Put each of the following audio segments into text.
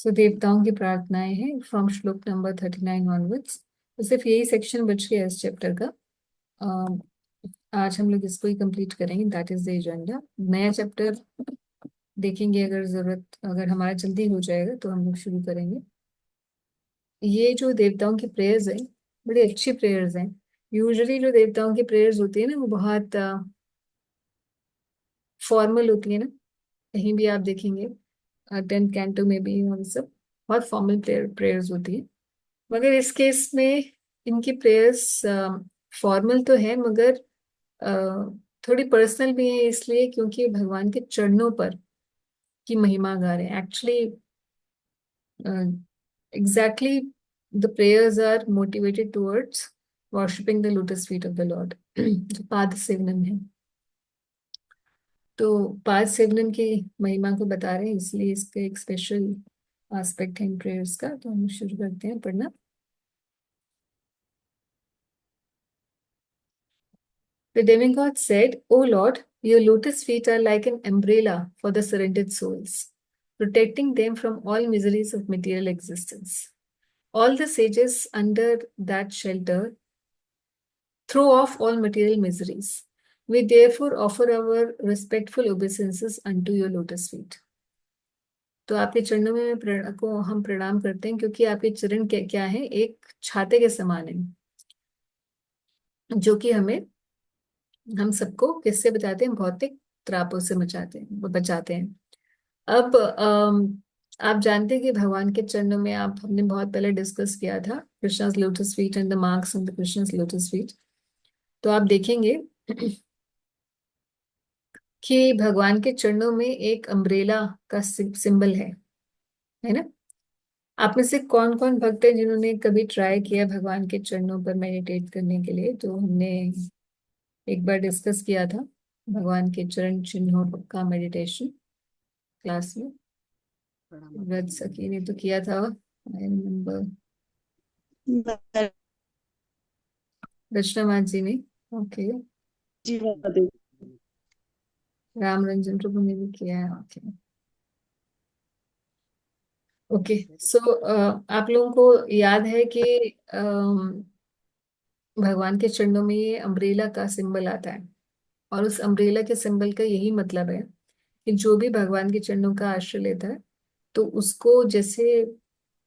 सो देवताओं की प्रार्थनाएं हैं फ्रॉम श्लोक नंबर 39 ऑनवर्ड्स। तो सिर्फ यही सेक्शन बच गया इस चैप्टर का। अम, आज हम लोग इसको ही कंप्लीट करेंगे, दैट इज द एजेंडा। नया चैप्टर देखेंगे, अगर हमारा जल्दी हो जाएगा तो हम लोग शुरू करेंगे। ये जो देवताओं की प्रेयर्स हैं, बड़ी अच्छी प्रेयर्स हैं। यूजुअली जो देवताओं की प्रेयर्स होती है ना, वो बहुत फॉर्मल होती है ना। कहीं भी आप देखेंगे, 10th कैंटो में भी हम सब बहुत फॉर्मल प्रेयर्स होती है। मगर इस केस में इनकी प्रेयर्स फॉर्मल तो है, मगर अ, थोड़ी पर्सनल भी है, इसलिए क्योंकि भगवान के चरणों पर की महिमा गा रहे हैं actually. Exactly the prayers are motivated towards worshipping the lotus feet of the lord जो पाद सेवनम है। तो पाद सेवनम की महिमा को बता रहे हैं, इसलिए इसका एक स्पेशल एस्पेक्ट है इन प्रेयर्स का। तो हम शुरू करते हैं पढ़ना। The demigod said, O Lord, your lotus feet are like an umbrella for the surrendered souls, protecting them from all miseries of material existence. All the sages under that shelter throw off all material miseries. We therefore offer our respectful obeisances unto your lotus feet. तो आपके चरणों में को हम प्रणाम करते हैं, क्योंकि आपके चरण क्या है, एक छाते के समान है, जो कि हम सबको किससे बचाते हैं, भौतिक त्रापों से बचाते हैं। अब आप जानते हैं कि भगवान के चरणों में, आप हमने बहुत पहले डिस्कस किया था Krishna's lotus feet and the marks on the Krishna's lotus feet. तो आप देखेंगे कि भगवान के चरणों में एक अम्ब्रेला का सिंबल है ना। आप में से कौन कौन भक्त है जिन्होंने कभी ट्राई किया भगवान के चरणों पर मेडिटेट करने के लिए? तो हमने एक बार डिस्कस किया था भगवान के चरण चिन्हों का मेडिटेशन क्लास में। व्रत सखी ने तो किया था, आई रिमेम्बर, रचना जी ने। ओके। जी महादेव। राम रंजन प्रभु ने भी किया है। ओके। ओके, सो आप लोगों को याद है कि भगवान के चरणों में ये अम्ब्रेला का सिंबल आता है, और उस अम्ब्रेला के सिंबल का यही मतलब है कि जो भी भगवान के चरणों का आश्रय लेता है, तो उसको जैसे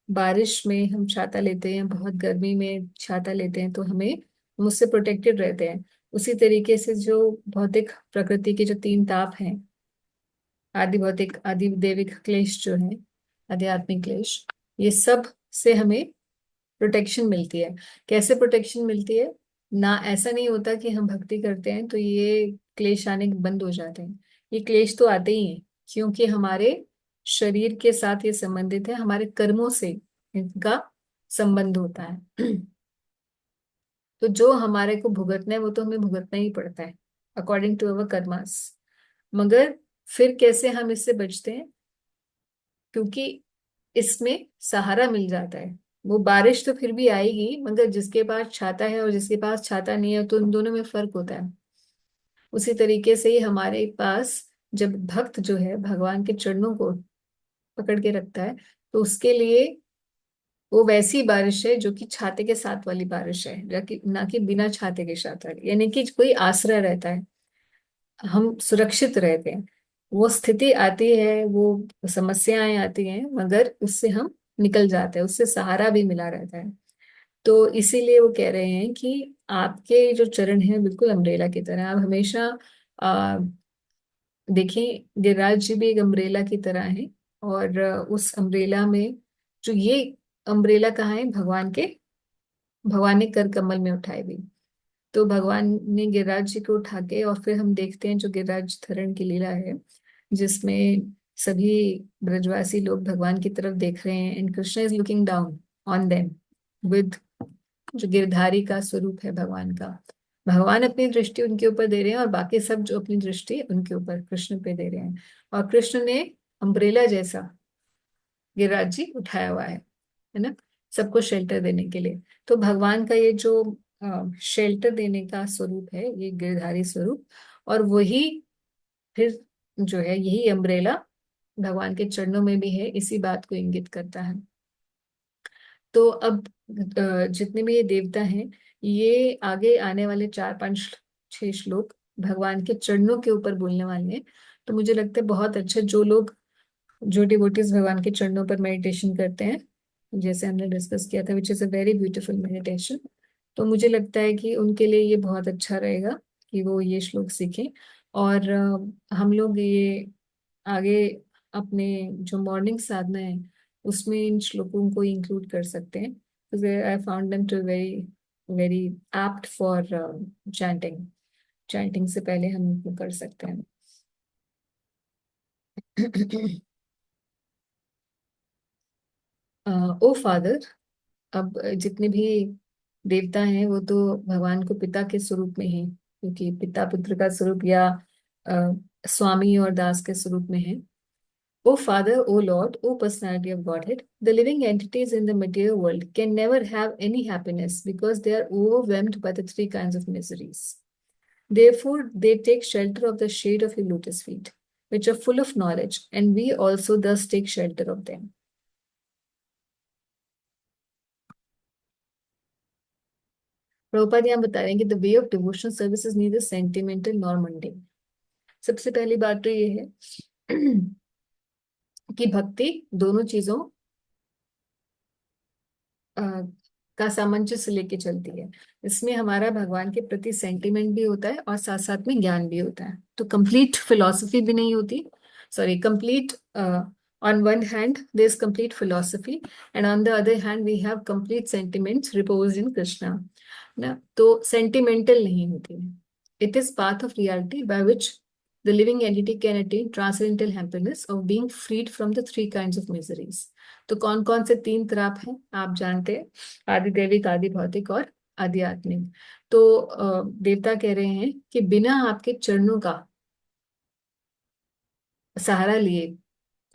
बारिश में हम छाता लेते हैं, बहुत गर्मी में छाता लेते हैं, तो हमें हम उससे प्रोटेक्टेड रहते हैं। उसी तरीके से जो भौतिक प्रकृति के जो तीन ताप हैं, आदि भौतिक आदि दैविक क्लेश जो है, आध्यात्मिक क्लेश, ये सब से हमें प्रोटेक्शन मिलती है। कैसे प्रोटेक्शन मिलती है? ना ऐसा नहीं होता कि हम भक्ति करते हैं तो ये क्लेश आने बंद हो जाते हैं। ये क्लेश तो आते ही हैं, क्योंकि हमारे शरीर के साथ ये संबंधित है, हमारे कर्मों से इनका संबंध होता है। तो जो हमारे को भुगतना है वो तो हमें भुगतना ही पड़ता है, अकॉर्डिंग टू अवर कर्मास। मगर फिर कैसे हम इससे बचते हैं? क्योंकि इसमें सहारा मिल जाता है। वो बारिश तो फिर भी आएगी, मगर जिसके पास छाता है और जिसके पास छाता नहीं है, तो उन दोनों में फर्क होता है। उसी तरीके से ही हमारे पास, जब भक्त जो है भगवान के चरणों को पकड़ के रखता है, तो उसके लिए वो वैसी बारिश है जो कि छाते के साथ वाली बारिश है, ना कि बिना छाते के साथ वाली, यानी कि कोई आश्रय रहता है, हम सुरक्षित रहते हैं। वो स्थिति आती है, वो समस्याएं आती हैं, मगर उससे हम निकल जाते हैं, उससे सहारा भी मिला रहता है। तो इसीलिए वो कह रहे हैं कि आपके जो चरण हैं बिल्कुल अम्ब्रेला की तरह। आप हमेशा आ, देखें, गिरिराज जी भी एक अम्ब्रेला की तरह है। और उस अम्ब्रेला में, जो ये अम्ब्रेला कहाँ है, भगवान ने कर कमल में उठाए भी। तो भगवान ने गिरिराज जी को उठा के, और फिर हम देखते हैं जो गिरिराज धरण की लीला है, जिसमें सभी ब्रजवासी लोग भगवान की तरफ देख रहे हैं, and Krishna is looking down on them with, जो गिरधारी का स्वरूप है भगवान का। भगवान अपनी दृष्टि उनके ऊपर दे रहे हैं, और बाकी सब जो अपनी दृष्टि उनके ऊपर कृष्ण पे दे रहे हैं। और कृष्ण ने अम्ब्रेला जैसा गिरिराज जी उठाया हुआ है ना, सबको शेल्टर देने के लिए। तो भगवान का ये जो शेल्टर देने का स्वरूप है, ये गिरधारी स्वरूप, और वही फिर जो है, यही अम्ब्रेला भगवान के चरणों में भी है, इसी बात को इंगित करता है। तो अब जितने भी ये देवता हैं, ये आगे आने वाले 4 5 6 श्लोक भगवान के चरणों के ऊपर बोलने वाले हैं। तो मुझे लगता है बहुत अच्छा, जो लोग, जो डिवोटीज भगवान के चरणों पर मेडिटेशन करते हैं, जैसे हमने डिस्कस किया था, which is a very beautiful meditation, तो मुझे लगता है कि उनके लिए ये बहुत अच्छा रहेगा कि वो ये श्लोक सीखें। और हम लोग ये आगे अपने जो मॉर्निंग साधना है उसमें इन श्लोकों को इंक्लूड कर सकते हैं, I found them to very very apt for chanting. Chanting से पहले हम इनको कर सकते हैं। ओ फादर, अब जितने भी देवता हैं वो तो भगवान को पिता के स्वरूप में हैं, क्योंकि पिता पुत्र का स्वरूप या अ, स्वामी और दास के स्वरूप में है। O Father, O Lord, O personality of Godhead, the living entities in the material world can never have any happiness because they are overwhelmed by the 3 kinds of miseries. Therefore, they take shelter of the shade of your lotus feet, which are full of knowledge, and we also thus take shelter of them. Prabhupada यहाँ बता रहे हैं कि the way of devotional service is neither sentimental nor mundane. सबसे पहली बात तो ये है कि भक्ति दोनों चीजों अ, का सामंजस्य लेके चलती है। इसमें हमारा भगवान के प्रति सेंटिमेंट भी होता है और साथ साथ में ज्ञान भी होता है, तो कंप्लीट फिलॉसफी भी नहीं होती। Sorry, complete, on one hand there is complete philosophy, and on the other hand we have complete sentiments repose in Krishna, ना। तो सेंटिमेंटल नहीं होती है, it is path of reality by which the living entity can attain transcendental happiness of being freed from the 3 kinds of miseries. तो कौन कौन से 3 त्राप हैं आप जानते हैं? आदि दैविक, आदि भौतिक और आदि आत्मिक। तो देवता कह रहे हैं कि बिना आपके चरणों का सहारा लिए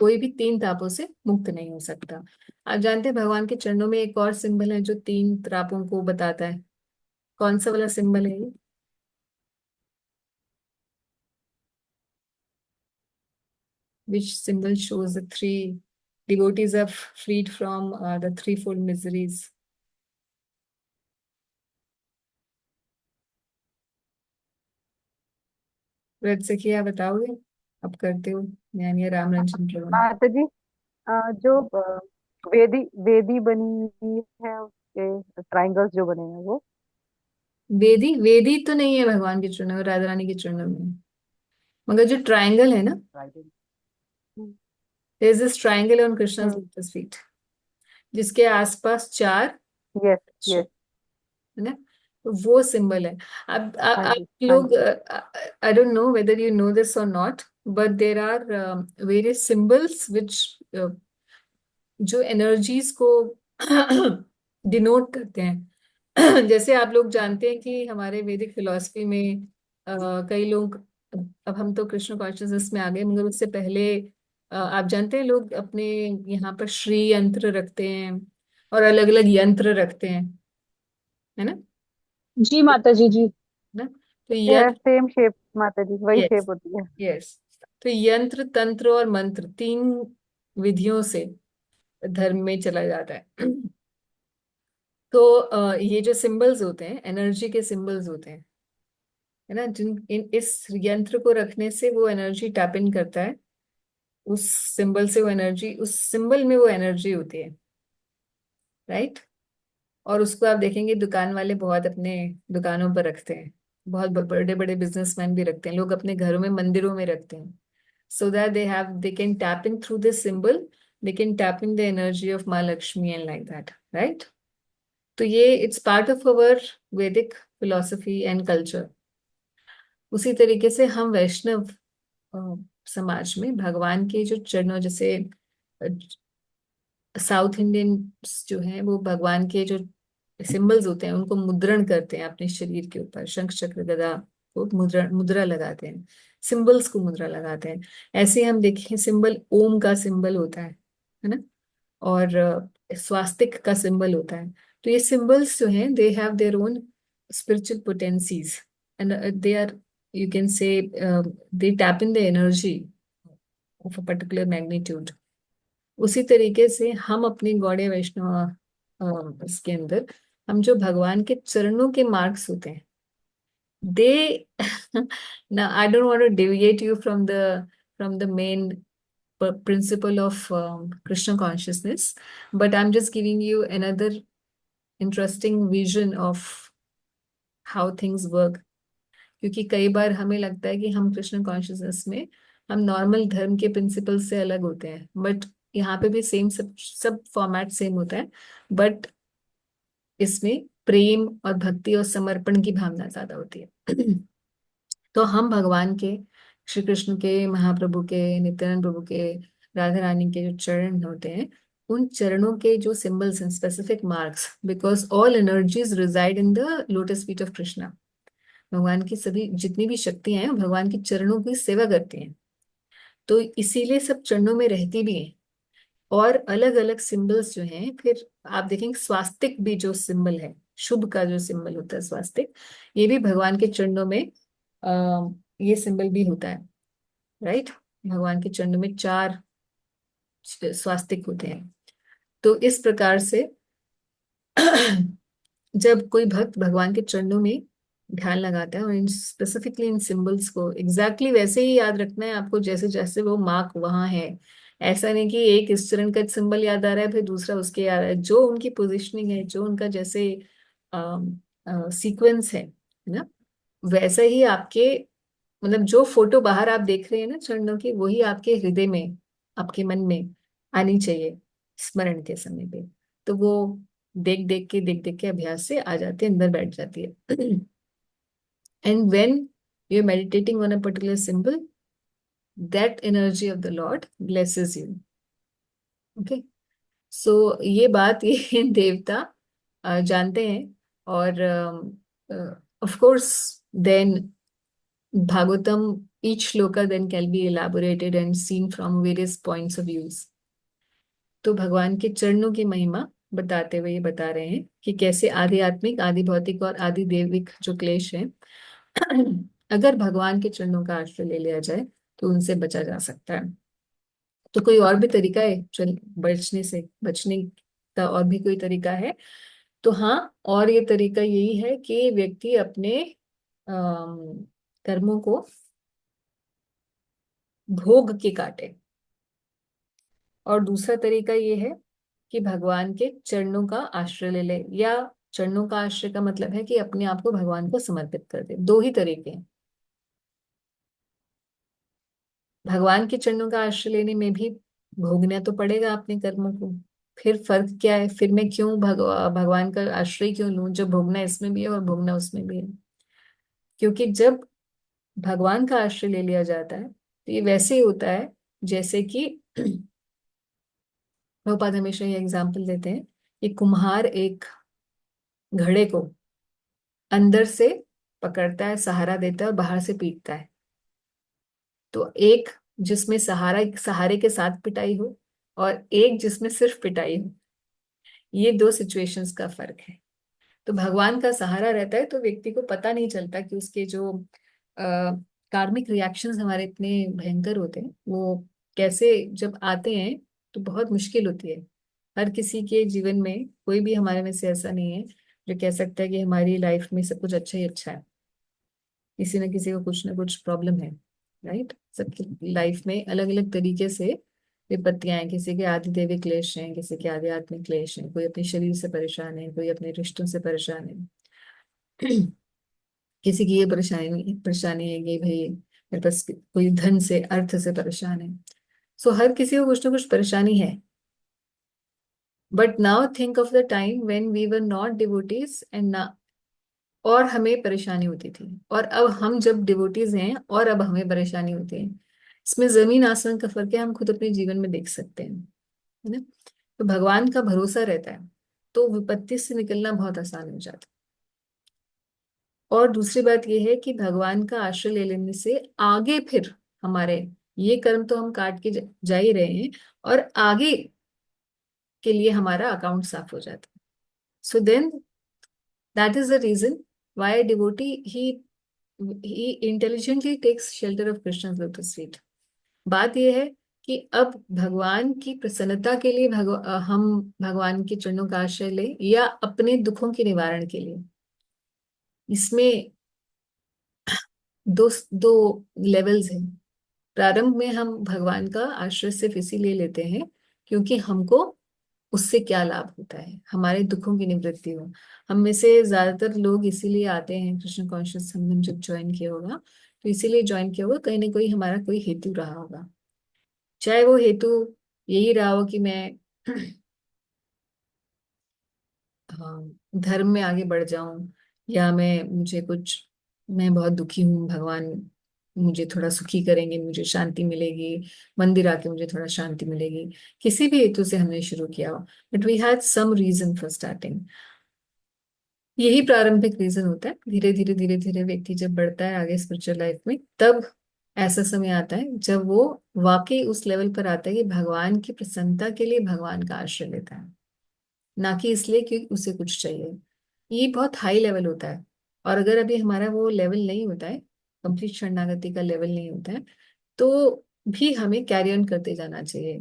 कोई भी 3 तापों से मुक्त नहीं हो सकता। आप जानते हैं भगवान के चरणों में एक और सिंबल है जो 3 त्रापों को बताता है। कौन सा वाला सिंबल है ये? Which symbol shows the 3 devotees are freed from the threefold miseries? व्रत से किया बताओगे? अब करते हो यानी राम रंजन प्रभु। माता जी, जो वेदी वेदी बनी हुई है, उसके ट्रायंगल्स जो बने हैं वो। वेदी, वेदी तो नहीं है भगवान के चरणों में, राधा रानी के चरणों में है। मगर जो ट्रायंगल है ना, trident. There is this triangle on Krishna's hmm. Lotus feet, जिसके आसपास 4 यस। है यस। ना, तो वो सिंबल है। अब हाँ आप जी, हाँ लोग, जी। I don't know whether you know this or not, but there are various symbols which जो एनर्जीज को डिनोट करते हैं। जैसे आप लोग जानते हैं कि हमारे वैदिक फिलॉसफी में कई लोग, अब हम तो कृष्ण कॉन्शियसनेस में आ गए, मगर उससे पहले आप जानते हैं लोग अपने यहाँ पर श्री यंत्र रखते हैं और अलग अलग यंत्र रखते हैं, है ना। जी माता जी, जी। ना, तो यंत्र, सेम शेप माता जी, वही यस, शेप होती है। यस, तो यंत्र तंत्र और मंत्र 3 विधियों से धर्म में चला जाता है। तो ये जो सिंबल्स होते हैं एनर्जी के सिंबल्स होते हैं, है ना, जिन इस यंत्र को रखने से वो एनर्जी टैप इन करता है उस सिंबल से, वो एनर्जी, उस सिंबल में वो एनर्जी होती है, राइट। और उसको आप देखेंगे दुकान वाले बहुत अपने दुकानों पर रखते हैं, बहुत बड़े बड़े बिजनेसमैन भी रखते हैं, लोग अपने घरों में मंदिरों में रखते हैं, so that they can tap in through this symbol, they can tap in the energy of माँ Lakshmi and like that, right? तो ये इट्स पार्ट ऑफ अवर वैदिक फिलोसफी एंड कल्चर। उसी तरीके से हम वैष्णव समाज में भगवान के जो चरणों, जैसे साउथ इंडियन जो है वो भगवान के जो सिंबल्स होते हैं उनको मुद्रण करते हैं अपने शरीर के ऊपर, शंख चक्र गदा को मुद्रा मुद्रा लगाते हैं, सिंबल्स को मुद्रा लगाते हैं। ऐसे हम देखें सिंबल ओम का सिंबल होता है ना, और स्वास्तिक का सिंबल होता है। तो ये सिंबल्स जो हैं they have their own spiritual potencies, and they are, you can say, they tap in the energy of a particular magnitude. उसी तरीके से हम अपनी गौड़ीय वैष्णव इसके अंदर हम जो भगवान के चरणों के मार्क्स होते हैं, they now I don't want to deviate you from the main principle of Krishna consciousness, but I'm just giving you another interesting vision of how things work. क्योंकि कई बार हमें लगता है कि हम कृष्ण कॉन्शियसनेस में हम नॉर्मल धर्म के प्रिंसिपल से अलग होते हैं, बट यहाँ पे भी सेम, सब सब फॉर्मेट सेम होता है, बट इसमें प्रेम और भक्ति और समर्पण की भावना ज्यादा होती है। तो हम भगवान के, श्री कृष्ण के, महाप्रभु के, नित्यानंद प्रभु के, राधा रानी के जो चरण होते हैं, उन चरणों के जो सिंबल्स हैं, specific marks, because all energies reside in the lotus feet of Krishna. भगवान की सभी जितनी भी शक्तियां हैं भगवान के चरणों की सेवा करती हैं, तो इसीलिए सब चरणों में रहती भी हैं। और अलग अलग सिंबल्स जो हैं, फिर आप देखेंगे स्वास्तिक भी जो सिंबल है, शुभ का जो सिंबल होता है स्वास्तिक, ये भी भगवान के चरणों में ये सिंबल भी होता है, राइट। भगवान के चरणों में 4 स्वास्तिक होते हैं। तो इस प्रकार से जब कोई भक्त भगवान के चरणों में ध्यान लगाता है और इन स्पेसिफिकली इन सिंबल्स को एग्जैक्टली वैसे ही याद रखना है आपको जैसे जैसे वो मार्क वहां है। ऐसा नहीं कि एक इस चरण का सिंबल याद आ रहा है फिर दूसरा उसके याद आ रहा है, जो उनकी पोजिशनिंग है, जो उनका जैसे सीक्वेंस है ना, वैसा ही आपके, मतलब जो फोटो बाहर आप देख रहे हैं ना चरणों की, वही आपके हृदय में, आपके मन में आनी चाहिए स्मरण के समय पे। तो वो देख देख के अभ्यास से आ जाती है, अंदर बैठ जाती है। And when you are meditating on a particular symbol, that energy of the Lord blesses you. Okay, so ये बात ये देवता जानते हैं। और of course then Bhagavatam, each shloka then can be elaborated and seen from various points of views. तो भगवान के चरणों की महिमा बताते हुए ये बता रहे हैं कि कैसे आदि आत्मिक, आदि भौतिक और आदि दैविक जो क्लेश है, अगर भगवान के चरणों का आश्रय ले लिया जाए तो उनसे बचा जा सकता है। तो कोई और भी तरीका है चल बचने का, और भी कोई तरीका है? तो हाँ, और ये तरीका यही है कि व्यक्ति अपने कर्मों को भोग के काटे। और दूसरा तरीका ये है कि भगवान के चरणों का आश्रय ले ले, या चरणों का आश्रय का मतलब है कि अपने आप को भगवान को समर्पित कर दे। दो ही तरीके हैं। भगवान के चरणों का आश्रय लेने में भी भोगना तो पड़ेगा अपने कर्मों को। फिर फर्क क्या है, फिर मैं क्यों भगवान का आश्रय क्यों लूं जब भोगना इसमें भी है और भोगना उसमें भी है? क्योंकि जब भगवान का आश्रय ले लिया जाता है तो ये वैसे ही होता है जैसे कि प्रभुपाद हमेशा ये एग्जाम्पल देते हैं कि कुम्हार एक घड़े को अंदर से पकड़ता है, सहारा देता है और बाहर से पीटता है। तो एक जिसमें सहारे के साथ पिटाई हो, और एक जिसमें सिर्फ पिटाई हो, ये दो सिचुएशंस का फर्क है। तो भगवान का सहारा रहता है तो व्यक्ति को पता नहीं चलता कि उसके जो कार्मिक रिएक्शंस हमारे इतने भयंकर होते हैं, वो कैसे जब आते हैं तो बहुत मुश्किल होती है। हर किसी के जीवन में कोई भी हमारे में से ऐसा नहीं है जो कह सकता है कि हमारी लाइफ में सब कुछ अच्छा ही अच्छा है। किसी न किसी को कुछ ना कुछ प्रॉब्लम है, राइट। सबकी लाइफ में अलग अलग तरीके से विपत्तियां हैं। किसी के आदि दैविक क्लेश हैं, किसी के आध्यात्मिक आत्मिक क्लेश हैं, कोई अपने शरीर से परेशान है, कोई अपने रिश्तों से परेशान है। किसी की ये परेशानी परेशानी है कि भाई मेरे पास कोई धन से, अर्थ से परेशान है। सो हर किसी को कुछ ना कुछ परेशानी है। But now think of the time when we were not devotees and, और हमें परेशानी होती थी, और अब हम जब डिवोटीज हैं और अब हमें परेशानी होती है। इसमें जमीन आसमान का फर्क है, हम खुद अपने जीवन में देख सकते हैं, है ना। तो भगवान का भरोसा रहता है तो विपत्ति से निकलना बहुत आसान हो जाता है। और दूसरी बात यह है कि भगवान का आश्रय ले लेने से आगे फिर हमारे ये कर्म तो हम काट के जा ही रहे हैं, और आगे के लिए हमारा अकाउंट साफ हो जाता है। So then that is the reason why devotee he intelligently takes shelter of Krishna's lotus feet. बात यह है कि अब भगवान की प्रसन्नता के लिए हम भगवान के चरणों का आश्रय लें या अपने दुखों के निवारण के लिए। इसमें दो दो लेवल्स हैं। प्रारंभ में हम भगवान का आश्रय सिर्फ इसीलिए लेते हैं क्योंकि हमको उससे क्या लाभ होता है, हमारे दुखों की निवृत्ति हो। हम में से ज्यादातर लोग इसीलिए आते हैं कृष्ण कॉन्शियस संगम, जब ज्वाइन किया होगा तो इसीलिए ज्वाइन किया होगा, कहीं ना कहीं हमारा कोई हेतु रहा होगा। चाहे वो हेतु यही रहा हो कि मैं हाँ, धर्म में आगे बढ़ जाऊं, या मुझे कुछ, मैं बहुत दुखी हूँ, भगवान मुझे थोड़ा सुखी करेंगे, मुझे शांति मिलेगी, मंदिर आके मुझे थोड़ा शांति मिलेगी। किसी भी हेतु से हमने शुरू किया, but we had some reason for starting. यही प्रारंभिक रीजन होता है। धीरे धीरे धीरे धीरे व्यक्ति जब बढ़ता है आगे स्पिरिचुअल लाइफ में, तब ऐसा समय आता है जब वो वाकई उस लेवल पर आता है कि भगवान की प्रसन्नता के लिए भगवान का आश्रय लेता है, ना कि इसलिए कि उसे कुछ चाहिए। ये बहुत हाई लेवल होता है। और अगर अभी हमारा वो लेवल नहीं होता है, कंप्लीट शरणागति का लेवल नहीं होता है, तो भी हमें कैरी ऑन करते जाना चाहिए।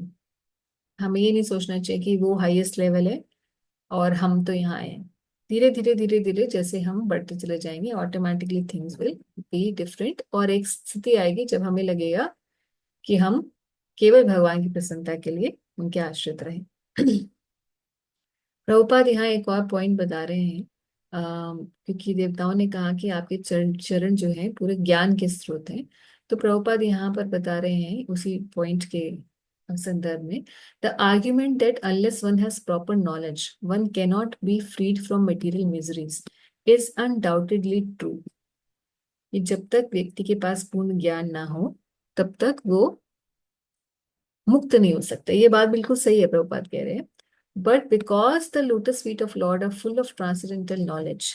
हमें ये नहीं सोचना चाहिए कि वो हाईएस्ट लेवल है और हम तो यहाँ आए हैं। धीरे धीरे धीरे धीरे जैसे हम बढ़ते चले जाएंगे, automatically things will be different, और एक स्थिति आएगी जब हमें लगेगा कि हम केवल भगवान की प्रसन्नता के लिए उनके आश्रित रहें। प्रभुपाद यहाँ एक और पॉइंट बता रहे हैं, क्योंकि देवताओं ने कहा कि आपके चरण चरण जो है पूरे ज्ञान के स्रोत हैं। तो प्रभुपाद यहाँ पर बता रहे हैं उसी पॉइंट के संदर्भ में, the argument that unless one has proper knowledge one cannot be freed from material miseries is undoubtedly true. कि जब तक व्यक्ति के पास पूर्ण ज्ञान ना हो, तब तक वो मुक्त नहीं हो सकते। ये बात बिल्कुल सही है, प्रभुपाद कह रहे हैं। But because the lotus feet of lord are full of transcendental knowledge,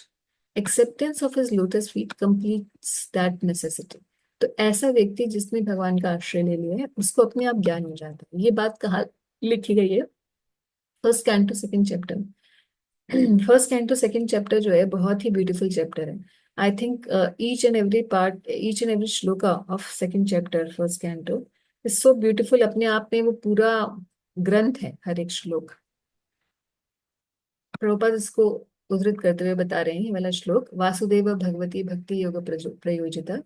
acceptance of his lotus feet completes that necessity. तो ऐसा व्यक्ति जिसने भगवान का आश्रय ले लिया है, उसको अपने आप ज्ञान हो जाता है। ये बात कहाँ लिखी गई है? First canto second chapter. First canto second chapter जो है बहुत ही ब्यूटीफुल चैप्टर है। I think each and every shloka of second chapter first canto is so beautiful. अपने आप में वो पूरा ग्रंथ है, हर एक श्लोक। प्रभुपाद इसको उद्धृत करते हुए बता रहे हैं, ये वाला श्लोक, वासुदेव भगवती भक्ति योग प्रयोजिता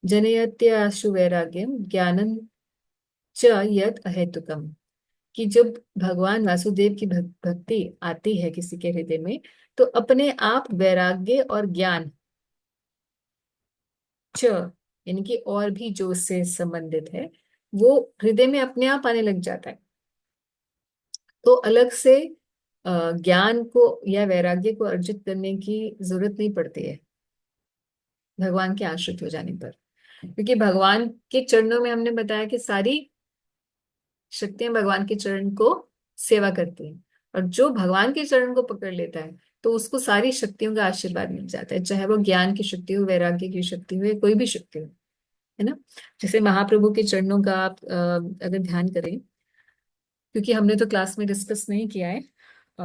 जनयत्याशु वैराग्यम ज्ञानं च यत् अहेतुकम। कि जब भगवान वासुदेव की भक्ति आती है किसी के हृदय में, तो अपने आप वैराग्य और ज्ञान च, यानी कि और भी जो उससे संबंधित है, वो हृदय में अपने आप आने लग जाता है। तो अलग से ज्ञान को या वैराग्य को अर्जित करने की जरूरत नहीं पड़ती है भगवान के आश्रित हो जाने पर। क्योंकि भगवान के चरणों में हमने बताया कि सारी शक्तियां भगवान के चरण को सेवा करती हैं। और जो भगवान के चरण को पकड़ लेता है, तो उसको सारी शक्तियों का आशीर्वाद मिल जाता है, चाहे वो ज्ञान की शक्ति हो, वैराग्य की शक्ति हो, या कोई भी शक्ति हो, है ना। जैसे महाप्रभु के चरणों का आप अगर ध्यान करें, क्योंकि हमने तो क्लास में डिस्कस नहीं किया है, अ,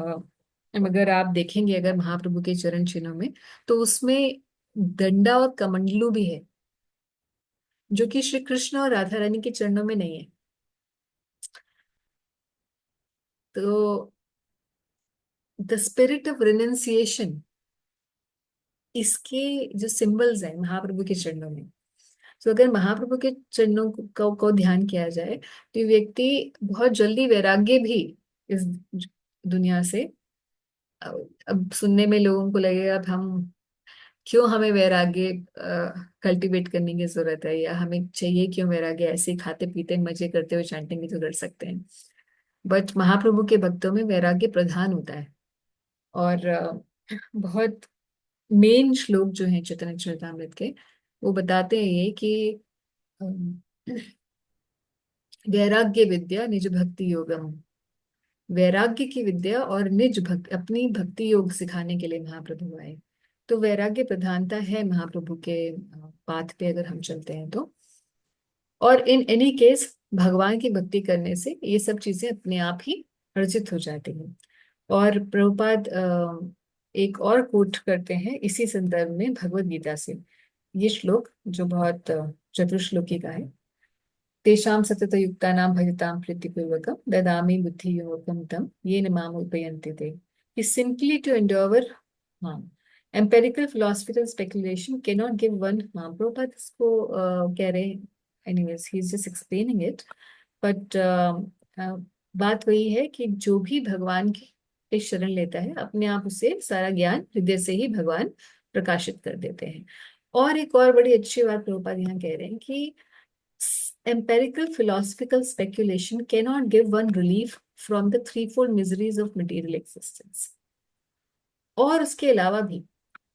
मगर आप देखेंगे अगर महाप्रभु के चरण चिन्हों में, तो उसमें डंडा और कमंडलू भी है, जो कि श्री कृष्ण और राधा रानी के चरणों में नहीं है। तो द स्पिरिट ऑफ रिनंसिएशन, इसके जो सिंबल्स हैं महाप्रभु के चरणों में। तो अगर महाप्रभु के चरणों को ध्यान किया जाए, तो ये व्यक्ति बहुत जल्दी वैराग्य भी इस दुनिया से, अब सुनने में लोगों को लगेगा अब हम क्यों, हमें वैराग्य कल्टीवेट करने की जरूरत है, या हमें चाहिए क्यों वैराग्य, ऐसे ही खाते पीते मजे करते हुए चैंटिंग भी तो कर सकते हैं। बट महाप्रभु के भक्तों में वैराग्य प्रधान होता है। और बहुत मेन श्लोक जो है चैतन्य चरितामृत के, वो बताते हैं ये कि अम, वैराग्य विद्या निज भक्ति योगम। वैराग्य की विद्या और निज भक्ति, अपनी भक्ति योग सिखाने के लिए महाप्रभु आए। तो वैराग्य प्रधानता है महाप्रभु के पाथ पे अगर हम चलते हैं तो। और इन एनी केस भगवान की भक्ति करने से ये सब चीजें अपने आप ही अर्जित हो जाती हैं। और प्रभुपाद एक और कोट करते हैं इसी संदर्भ में भगवत गीता से, ये श्लोक जो बहुत चतुश्लोकी का है। तेषां सततयुक्तानां भजतां प्रीतिपूर्वकं ददामि बुद्धियोगं तं येन माम् उपयन्ति ते. Is simply to endure harm. Empirical philosophical speculation cannot give one harm. Prabhupada इसको कह रहे हैं. Anyways, he's just explaining it. But बात वही है कि जो भी भगवान की शरण लेता है, अपने आप उसे सारा ज्ञान हृदय से ही भगवान प्रकाशित कर देते हैं. और एक और बड़ी अच्छी बात प्रभुपाद यहाँ कह रहे हैं कि empirical philosophical speculation cannot give one relief from the threefold miseries of material existence. और उसके अलावा भी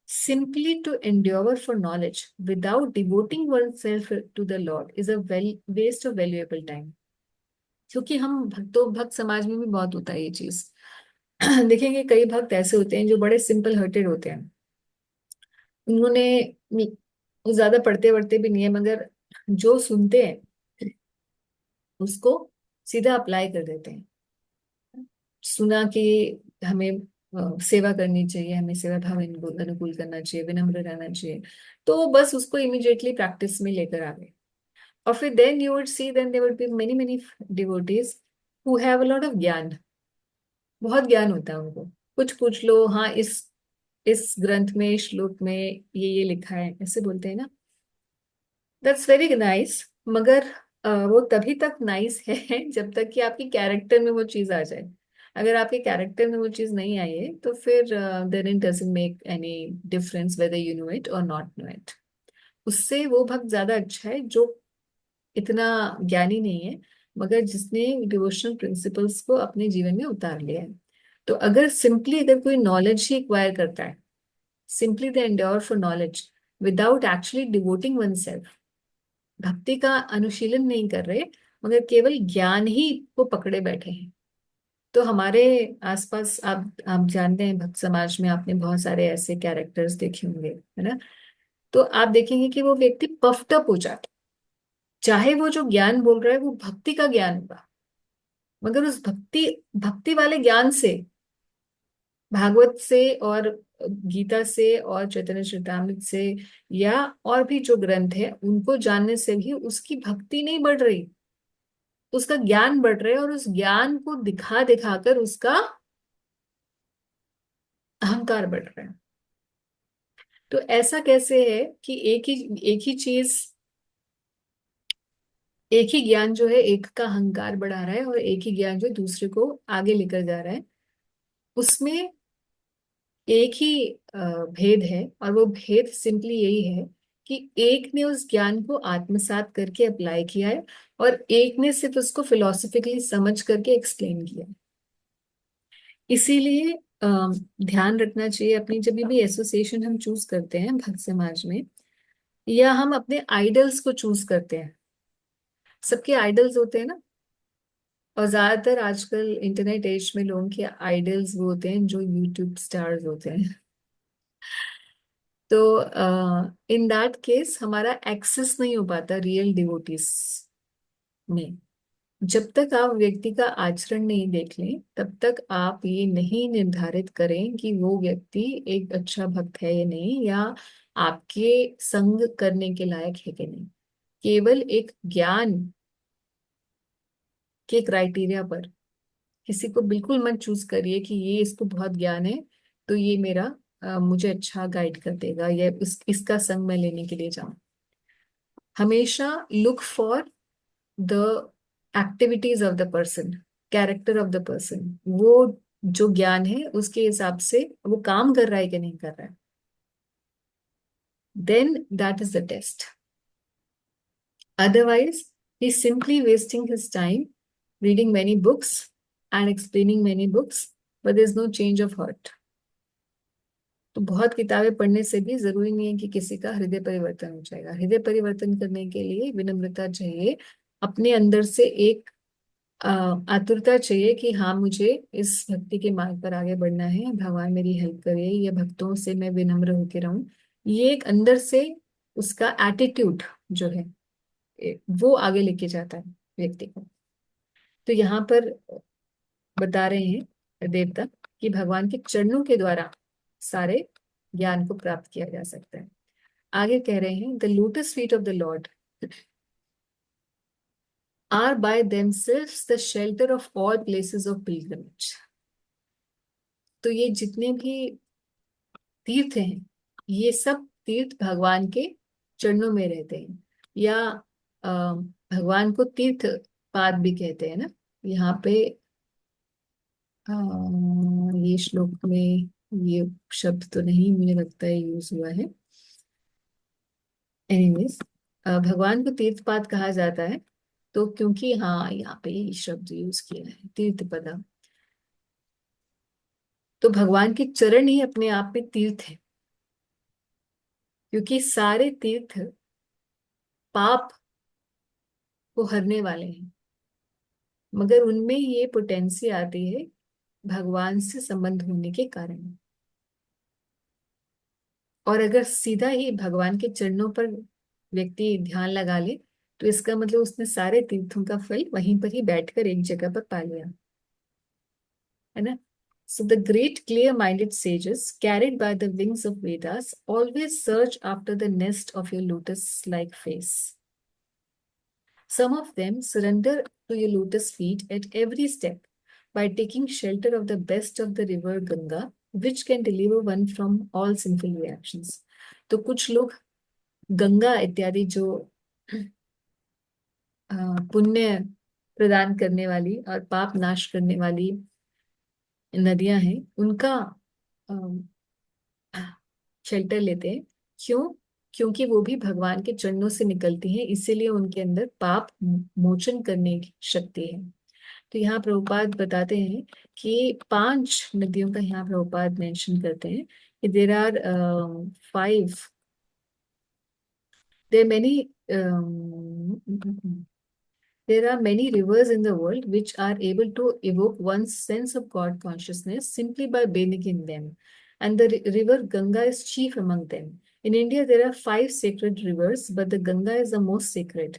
simply to endure for knowledge without devoting oneself to the Lord is a waste of valuable time. क्योंकि हम भक्तों भक्त समाज में भी बहुत होता है ये चीज. देखेंगे कई भक्त ऐसे होते हैं जो बड़े सिंपल हार्टेड होते हैं. उन्होंने ज्यादा पढ़ते वढ़ते भी नहीं है, मगर जो सुनते हैं उसको सीधा अप्लाई कर देते हैं. सुना कि हमें सेवा करनी चाहिए, हमें सेवा भाव अनुकूल करना चाहिए, विनम्र रहना चाहिए, तो बस उसको इमिडिएटली प्रैक्टिस में लेकर आ गए. और फिर then you would see then there would be many many devotees who have a lot of gyan. बहुत ज्ञान होता है उनको. कुछ पूछ लो, हाँ इस ग्रंथ में श्लोक में ये लिखा है, ऐसे बोलते हैं ना. That's very nice. मगर वो तभी तक नाइस है जब तक कि आपकी कैरेक्टर में वो चीज आ जाए. अगर आपके कैरेक्टर में वो चीज नहीं आई है तो फिर then it doesn't make any difference whether you know it or not know it. उससे वो भक्त ज्यादा अच्छा है जो इतना ज्ञानी नहीं है, मगर जिसने डिवोशनल प्रिंसिपल्स को अपने जीवन में उतार लिया है. तो अगर कोई नॉलेज ही एक्वायर करता है, simply the endure for knowledge without actually devoting one self, भक्ति का अनुशीलन नहीं कर रहे मगर केवल ज्ञान ही को पकड़े बैठे हैं. तो हमारे आसपास आप जानते हैं भक्त समाज में आपने बहुत सारे ऐसे कैरेक्टर्स देखे होंगे, है ना. तो आप देखेंगे कि वो व्यक्ति पफ्ड अप हो जाता है. चाहे वो जो ज्ञान बोल रहा है वो भक्ति का ज्ञान होगा, मगर उस भक्ति भक्ति वाले ज्ञान से, भागवत से और गीता से और चैतन्य चरितामृत से या और भी जो ग्रंथ है उनको जानने से भी उसकी भक्ति नहीं बढ़ रही, उसका ज्ञान बढ़ रहा है. और उस ज्ञान को दिखा दिखाकर उसका अहंकार बढ़ रहा है. तो ऐसा कैसे है कि एक ही चीज, एक ही ज्ञान जो है एक का अहंकार बढ़ा रहा है और एक ही ज्ञान जो दूसरे को आगे लेकर जा रहा है. उसमें एक ही भेद है, और वो भेद सिंपली यही है कि एक ने उस ज्ञान को आत्मसात करके अप्लाई किया है और एक ने सिर्फ उसको फिलोसफिकली समझ करके एक्सप्लेन किया है. इसीलिए ध्यान रखना चाहिए अपनी जब भी एसोसिएशन हम चूज करते हैं भक्त समाज में, या हम अपने आइडल्स को चूज करते हैं. सबके आइडल्स होते हैं ना. और ज्यादातर आजकल इंटरनेट एज में लोगों के आइडल्स वो होते हैं जो यूट्यूब स्टार्स होते हैं. तो इन दैट केस हमारा एक्सेस नहीं हो पाता रियल डिवोटीज में. जब तक आप व्यक्ति का आचरण नहीं देख लें तब तक आप ये नहीं निर्धारित करें कि वो व्यक्ति एक अच्छा भक्त है या नहीं, या आपके संग करने के लायक है कि नहीं. केवल एक ज्ञान के क्राइटेरिया पर किसी को बिल्कुल मत चूज करिए कि ये इसको बहुत ज्ञान है तो ये मेरा मुझे अच्छा गाइड कर देगा या इसका संग मैं लेने के लिए जाऊं. हमेशा look for the activities of the person, character of the person. वो जो ज्ञान है उसके हिसाब से वो काम कर रहा है कि नहीं कर रहा है, then that is the test. Otherwise he simply wasting his time reading many books and explaining many books, but there's no change of heart. तो बहुत किताबें पढ़ने से भी जरूरी नहीं है कि किसी का हृदय परिवर्तन हो जाएगा. हृदय परिवर्तन करने के लिए विनम्रता चाहिए, अपने अंदर से एक आतुरता चाहिए कि हाँ मुझे इस भक्ति के मार्ग पर आगे बढ़ना है, भगवान मेरी हेल्प करे या भक्तों से मैं विनम्र होकर रहूं. ये एक अंदर से उसका एटीट्यूड जो है वो आगे लेके जाता है व्यक्ति को. तो यहाँ पर बता रहे हैं देवता कि भगवान के चरणों के द्वारा सारे ज्ञान को प्राप्त किया जा सकता है. आगे कह रहे हैं the lotus feet of the lord are by themselves the shelter of all places of pilgrimage. तो ये जितने भी तीर्थ हैं, ये सब तीर्थ भगवान के चरणों में रहते हैं, या भगवान को तीर्थ पाद भी कहते हैं ना। यहाँ पे ये श्लोक में ये शब्द तो नहीं मुझे लगता है यूज हुआ है। एनीवेज, भगवान को तीर्थ पाद कहा जाता है, तो क्योंकि हाँ यहाँ पे ये शब्द यूज किया है तीर्थ पदा। तो भगवान के चरण ही अपने आप में तीर्थ है, क्योंकि सारे तीर्थ पाप को हरने वाले हैं, मगर उनमें ये पोटेंसी आती है भगवान से संबंध होने के कारण। और अगर सीधा ही भगवान के चरणों पर व्यक्ति ध्यान लगा ले, तो इसका मतलब उसने सारे तीर्थों का फल वहीं पर ही बैठकर एक जगह पर पा लिया, है ना। So the great clear-minded sages, carried by the wings of Vedas, always search after the nest of your lotus-like face. Some of them surrender to your lotus feet at every step by taking shelter of the best of the river Ganga, which can deliver one from all sinful reactions. तो कुछ लोग गंगा इत्यादि जो पुण्य प्रदान करने वाली और पाप नाश करने वाली नदियां हैं, उनका शेल्टर लेते हैं। क्यों? क्योंकि वो भी भगवान के चरणों से निकलती हैं, इसीलिए उनके अंदर पाप मोचन करने की शक्ति है। तो यहाँ प्रभुपाद बताते हैं कि 5 नदियों का यहाँ प्रभुपाद मेंशन करते हैं कि there are 5, there many, there are many rivers in the world which are able to evoke one's sense of God consciousness simply by bathing in them. And the river Ganga is chief among them. In India, there are 5 sacred rivers, but the Ganga is the most sacred.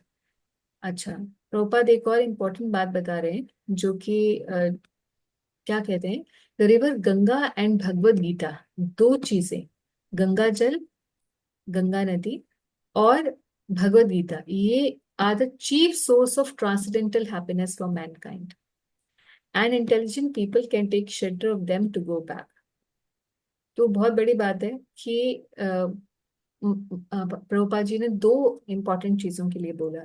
अच्छा, प्रभुपाद एक और important बात बता रहे हैं, जो कि क्या कहते हैं, the river Ganga and Bhagavad Gita, 2 चीजें, गंगा जल, गंगा नदी, और भगवद गीता, ये are the chief source of transcendental happiness for mankind. And intelligent people can take shelter of them to go back. तो बहुत बड़ी बात है कि प्रभुपाद जी ने 2 इंपॉर्टेंट चीजों के लिए बोला।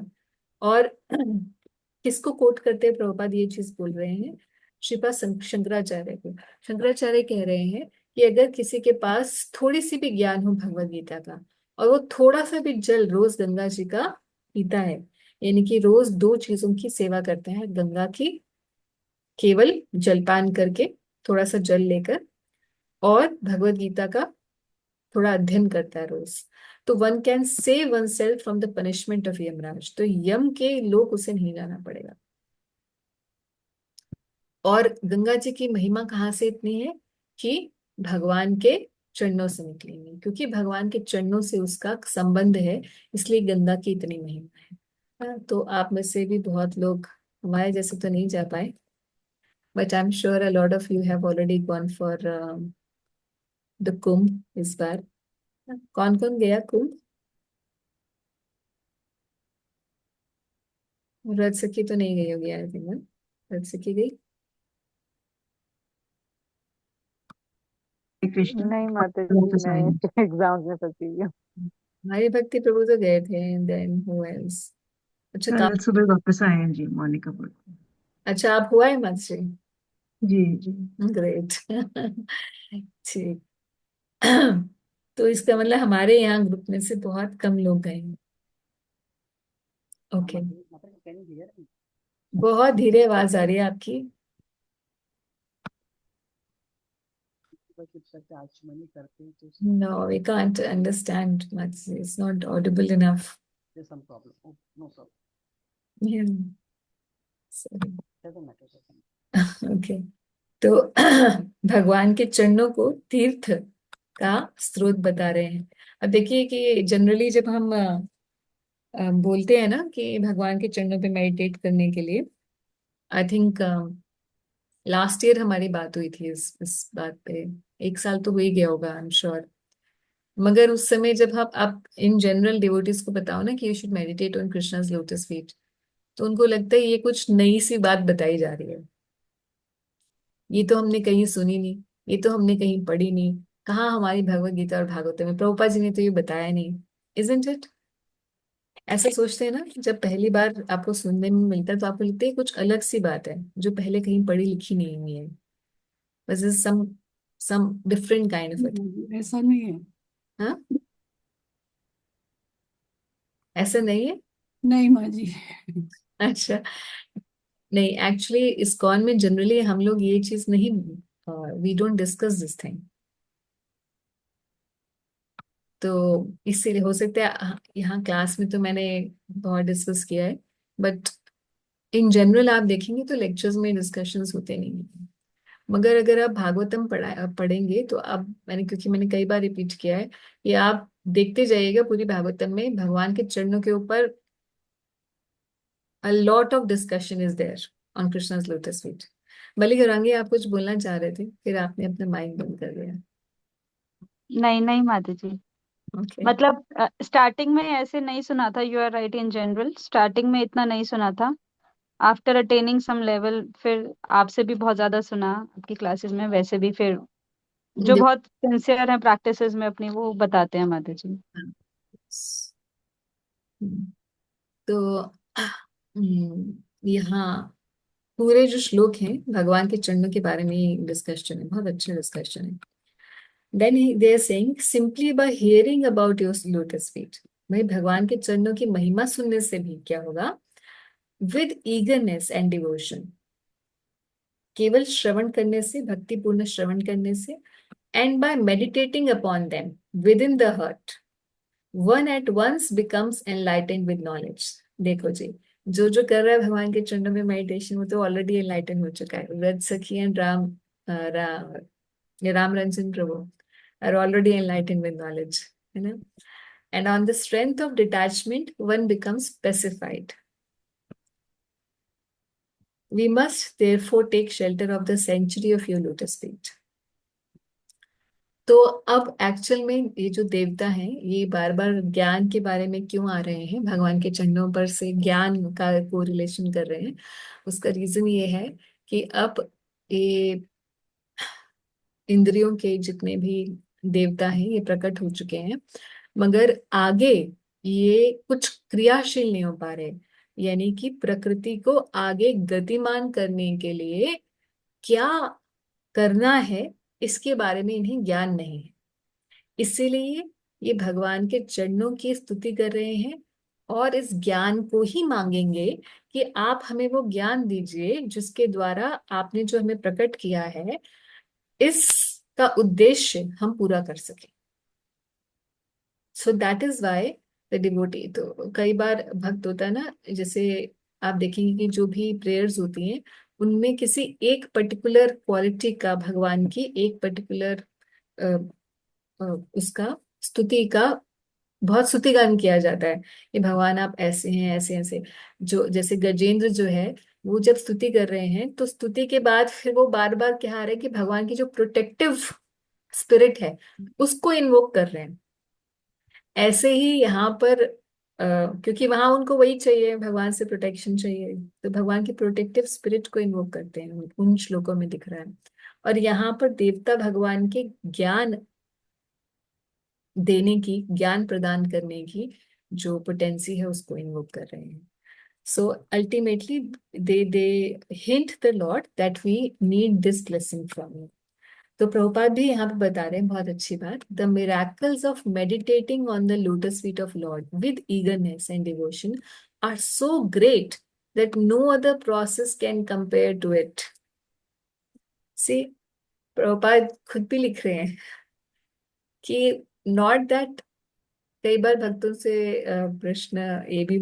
और किसको कोट करते हैं प्रभुपाद ये चीज बोल रहे हैं? श्रीपाद शंकराचार्य को। शंकराचार्य कह रहे हैं कि अगर किसी के पास थोड़ी सी भी ज्ञान हो भगवद गीता का, और वो थोड़ा सा भी जल रोज गंगा जी का पीता है, यानी कि रोज 2 चीजों की सेवा करते हैं, गंगा की केवल जलपान करके, थोड़ा सा जल लेकर, और भगवद गीता का थोड़ा अध्ययन करता है रोज, तो one can save one self from the punishment of Yamraj. तो यम के लोग उसे नहीं जाना पड़ेगा। और गंगा जी की महिमा कहाँ से इतनी है कि भगवान के चरणों से निकलेंगे, क्योंकि भगवान के चरणों से उसका संबंध है, इसलिए गंगा की इतनी महिमा है। हाँ, तो आप में से भी बहुत लोग हमारे जैसे तो नहीं जा पाए, but I am sure a lot of you have already gone for the Kumbh इस बार। कौन कौन गया कुंभ? रथ सखी तो नहीं गई होगी आई थिंक। रथ सखी गई? हरे कृष्ण। नहीं माता वो जी, तो मैं साइन। एग्जाम्स में फंसी हुई हूँ। हमारी भक्ति प्रभु तो गए थे, देन हु एल्स? अच्छा काम। कल सुबह वापस आए हैं जी, मॉर्निंग का बोल। अच्छा, आप हुआ है मत से? जी जी। ग्रेट। ठीक। तो इसका मतलब हमारे यहाँ ग्रुप में से बहुत कम लोग गए हैं। ओके। बहुत धीरे आवाज आ रही है आपकी। No, we can't understand much. It's not audible enough. Yeah, sorry. Okay. तो भगवान के चरणों को तीर्थ का स्रोत बता रहे हैं। अब देखिए कि जनरली जब हम बोलते हैं ना कि भगवान के चरणों पे मेडिटेट करने के लिए, आई थिंक लास्ट ईयर हमारी बात हुई थी इस बात पे। 1 साल तो हो ही गया होगा आई एम श्योर। मगर उस समय जब आप इन जनरल डिवोटीज को बताओ ना कि you should meditate on Krishna's lotus feet, तो उनको लगता है ये कुछ नई सी बात बताई जा रही है, ये तो हमने कहीं सुनी नहीं, ये तो हमने कहीं पढ़ी नहीं, कहाँ हमारी भगवत गीता और भागवत में प्रभुपाद जी ने तो ये बताया नहीं। Isn't it? ऐसा सोचते हैं ना, जब पहली बार आपको सुनने में मिलता है तो आपको लगता है कुछ अलग सी बात है जो पहले कहीं पढ़ी लिखी नहीं हुई है, बस some different kind of it. ऐसा नहीं है। हाँ, ऐसा नहीं है। नहीं माँ जी। अच्छा, नहीं, एक्चुअली इस्कॉन में जनरली हम लोग ये चीज नहीं, we don't discuss this thing. तो इसीलिए हो सकता है यहाँ क्लास में तो मैंने बहुत डिस्कस किया है, बट इन जनरल आप देखेंगे तो लेक्चर्स में डिस्कशंस होते नहीं हैं। मगर अगर आप भागवतम पढ़ेंगे तो आप, क्योंकि मैंने कई बार रिपीट किया है, ये आप देखते जाइएगा पूरी भागवतम में भगवान के चरणों के ऊपर a lot of discussion is there on Krishna's lotus feet। बलि गौरांगी, आप कुछ बोलना चाह रहे थे, फिर आपने अपना माइक बंद कर दिया। नहीं नहीं माता जी, ओके। मतलब स्टार्टिंग में ऐसे नहीं सुना था। You are right, in general starting में इतना नहीं सुना था। आफ्टर अटेनिंग सम लेवल फिर आपसे भी बहुत ज्यादा सुना, आपकी क्लासेस में वैसे भी। फिर जो बहुत सिंसियर है प्रैक्टिसेस में अपनी, वो बताते हैं माता जी। तो यहाँ पूरे जो श्लोक हैं भगवान के चरणों के बारे में डिस्कशन है, बहुत अच्छा डिस्कशन है। Then they are saying simply by hearing about your lotus feet, भाई भगवान के चरणों की महिमा सुनने से भी क्या होगा, विद ईगरनेस एंड डिवोशन, केवल श्रवण करने से, भक्तिपूर्ण श्रवण करने से, and by meditating upon them within the heart, one at once becomes enlightened with knowledge. देखो जी, जो जो कर रहा है भगवान के चरणों में मेडिटेशन, वो तो ऑलरेडी एनलाइटन हो चुका है। Vraj Sakhi and Ram Ranjan Prabhu are already enlighten with knowledge, है ना। And on the strength of detachment one becomes pacified. We must therefore take shelter of the sanctuary of your lotus feet. तो अब एक्चुअल में ये जो देवता हैं ये बार बार ज्ञान के बारे में क्यों आ रहे हैं, भगवान के चरणों पर से ज्ञान का को रिलेशन कर रहे हैं। उसका रीजन ये है कि अब ये इंद्रियों के जितने भी देवता हैं ये प्रकट हो चुके हैं, मगर आगे ये कुछ क्रियाशील नहीं हो पा रहे। यानी कि प्रकृति को आगे गतिमान करने के लिए क्या करना है, इसके बारे में इन्हें ज्ञान नहीं है। इसीलिए ये भगवान के चरणों की स्तुति कर रहे हैं और इस ज्ञान को ही मांगेंगे कि आप हमें वो ज्ञान दीजिए जिसके द्वारा आपने जो हमें प्रकट किया है, इसका उद्देश्य हम पूरा कर सके। So that is why the devotee. तो कई बार भक्त होता है ना, जैसे आप देखेंगे कि जो भी प्रेयर्स होती हैं उनमें किसी एक पर्टिकुलर क्वालिटी का, भगवान की एक पर्टिकुलर उसका स्तुति का बहुत स्तुतिगान किया जाता है कि भगवान आप ऐसे हैं, ऐसे ऐसे। जो जैसे गजेंद्र जो है, वो जब स्तुति कर रहे हैं तो स्तुति के बाद फिर वो बार बार कह रहे हैं कि भगवान की जो प्रोटेक्टिव स्पिरिट है उसको इन्वोक कर रहे हैं। ऐसे ही यहाँ पर क्योंकि वहां उनको वही चाहिए, भगवान से प्रोटेक्शन चाहिए, तो भगवान की प्रोटेक्टिव स्पिरिट को इन्वोक करते हैं, उन श्लोकों में दिख रहा है। और यहाँ पर देवता भगवान के ज्ञान देने की, ज्ञान प्रदान करने की जो पोटेंसी है उसको इन्वोक कर रहे हैं। So ultimately they hint the lord that we need this blessing from you. तो प्रभुपाद भी यहाँ पे बता रहे हैं बहुत अच्छी बात, the miracles of meditating on the lotus feet of Lord with eagerness and devotion are so great that no other process can compare to it. See, Prabhupada खुद भी लिख रहे हैं कि नॉट दैट, कई बार भक्तों से प्रश्न ये भी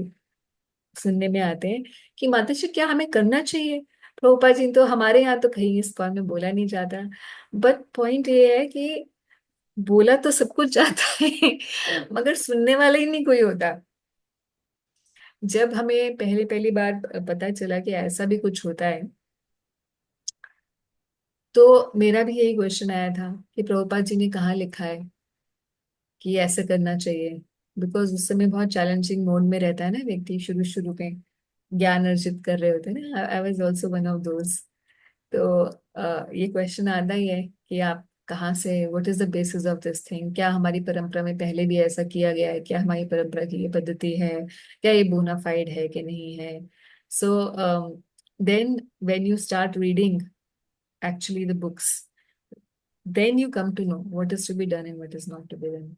सुनने में आते हैं कि माताजी क्या हमें करना चाहिए। प्रभुपाद जी, तो हमारे यहाँ तो कहीं इस बारे में बोला नहीं जाता, बट पॉइंट ये है कि बोला तो सब कुछ जाता है मगर सुनने वाला ही नहीं कोई होता। जब हमें पहले पहली बार पता चला कि ऐसा भी कुछ होता है, तो मेरा भी यही क्वेश्चन आया था कि प्रभुपाद जी ने कहाँ लिखा है कि ऐसा करना चाहिए। बिकॉज उस समय बहुत चैलेंजिंग मोड में रहता है ना व्यक्ति, शुरू शुरू में ज्ञान अर्जित कर रहे होते हैं ना, I was also one of those. तो ये क्वेश्चन आता ही है कि आप कहाँ से, what is the basis of this thing, क्या हमारी परंपरा में पहले भी ऐसा किया गया है, क्या हमारी परंपरा की ये पद्धति है, क्या ये बोनाफाइड है कि नहीं है। So then when you start reading actually the books, then you come to know what is to be done and what is not to be done.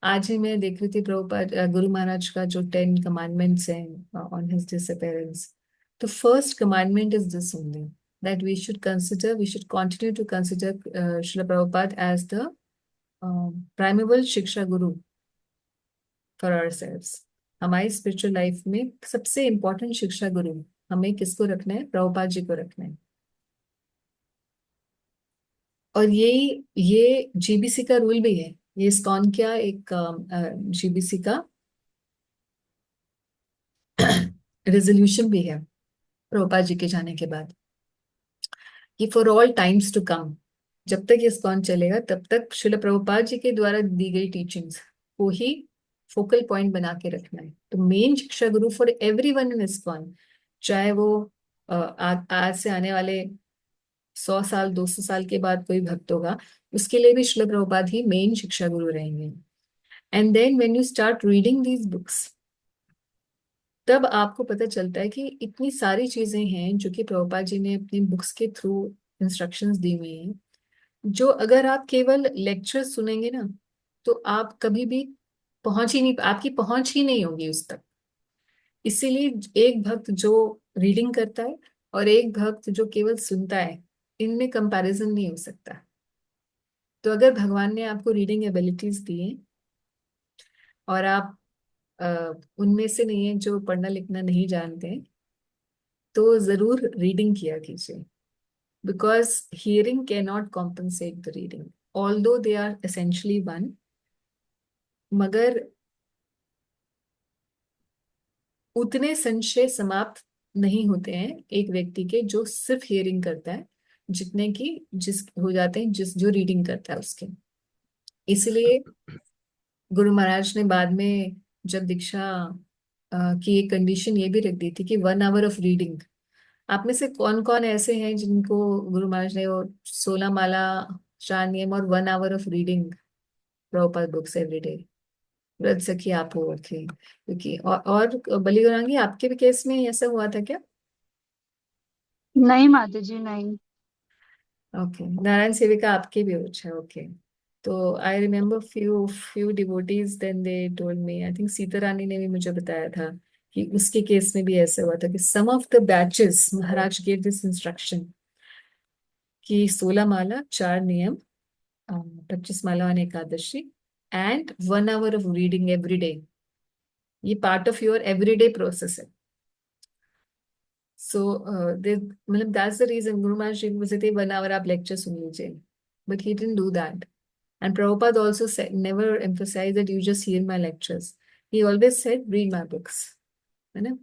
आज ही मैं देख रही थी प्रभुपाद गुरु महाराज का जो 10 commandments हैं on his disappearance. The first commandment is this only, that we should consider, we should continue to consider Srila Prabhupada as the primeval शिक्षा गुरु for ourselves. हमारी स्पिरिचुअल लाइफ में सबसे इम्पोर्टेंट शिक्षा गुरु हमें किसको रखना है? प्रभुपाद जी को रखना है। और ये जीबीसी का रूल भी है, ये इस्कॉन का एक जीबीसी का रेजोल्यूशन भी है प्रभुपाद जी के जाने के बाद, कि for all times to come, जब तक ये इस्कॉन चलेगा तब तक श्रील प्रभुपाद जी के द्वारा दी गई टीचिंग्स को ही फोकल पॉइंट बना के रखना है। तो मेन शिक्षा गुरु फॉर एवरीवन इन इस्कॉन, चाहे वो आज से आने वाले 100 साल 200 साल के बाद कोई भक्त होगा, उसके लिए भी श्रील प्रभुपाद ही मेन शिक्षा गुरु रहेंगे। And then when you start reading these books, तब आपको पता चलता है कि इतनी सारी चीजें हैं जो कि प्रभुपाद जी ने अपनी बुक्स के थ्रू इंस्ट्रक्शंस दी हुई हैं, जो अगर आप केवल लेक्चर सुनेंगे ना, तो आप कभी भी पहुंच ही नहीं, आपकी पहुंच ही नहीं होगी उस तक। इसीलिए एक भक्त जो रीडिंग करता है और एक भक्त जो केवल सुनता है, इनमें कंपैरिजन नहीं हो सकता। तो अगर भगवान ने आपको रीडिंग एबिलिटीज दी हैं और आप उनमें से नहीं है जो पढ़ना लिखना नहीं जानते हैं, तो जरूर रीडिंग किया कीजिए, because hearing cannot compensate the reading, although they are essentially one. मगर उतने संशय समाप्त नहीं होते हैं एक व्यक्ति के जो सिर्फ हियरिंग करता है, जितने की जिस हो जाते हैं जिस जो रीडिंग करता है उसके। इसलिए गुरु महाराज ने बाद में जब दीक्षा की एक कंडीशन ये भी रख दी थी कि 1 hour ऑफ रीडिंग। आप में से कौन कौन ऐसे हैं जिनको गुरु महाराज ने वो 16 माला 4 नियम और 1 hour of reading proper books every day व्रत सखी आप हो रखे? क्योंकि और बलि गौरांगी, आपके भी केस में ऐसा हुआ था क्या? नहीं माता जी, नहीं। ओके, नारायण सेविका आपके भी अच्छा, ओके। तो I remember few devotees, then they told me, I think Sita Rani ने भी मुझे बताया था कि उसके केस में भी ऐसा हुआ था कि some of the batches Maharaj gave this instruction कि 16 माला 4 नियम, 25 माला और Ekadashi and 1 hour of reading every day, ये part of your everyday process है। सो मतलब that's the reason Guru Maharaj जी बोलते थे 1 hour आप लेक्चर सुन लीजिए, but he didn't do that. And Prabhupada also said, never emphasized that you just hear my lectures. He always said, read my books. है ना?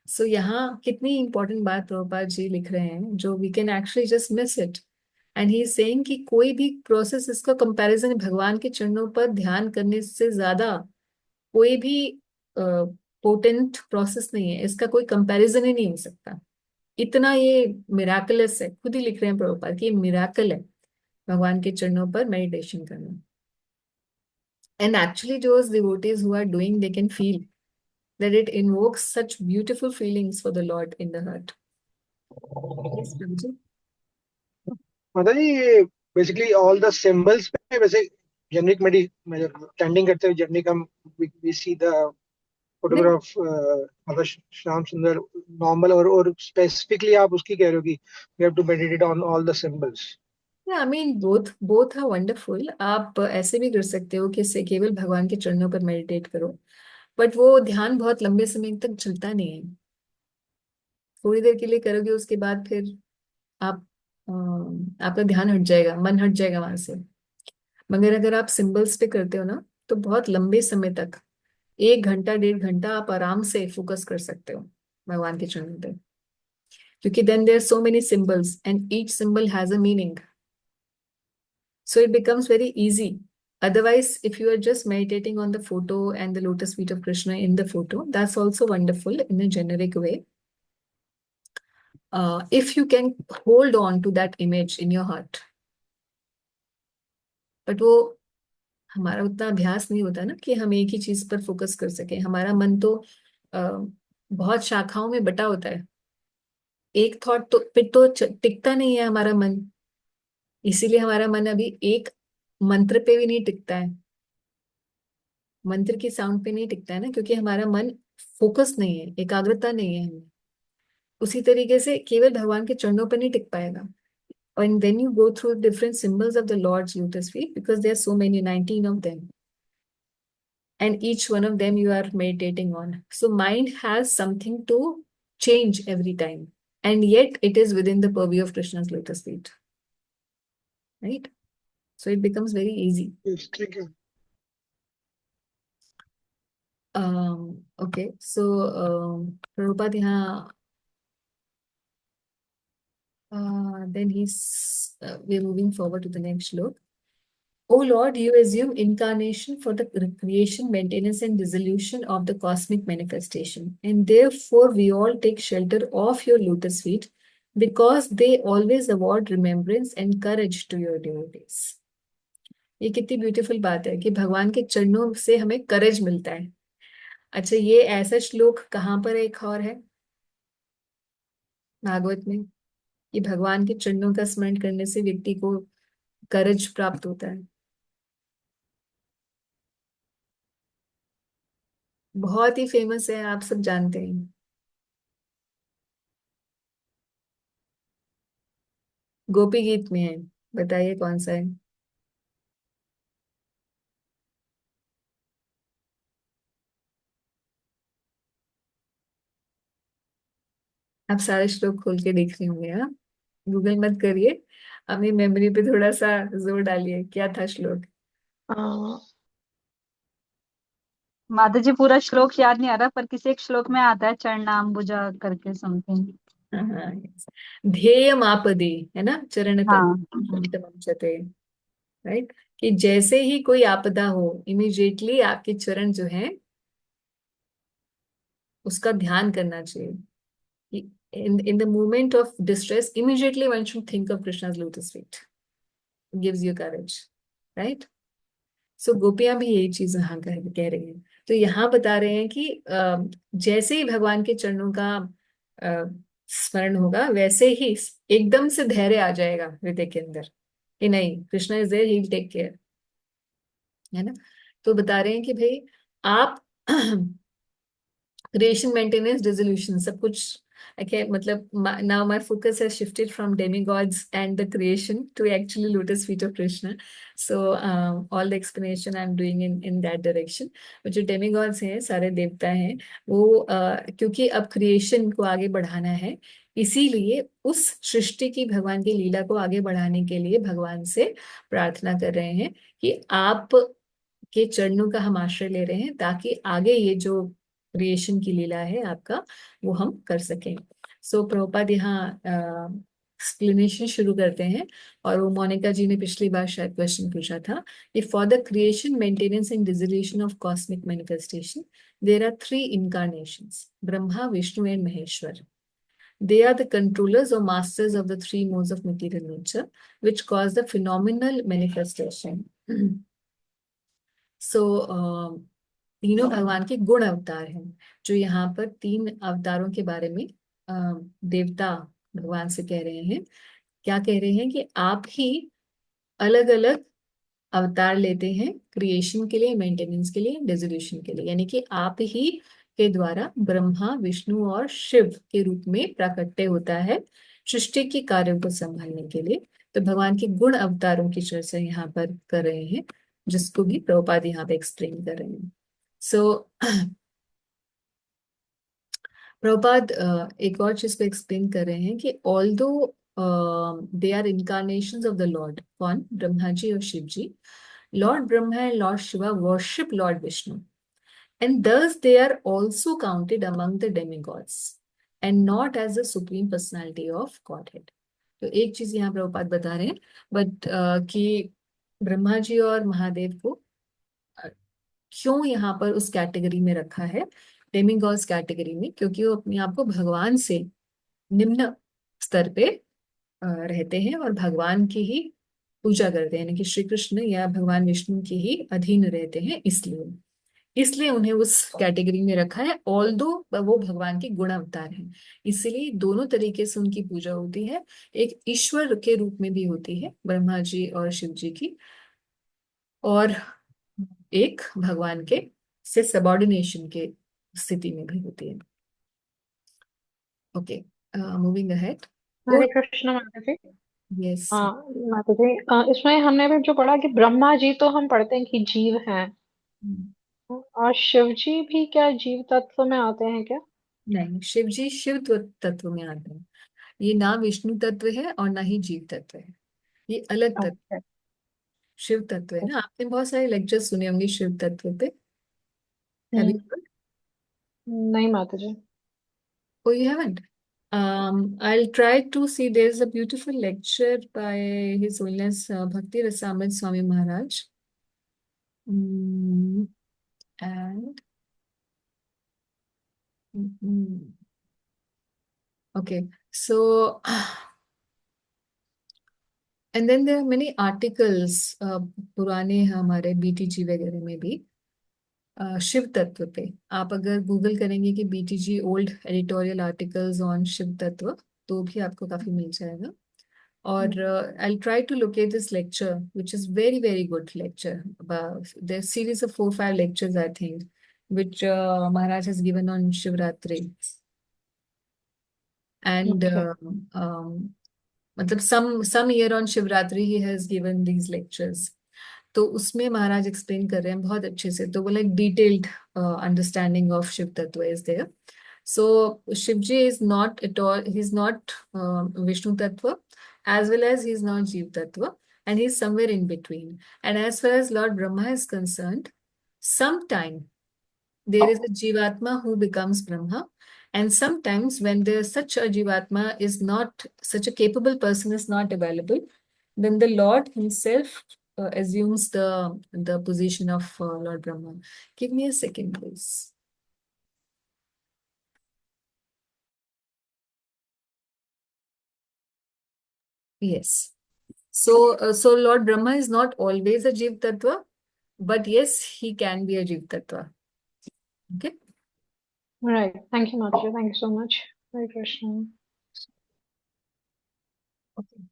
So यहाँ कितनी important बात प्रभुपाद जी लिख रहे हैं जो we can actually just miss it. And he is saying कि कोई भी प्रोसेस, इसका कंपैरिजन भगवान के चरणों पर ध्यान करने से ज्यादा कोई भी पोटेंट प्रोसेस नहीं है, इसका कोई कंपैरिजन ही नहीं हो सकता। इतना ये मिराकलस है, खुद ही लिख रहे हैं प्रभुपाद कि ये मिराकल है भगवान के चरणों पर मेडिटेशन करना। And actually those devotees who are doing, they can feel that it invokes such beautiful feelings for the Lord in the heart. Yes, Prabhuji. मतलब ये बेसिकली ऑल द सिंबल्स पे वैसे जेनरिक चैंटिंग करते हुए generic हम we see the photograph मतलब श्याम सुंदर normal, और स्पेसिफिकली आप उसकी कह रहे हो कि we have to meditate on all the symbols. Yeah, I mean both are wonderful. आप ऐसे भी कर सकते हो कि से केवल भगवान के चरणों पर मेडिटेट करो, बट वो ध्यान बहुत लंबे समय तक चलता नहीं है। थोड़ी देर के लिए करोगे, उसके बाद फिर आप आपका ध्यान हट जाएगा, मन हट जाएगा वहां से। मगर अगर आप सिंबल्स पे करते हो ना, तो बहुत लंबे समय तक 1 घंटा 1.5 घंटा आप आराम से फोकस कर सकते हो भगवान के चरणों पे, क्योंकि then there so many symbols and each symbol has a meaning, so it becomes very easy. Otherwise, if you are just meditating on the photo and the lotus feet of Krishna in the photo, that's also wonderful in a generic way, if you can hold on to that image in your heart, but वो हमारा उतना अभ्यास नहीं होता ना कि हम एक ही चीज पर फोकस कर सकें। हमारा मन तो बहुत शाखाओं में बटा होता है। एक थॉट तो फिर तो टिकता नहीं है हमारा मन। इसीलिए हमारा मन अभी एक मंत्र पे भी नहीं टिकता है, मंत्र की साउंड पे नहीं टिकता है ना, क्योंकि हमारा मन फोकस नहीं है, एकाग्रता नहीं है हमें। उसी तरीके से केवल भगवान के चरणों पर नहीं टिक पाएगा। And when you go through different symbols of the Lord's lotus feet, because there are so many, 19 of them, and each one of them you are meditating on. So mind has something to change every time, and yet it is within the purview of Krishna's lotus feet, right? So it becomes very easy. Yes, thank you. Okay, so Prabhupada यहाँ then we're moving forward to the next slok. O Lord, you assume incarnation for the creation, maintenance, and dissolution of the cosmic manifestation. And therefore, we all take shelter of your lotus feet because they always award remembrance and courage to your devotees. ये कितनी beautiful बात है कि भगवान के चरणों से हमें करेज मिलता है। अच्छा, ये ऐसा श्लोक कहाँ पर एक और है भागवत में कि भगवान के चरणों का स्मरण करने से व्यक्ति को करेज प्राप्त होता है? बहुत ही फेमस है, आप सब जानते हैं। गोपी गीत में है, बताइए कौन सा है? आप सारे श्लोक खोल के देख रहे होंगे। हाँ, गूगल मत करिए, अपनी मेमोरी पे थोड़ा सा जोर डालिए। क्या था श्लोक? माता जी पूरा श्लोक याद नहीं आ रहा, पर किसी एक श्लोक में आता है चरणाम्बुजा करके समथिंग। हाँ, ध्येयमापदे है ना, चरण हाँ। पद्मचते, राइट? कि जैसे ही कोई आपदा हो, इमीडिएटली आपके चरण जो है उसका ध्यान करना चाहिए। In the moment of distress, immediately one should think of Krishna's lotus feet. It gives you courage, right? सो गोपियां भी यही चीज यहाँ कह रही हैं। तो यहाँ बता रहे हैं कि जैसे ही भगवान के चरणों का स्मरण होगा, वैसे ही एकदम से धैर्य आ जाएगा हृदय के अंदर कि नहीं, Krishna is there, he will take care, है ना? तो बता रहे हैं कि भाई आप क्रिएशन, मेंटेनेंस, डिसोल्यूशन सब कुछ okay, मतलब now my focus has shifted from demigods and the creation to actually lotus feet of Krishna. So all the explanation I'm doing in that direction. जो demigods हैं, सारे देवता हैं, वो क्योंकि अब क्रिएशन को आगे बढ़ाना है, इसीलिए उस सृष्टि की, भगवान की लीला को आगे बढ़ाने के लिए भगवान से प्रार्थना कर रहे हैं कि आप के चरणों का हम आश्रय ले रहे हैं, ताकि आगे ये जो क्रिएशन की लीला है आपका, वो हम कर सकें। सो प्रभुपाद यहाँ एक्सप्लेनेशन शुरू करते हैं। और वो मोनिका जी ने पिछली बार शायद क्वेश्चन पूछा था कि for the creation, maintenance and dissolution of cosmic manifestation there are 3 incarnations, Brahma, Vishnu and Maheshwar. They are the controllers or masters of the 3 modes of material nature, which cause the phenomenal manifestation. So तीनों भगवान के गुण अवतार हैं, जो यहाँ पर 3 अवतारों के बारे में देवता भगवान से कह रहे हैं। क्या कह रहे हैं कि आप ही अलग अलग अवतार लेते हैं क्रिएशन के लिए, मेंटेनेंस के लिए, डिसोल्यूशन के लिए, यानी कि आप ही के द्वारा ब्रह्मा, विष्णु और शिव के रूप में प्राकट्य होता है सृष्टि के कार्यों को संभालने के लिए। तो भगवान के गुण अवतारों की चर्चा यहाँ पर कर रहे हैं, जिसको भी प्रभुपाद यहाँ पे एक्सप्लेन कर रहे हैं। सो प्रभुपाद एक और चीज को एक्सप्लेन कर रहे हैं कि although they are incarnations of the Lord, कौन? ब्रह्मा जी और Shiv ji. Lord Brahma and Lord Shiva worship Lord Vishnu, and thus they are also counted among the demigods and not as the supreme personality of Godhead. तो एक चीज यहाँ प्रभुपाद बता रहे हैं, बट कि ब्रह्मा जी और महादेव को क्यों यहाँ पर उस कैटेगरी में रखा है, डेमिगॉड्स कैटेगरी में, क्योंकि वो अपने आप को भगवान से निम्न स्तर पे रहते हैं और भगवान की ही पूजा करते हैं, यानी कि श्री कृष्ण या भगवान विष्णु की ही अधीन रहते हैं, इसलिए इसलिए उन्हें उस कैटेगरी में रखा है, ऑल्दो वो भगवान के गुण अवतार हैं। इसलिए दोनों तरीके से उनकी पूजा होती है, एक ईश्वर के रूप में भी होती है ब्रह्मा जी और शिव जी की, और एक भगवान के से सबॉर्डिनेशन के स्थिति में भी होती है। Okay, moving ahead. ओ हरे कृष्ण माता जी। यस। हाँ माता जी, इसमें हमने भी जो पढ़ा कि ब्रह्मा जी तो हम पढ़ते हैं कि जीव हैं, और शिव जी भी क्या जीव तत्व में आते हैं क्या? नहीं, शिव जी शिव तत्व में आते हैं। ये ना विष्णु तत्व है और ना ही जीव तत्व है, ये अलग तत्व। ओके। शिव तत्व है ना, आपने बहुत सारे लेक्चर सुने होंगे शिव तत्व पे। Have hmm. यू? नहीं माता जी। Oh, you haven't? I'll try to see. There's a beautiful lecture by His Holiness Bhakti Rasamrit Swami Maharaj. Mm, and mm, okay, so and then there are many articles पुराने हमारे BTG वगैरह में भी शिव तत्व पे। आप अगर गूगल करेंगे कि BTG old editorial articles on Shiva tattva, तो भी आपको काफी मिल जाएगा। Or I'll try to locate this lecture, which is very, very good lecture. There's series of 4, 5 lectures, I think, which Maharaj has given on Shivratri. And okay. मतलब some year on Shivratri he has given these lectures. तो उसमें महाराज explain कर रहे हैं बहुत अच्छे से, तो वो like detailed understanding of Shiv tattva is there. So Shiv ji is not at all, he is not Vishnu tattva as well as he is not Jeev Tattva, and he is somewhere in between. And as far as Lord Brahma is concerned, sometime there is a Jivatma who becomes Brahma, and sometimes when there such a Jivatma is not, such a capable person is not available, then the Lord himself assumes the position of Lord Brahma. Give me a second, please. Yes. So Lord Brahma is not always a Jeev Tattva, but yes, he can be a Jeev Tattva. Okay. Right, thank you माता जी, thank you so much. Hare Krishna. Okay.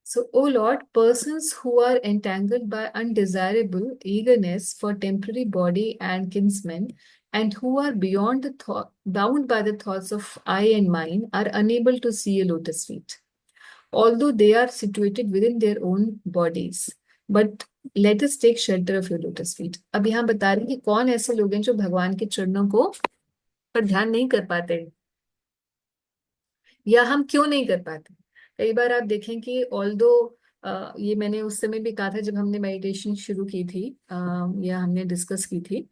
So, O Lord, persons who are entangled by undesirable eagerness for temporary body and kinsmen, and who are beyond the bound by the thoughts of I and mine, are unable to see a lotus feet, although they are situated within their own bodies. But let us take shelter of your lotus feet. अब यहाँ बता रहे हैं कि कौन ऐसे लोग हैं जो भगवान के चरणों को पर ध्यान नहीं कर पाते, या हम क्यों नहीं कर पाते। कई बार आप देखें कि ऑल्दो ये मैंने उस समय भी कहा था जब हमने मेडिटेशन शुरू की थी, या हमने डिस्कस की थी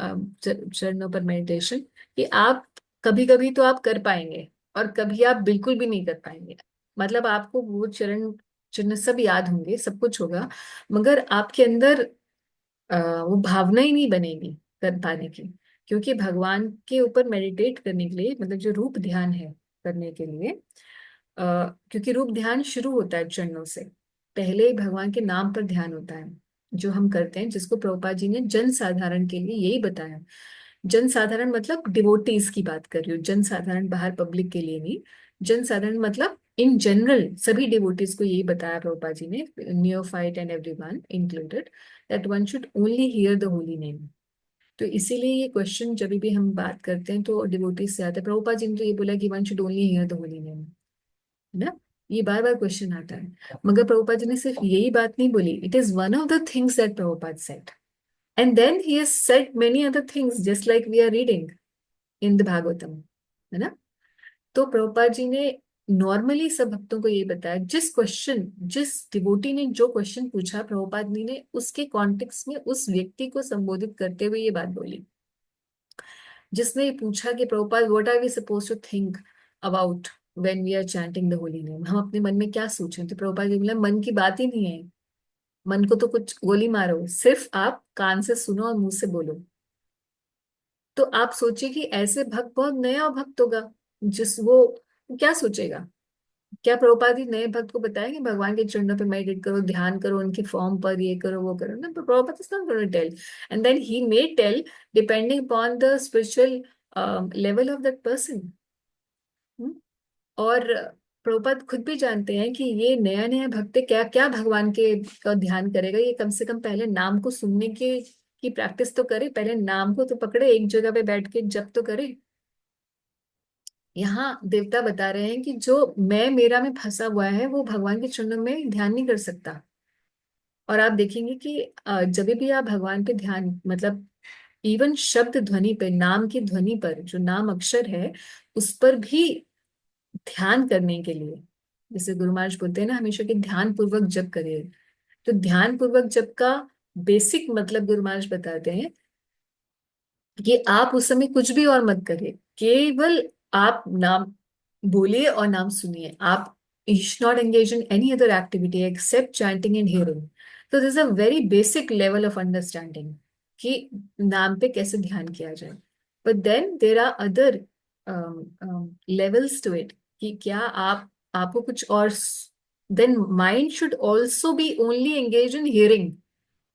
चरणों पर मेडिटेशन, कि आप कभी कभी तो आप कर पाएंगे और कभी आप बिल्कुल भी नहीं कर पाएंगे। मतलब आपको वो चरण चिन्ह सब याद होंगे, सब कुछ होगा, मगर आपके अंदर वो भावना ही नहीं बनेगी कर पाने की। क्योंकि भगवान के ऊपर मेडिटेट करने के लिए, मतलब जो रूप ध्यान है करने के लिए, क्योंकि रूप ध्यान शुरू होता है चरणों से, पहले ही भगवान के नाम पर ध्यान होता है जो हम करते हैं, जिसको प्रभुपाद जी ने जन साधारण के लिए यही बताया। जन साधारण मतलब डिवोटीज की बात कर रही हूँ, जन साधारण बाहर पब्लिक के लिए नहीं। जन साधारण मतलब इन जनरल सभी डिवोटीज को यही बताया प्रभुपाद जी ने, neophyte and everyone included, that one should only here the holy name. तो इसीलिए ये क्वेश्चन जब भी हम बात करते हैं तो डिवोटीज से आता है, प्रभुपाद जी ने तो ये बोला कि one should only here the holy name, है ना, ये बार बार क्वेश्चन आता है। मगर प्रभुपाद जी ने सिर्फ यही बात नहीं बोली, it is one of the things that Prabhupada said, and then he has said many other things just like we are reading in the Bhagavatam, है ना। तो प्रभुपाद जी ने नॉर्मली सब भक्तों को ये बताया, जिस डिवोटी ने जो क्वेश्चन पूछा, प्रभुपाद जी ने उसके कॉन्टेक्स्ट में उस व्यक्ति को संबोधित करते हुए ये बात बोली। जिसने ये पूछा कि Prabhupada what are we suppose to think about when we are chanting the holy name, हम अपने मन में क्या सोचें, तो प्रभुपाद जी बोला मन की बात ही नहीं है, मन को तो कुछ गोली मारो, सिर्फ आप कान से सुनो और मुंह से बोलो। तो आप सोचिए कि ऐसे भक्त बहुत नया भक्त होगा, जिस वो क्या सोचेगा, क्या प्रभुपाद जी नए भक्त को बताया कि भगवान के चरणों पे मेडिटेट करो, ध्यान करो, उनके फॉर्म पर ये करो वो करो ना? Prabhupada is not going to tell, and then he may tell depending upon the spiritual level of that person. और प्रभुपाद खुद भी जानते हैं कि ये नया नया भक्त क्या क्या भगवान के का ध्यान करेगा, ये कम से कम पहले नाम को सुनने की प्रैक्टिस तो करे, पहले नाम को तो पकड़े, एक जगह पे बैठ के जप तो करे। यहाँ देवता बता रहे हैं कि जो मैं मेरा में फंसा हुआ है वो भगवान के चरणों में ध्यान नहीं कर सकता। और आप देखेंगे कि जब भी आप भगवान पे ध्यान, मतलब इवन शब्द ध्वनि पे, नाम की ध्वनि पर, जो नाम अक्षर है उस पर भी ध्यान करने के लिए, जैसे गुरु महाराज बोलते हैं ना हमेशा कि ध्यान पूर्वक जप करिए, तो ध्यान पूर्वक जप का बेसिक मतलब गुरु महाराज बताते हैं कि आप उस समय कुछ भी और मत करिए, केवल आप नाम बोलिए और नाम सुनिए। आप you should not engage in any other activity except chanting and hearing. तो this a very basic level of understanding कि नाम पे कैसे ध्यान किया जाए। But then there are other levels to it, कि क्या आप आपको कुछ और, then mind should also be only engage in hearing,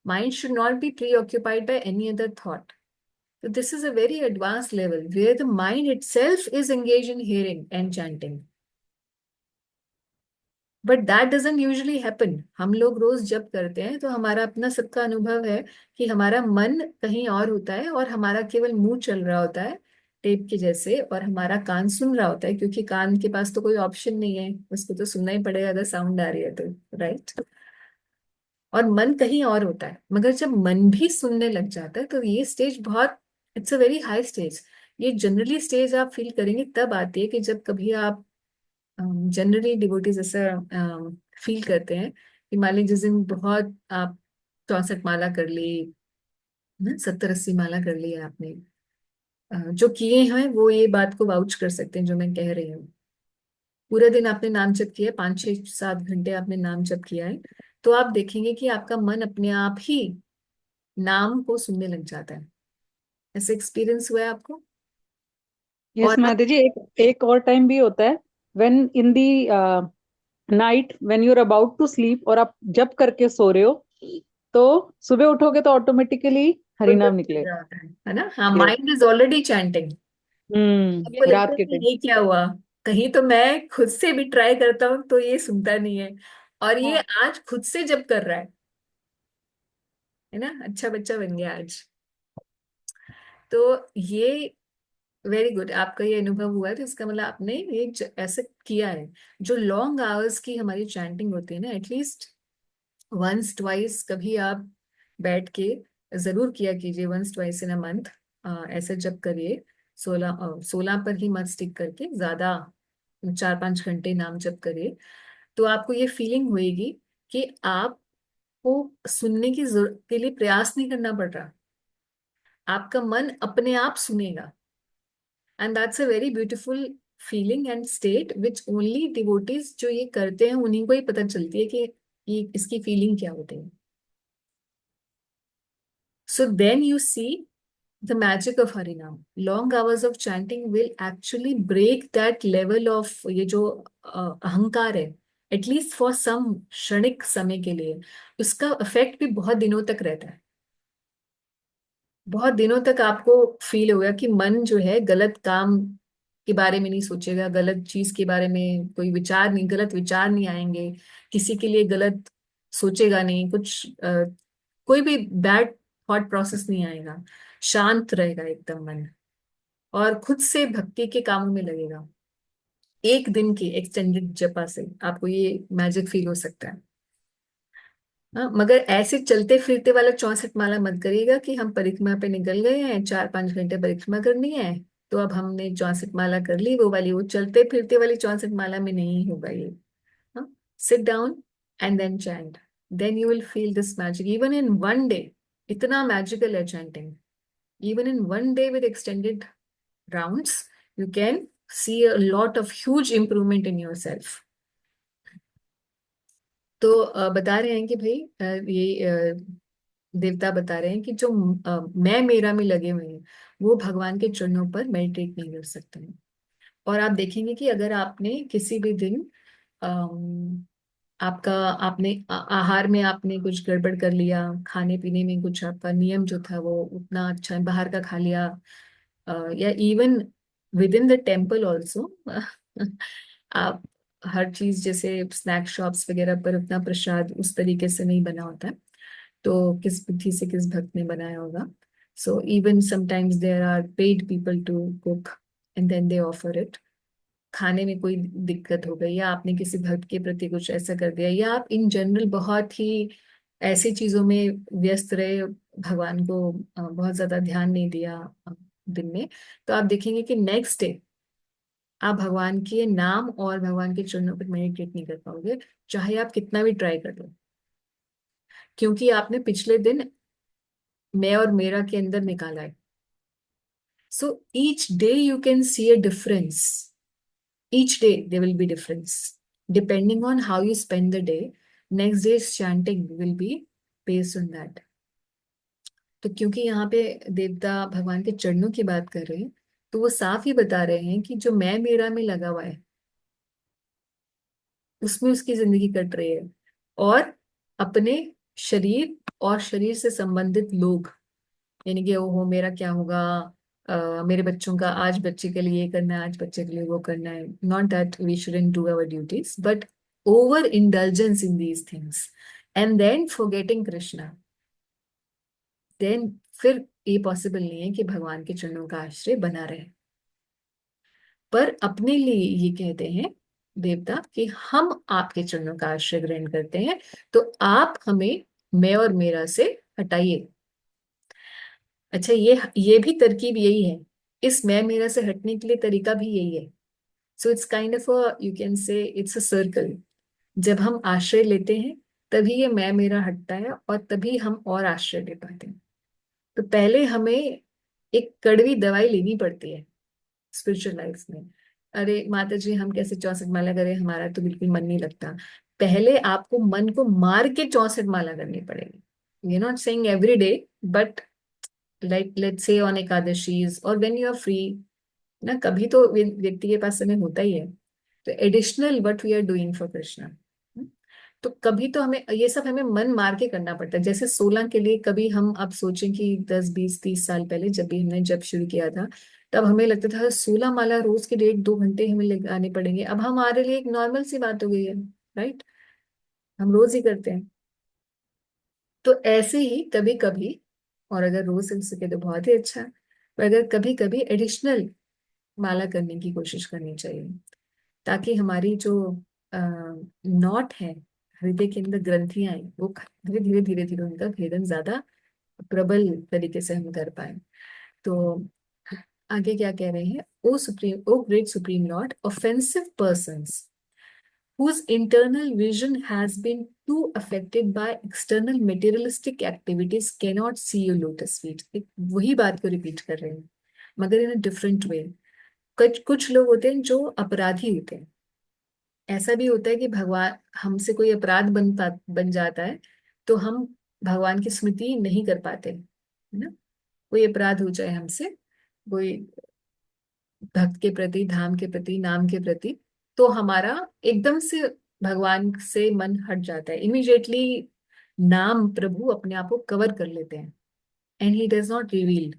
mind should not be preoccupied by any other thought. So this is a very advanced level where the mind itself is engaged in hearing and chanting. But that doesn't usually happen. हम लोग रोज जब करते हैं तो हमारा अपना सबका अनुभव है कि हमारा मन कहीं और होता है और हमारा केवल मुंह चल रहा होता है टेप के जैसे, और हमारा कान सुन रहा होता है, क्योंकि कान के पास तो कोई ऑप्शन नहीं है, उसको तो सुनना ही पड़ेगा अगर साउंड आ रही है तो, राइट। और मन कहीं और होता है। मगर जब मन भी सुनने लग जाता है तो ये स्टेज बहुत, it's a very high stage. ये जनरली स्टेज आप फील करेंगे तब आती है कि जब कभी आप जनरली डिवोटीज ऐसा फील करते हैं कि मान लीजिए जिस दिन बहुत आप 64 माला कर ली ना, 70-80 माला कर ली है आपने, जो किए हैं वो ये बात को वाउच कर सकते हैं जो मैं कह रही हूँ। पूरे दिन आपने नाम जप किया है, 5-6-7 घंटे आपने नाम जप किया है, तो आप देखेंगे कि आपका मन अपने आप ही नाम को सुनने लग जाता है। ऐसे एक्सपीरियंस हुआ है आपको? यस और माता जी, एक एक और टाइम भी होता है, when in the night when you are about to sleep और आप जब करके सो रहे हो, तो सुबह उठोगे तो ऑटोमेटिकली वो जब हरिनाम चल निकलेगा। रहा होता है ना, हाँ, yes. Mind is already chanting. आपको लगता रात है के कि टाइम। ये क्या हुआ, कहीं तो मैं खुद से भी ट्राई करता हूँ तो ये सुनता नहीं है, और ये हाँ। आज खुद से जब कर रहा है ना, अच्छा बच्चा बन गया आज। तो ये वेरी गुड, आपका ये अनुभव हुआ है, तो इसका मतलब आपने ये ऐसे किया है। जो लॉन्ग आवर्स की हमारी चैंटिंग होती है ना, एटलीस्ट वंस ट्वाइस कभी आप बैठ के जरूर किया कीजिए, once twice in a month ऐसे जब करिए। 16 पर ही मत स्टिक करके, ज्यादा 4-5 घंटे नाम जप करिए, तो आपको ये फीलिंग होएगी कि आपको सुनने की जरूरत के लिए प्रयास नहीं करना पड़ रहा, आपका मन अपने आप सुनेगा। And that's a very beautiful feeling and state which only devotees जो ये करते हैं उन्हीं को ही पता चलती है कि ये इसकी फीलिंग क्या होती है। So then you see the magic of Harinam. Long hours of chanting will actually break that level of ये जो अहंकार है, एटलीस्ट फॉर सम क्षणिक समय के लिए। उसका इफेक्ट भी बहुत दिनों तक रहता है, बहुत दिनों तक आपको फील होगा कि मन जो है गलत काम के बारे में नहीं सोचेगा, गलत चीज के बारे में कोई विचार नहीं, गलत विचार नहीं आएंगे, किसी के लिए गलत सोचेगा नहीं, कुछ कोई भी बैड थॉट प्रोसेस नहीं आएगा, शांत रहेगा एकदम मन, और खुद से भक्ति के कामों में लगेगा। एक दिन की एक्सटेंडेड जपा से आपको ये मैजिक फील हो सकता है। हाँ, मगर ऐसे चलते फिरते वाला 64 माला मत करिएगा कि हम परिक्रमा पे निकल गए हैं, 4-5 घंटे परिक्रमा करनी है तो अब हमने 64 माला कर ली, वो वाली, वो चलते फिरते वाली 64 माला में नहीं होगा ये। हाँ, sit down and then chant, then you will feel this magic even in one day. इतना मैजिकल है chanting, even in one day with extended rounds you can see a lot of huge improvement in yourself। तो बता रहे हैं कि भाई ये देवता बता रहे हैं कि जो मैं मेरा में लगे हुए हैं वो भगवान के चरणों पर मेडिटेट नहीं कर सकते हैं। और आप देखेंगे कि अगर आपने किसी भी दिन आपका आपने आहार में आपने कुछ गड़बड़ कर लिया, खाने पीने में कुछ आपका नियम जो था वो उतना अच्छा बाहर का खा लिया, या even with in the temple also आप हर चीज जैसे स्नैक शॉप्स वगैरह पर उतना प्रसाद उस तरीके से नहीं बना होता है, तो किस बुद्धि से किस भक्त ने बनाया होगा। So even sometimes there are paid people to cook and then they offer it. खाने में कोई दिक्कत हो गई, या आपने किसी भक्त के प्रति कुछ ऐसा कर दिया, या आप इन जनरल बहुत ही ऐसी चीजों में व्यस्त रहे, भगवान को बहुत ज्यादा ध्यान नहीं दिया दिन में, तो आप देखेंगे कि नेक्स्ट डे आप भगवान के नाम और भगवान के चरणों पर मेडिटेट नहीं कर पाओगे, चाहे आप कितना भी ट्राई कर लो, क्योंकि आपने पिछले दिन मैं और मेरा के अंदर निकाला है। So each day you can see a difference, each day there will be difference depending on how you spend the day. Next day's chanting will be based on that. तो क्योंकि यहाँ पे देवता भगवान के चरणों की बात कर रहे हैं, तो वो साफ ही बता रहे हैं कि जो मैं मेरा में लगा हुआ है उसमें उसकी जिंदगी कट रही है, और अपने शरीर और शरीर से संबंधित लोग, यानी कि ओहो मेरा क्या होगा, मेरे बच्चों का, आज बच्चे के लिए ये करना है, आज बच्चे के लिए वो करना है। Not that we shouldn't do our duties, but over indulgence in these things and then forgetting Krishna, then फिर ये पॉसिबल नहीं है कि भगवान के चरणों का आश्रय बना रहे। पर अपने लिए ये कहते हैं देवता कि हम आपके चरणों का आश्रय ग्रहण करते हैं, तो आप हमें मैं और मेरा से हटाइए। अच्छा, ये भी तरकीब यही है, इस मैं मेरा से हटने के लिए तरीका भी यही है। So it's kind of a, you can से इट्स अ सर्कल। जब हम आश्रय लेते हैं तभी ये मैं मेरा हटता है, और तभी हम और आश्रय ले पाते हैं। तो पहले हमें एक कड़वी दवाई लेनी पड़ती है स्पिरिचुअल लाइफ में। अरे माता जी हम कैसे 64 माला करें, हमारा तो बिल्कुल मन नहीं लगता। पहले आपको मन को मार के 64 माला करनी पड़ेगी। We are not saying every day, but like let's say on Ekadashis or when you are free ना, कभी तो व्यक्ति के पास समय होता ही है, तो additional what we are doing for Krishna. तो कभी तो हमें ये सब हमें मन मार के करना पड़ता है। जैसे 16 के लिए कभी हम अब सोचें कि 10 20 30 साल पहले जब भी हमने जब शुरू किया था, तब हमें लगता था 16 माला रोज के 1.5 2 घंटे हमें लगाने पड़ेंगे। अब हमारे लिए एक नॉर्मल सी बात हो गई है, राइट, हम रोज ही करते हैं। तो ऐसे ही कभी कभी, और अगर रोज से सके तो बहुत ही अच्छा, पर अगर कभी कभी एडिशनल माला करने की कोशिश करनी चाहिए, ताकि हमारी जो नॉट है, हृदय के अंदर ग्रंथियां हैं, वो धीरे धीरे धीरे धीरे उनका भेदन ज्यादा प्रबल तरीके से हम कर पाए। तो आगे क्या कह रहे हैं, O supreme, O great supreme Lord, offensive persons whose internal vision has been too affected by external materialistic activities cannot see your lotus feet। वही बात को रिपीट कर रहे हैं मगर इन अ डिफरेंट वे। कुछ लोग होते हैं जो अपराधी होते हैं। ऐसा भी होता है कि भगवान हमसे कोई अपराध बन जाता है, तो हम भगवान की स्मृति नहीं कर पाते, है ना। कोई अपराध हो जाए हमसे, कोई भक्त के प्रति, धाम के प्रति, नाम के प्रति, तो हमारा एकदम से भगवान से मन हट जाता है इमीडिएटली। नाम प्रभु अपने आप को कवर कर लेते हैं and he does not reveal,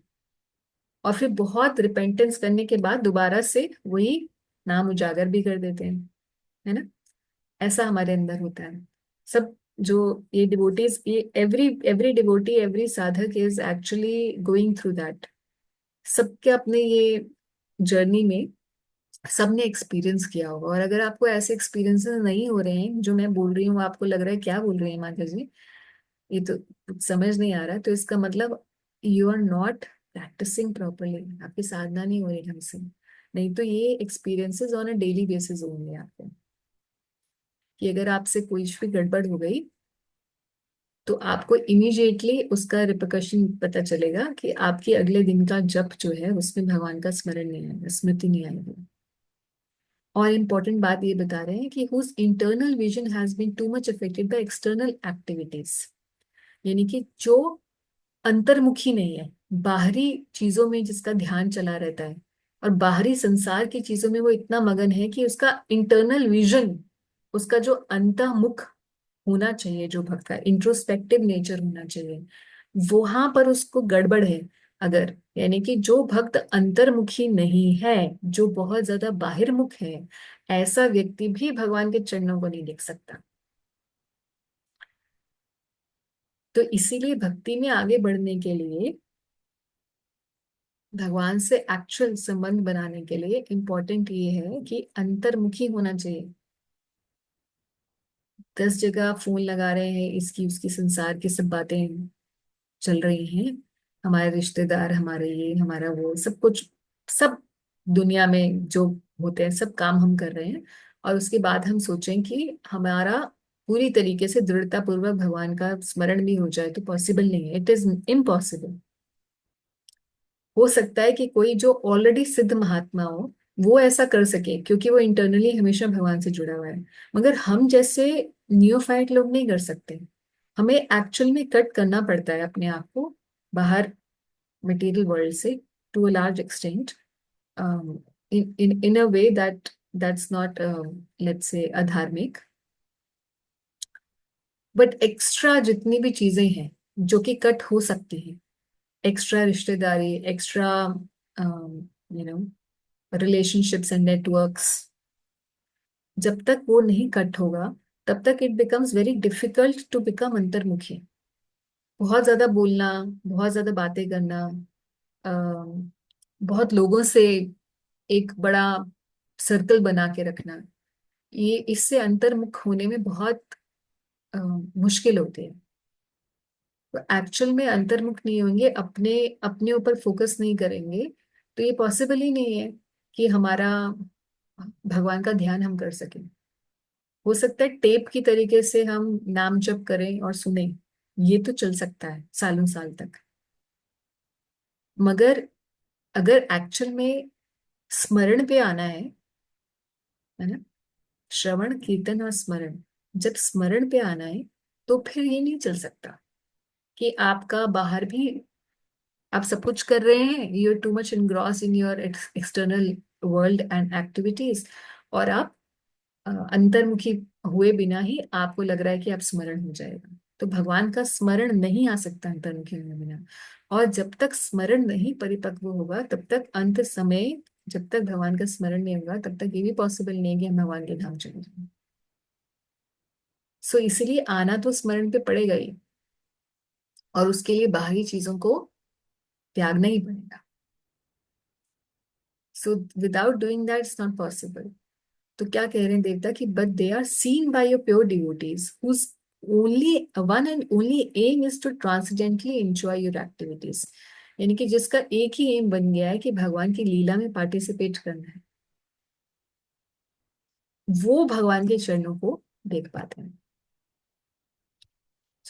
और फिर बहुत रिपेंटेंस करने के बाद दोबारा से वही नाम उजागर भी कर देते हैं, है ना। ऐसा हमारे अंदर होता है। सब जो ये डिवोटीज, ये एवरी एवरी डिवोटी, एवरी साधक is actually going through that. सबके अपने ये जर्नी में सबने एक्सपीरियंस किया होगा। और अगर आपको ऐसे एक्सपीरियंसेस नहीं हो रहे हैं जो मैं बोल रही हूँ, आपको लग रहा है क्या बोल रही है माता जी, ये तो कुछ समझ नहीं आ रहा, तो इसका मतलब you are not practising properly, आपकी साधना नहीं हो रही ढंग से। नहीं तो ये experiences on a daily basis होंगे आपको, कि अगर आपसे कोई भी गड़बड़ हो गई तो आपको इमीडिएटली उसका रिpercussion पता चलेगा कि आपके अगले दिन का जप जो है उसमें भगवान का स्मरण नहीं आएगा, स्मृति नहीं आएगी। और इम्पोर्टेंट बात ये बता रहे हैं कि whose internal vision has been too much affected by external activities, यानी कि जो अंतर्मुखी नहीं है, बाहरी चीजों में जिसका ध्यान चला रहता है और बाहरी संसार की चीजों में वो इतना मगन है कि उसका इंटरनल विजन उसका जो अंतर्मुख होना चाहिए, जो भक्त का इंट्रोस्पेक्टिव नेचर होना चाहिए, वहां पर उसको गड़बड़ है अगर, यानी कि जो भक्त अंतर्मुखी नहीं है, जो बहुत ज्यादा बाहिर्मुख है, ऐसा व्यक्ति भी भगवान के चरणों को नहीं देख सकता। तो इसीलिए भक्ति में आगे बढ़ने के लिए, भगवान से एक्चुअल संबंध बनाने के लिए इम्पोर्टेंट ये है कि अंतर्मुखी होना चाहिए। 10 जगह फोन लगा रहे हैं, इसकी उसकी संसार की सब बातें चल रही हैं, हमारे रिश्तेदार, हमारे ये हमारा वो सब कुछ, सब दुनिया में जो होते हैं सब काम हम कर रहे हैं, और उसके बाद हम सोचें कि हमारा पूरी तरीके से दृढ़ता पूर्वक भगवान का स्मरण भी हो जाए, तो पॉसिबल नहीं है, इट इज इम्पॉसिबल। हो सकता है कि कोई जो ऑलरेडी सिद्ध महात्मा हो वो ऐसा कर सके, क्योंकि वो इंटरनली हमेशा भगवान से जुड़ा हुआ है, मगर हम जैसे नियोफाइट लोग नहीं कर सकते। हमें एक्चुअल में कट करना पड़ता है अपने आप को बाहर मटेरियल वर्ल्ड से, to a large extent, in a way that's not let's say अधार्मिक, बट एक्स्ट्रा जितनी भी चीजें हैं जो कि कट हो सकती हैं, एक्स्ट्रा रिश्तेदारी, extra you know relationships and networks, जब तक वो नहीं कट होगा तब तक it becomes very difficult to become अंतर्मुखी। बहुत ज्यादा बोलना, बहुत ज्यादा बातें करना, बहुत लोगों से एक बड़ा सर्कल बना के रखना, ये इससे अंतर्मुख होने में बहुत मुश्किल होती है। तो एक्चुअल में अंतर्मुख नहीं होंगे, अपने अपने ऊपर फोकस नहीं करेंगे, तो ये पॉसिबल ही नहीं है कि हमारा भगवान का ध्यान हम कर सकें। हो सकता है टेप की तरीके से हम नाम जप करें और सुने, ये तो चल सकता है सालों साल तक, मगर अगर एक्चुअल में स्मरण पे आना है ना, श्रवण कीर्तन और स्मरण, जब स्मरण पे आना है तो फिर ये नहीं चल सकता कि आपका बाहर भी आप सब कुछ कर रहे हैं, you are too much engross in your external world and activities, और आप अंतर्मुखी हुए बिना ही आपको लग रहा है कि आप स्मरण हो जाएगा। तो भगवान का स्मरण नहीं आ सकता अंतर्मुखी हुए बिना, और जब तक स्मरण नहीं परिपक्व होगा तब तक अंत समय, जब तक भगवान का स्मरण नहीं होगा तब तक ये भी पॉसिबल नहीं है कि हम भगवान के धाम चले जाएं। सो इसीलिए आना तो स्मरण पे पड़ेगा ही, और उसके लिए बाहरी चीजों को त्यागना ही पड़ेगा। So without doing that it's not possible. तो क्या कह रहे हैं देवता कि but they are seen by your pure devotees whose only one and only aim is to transcendentally enjoy your activities, यानी कि जिसका एक ही एम बन गया है कि भगवान की लीला में पार्टिसिपेट करना है, वो भगवान के चरणों को देख पाते हैं।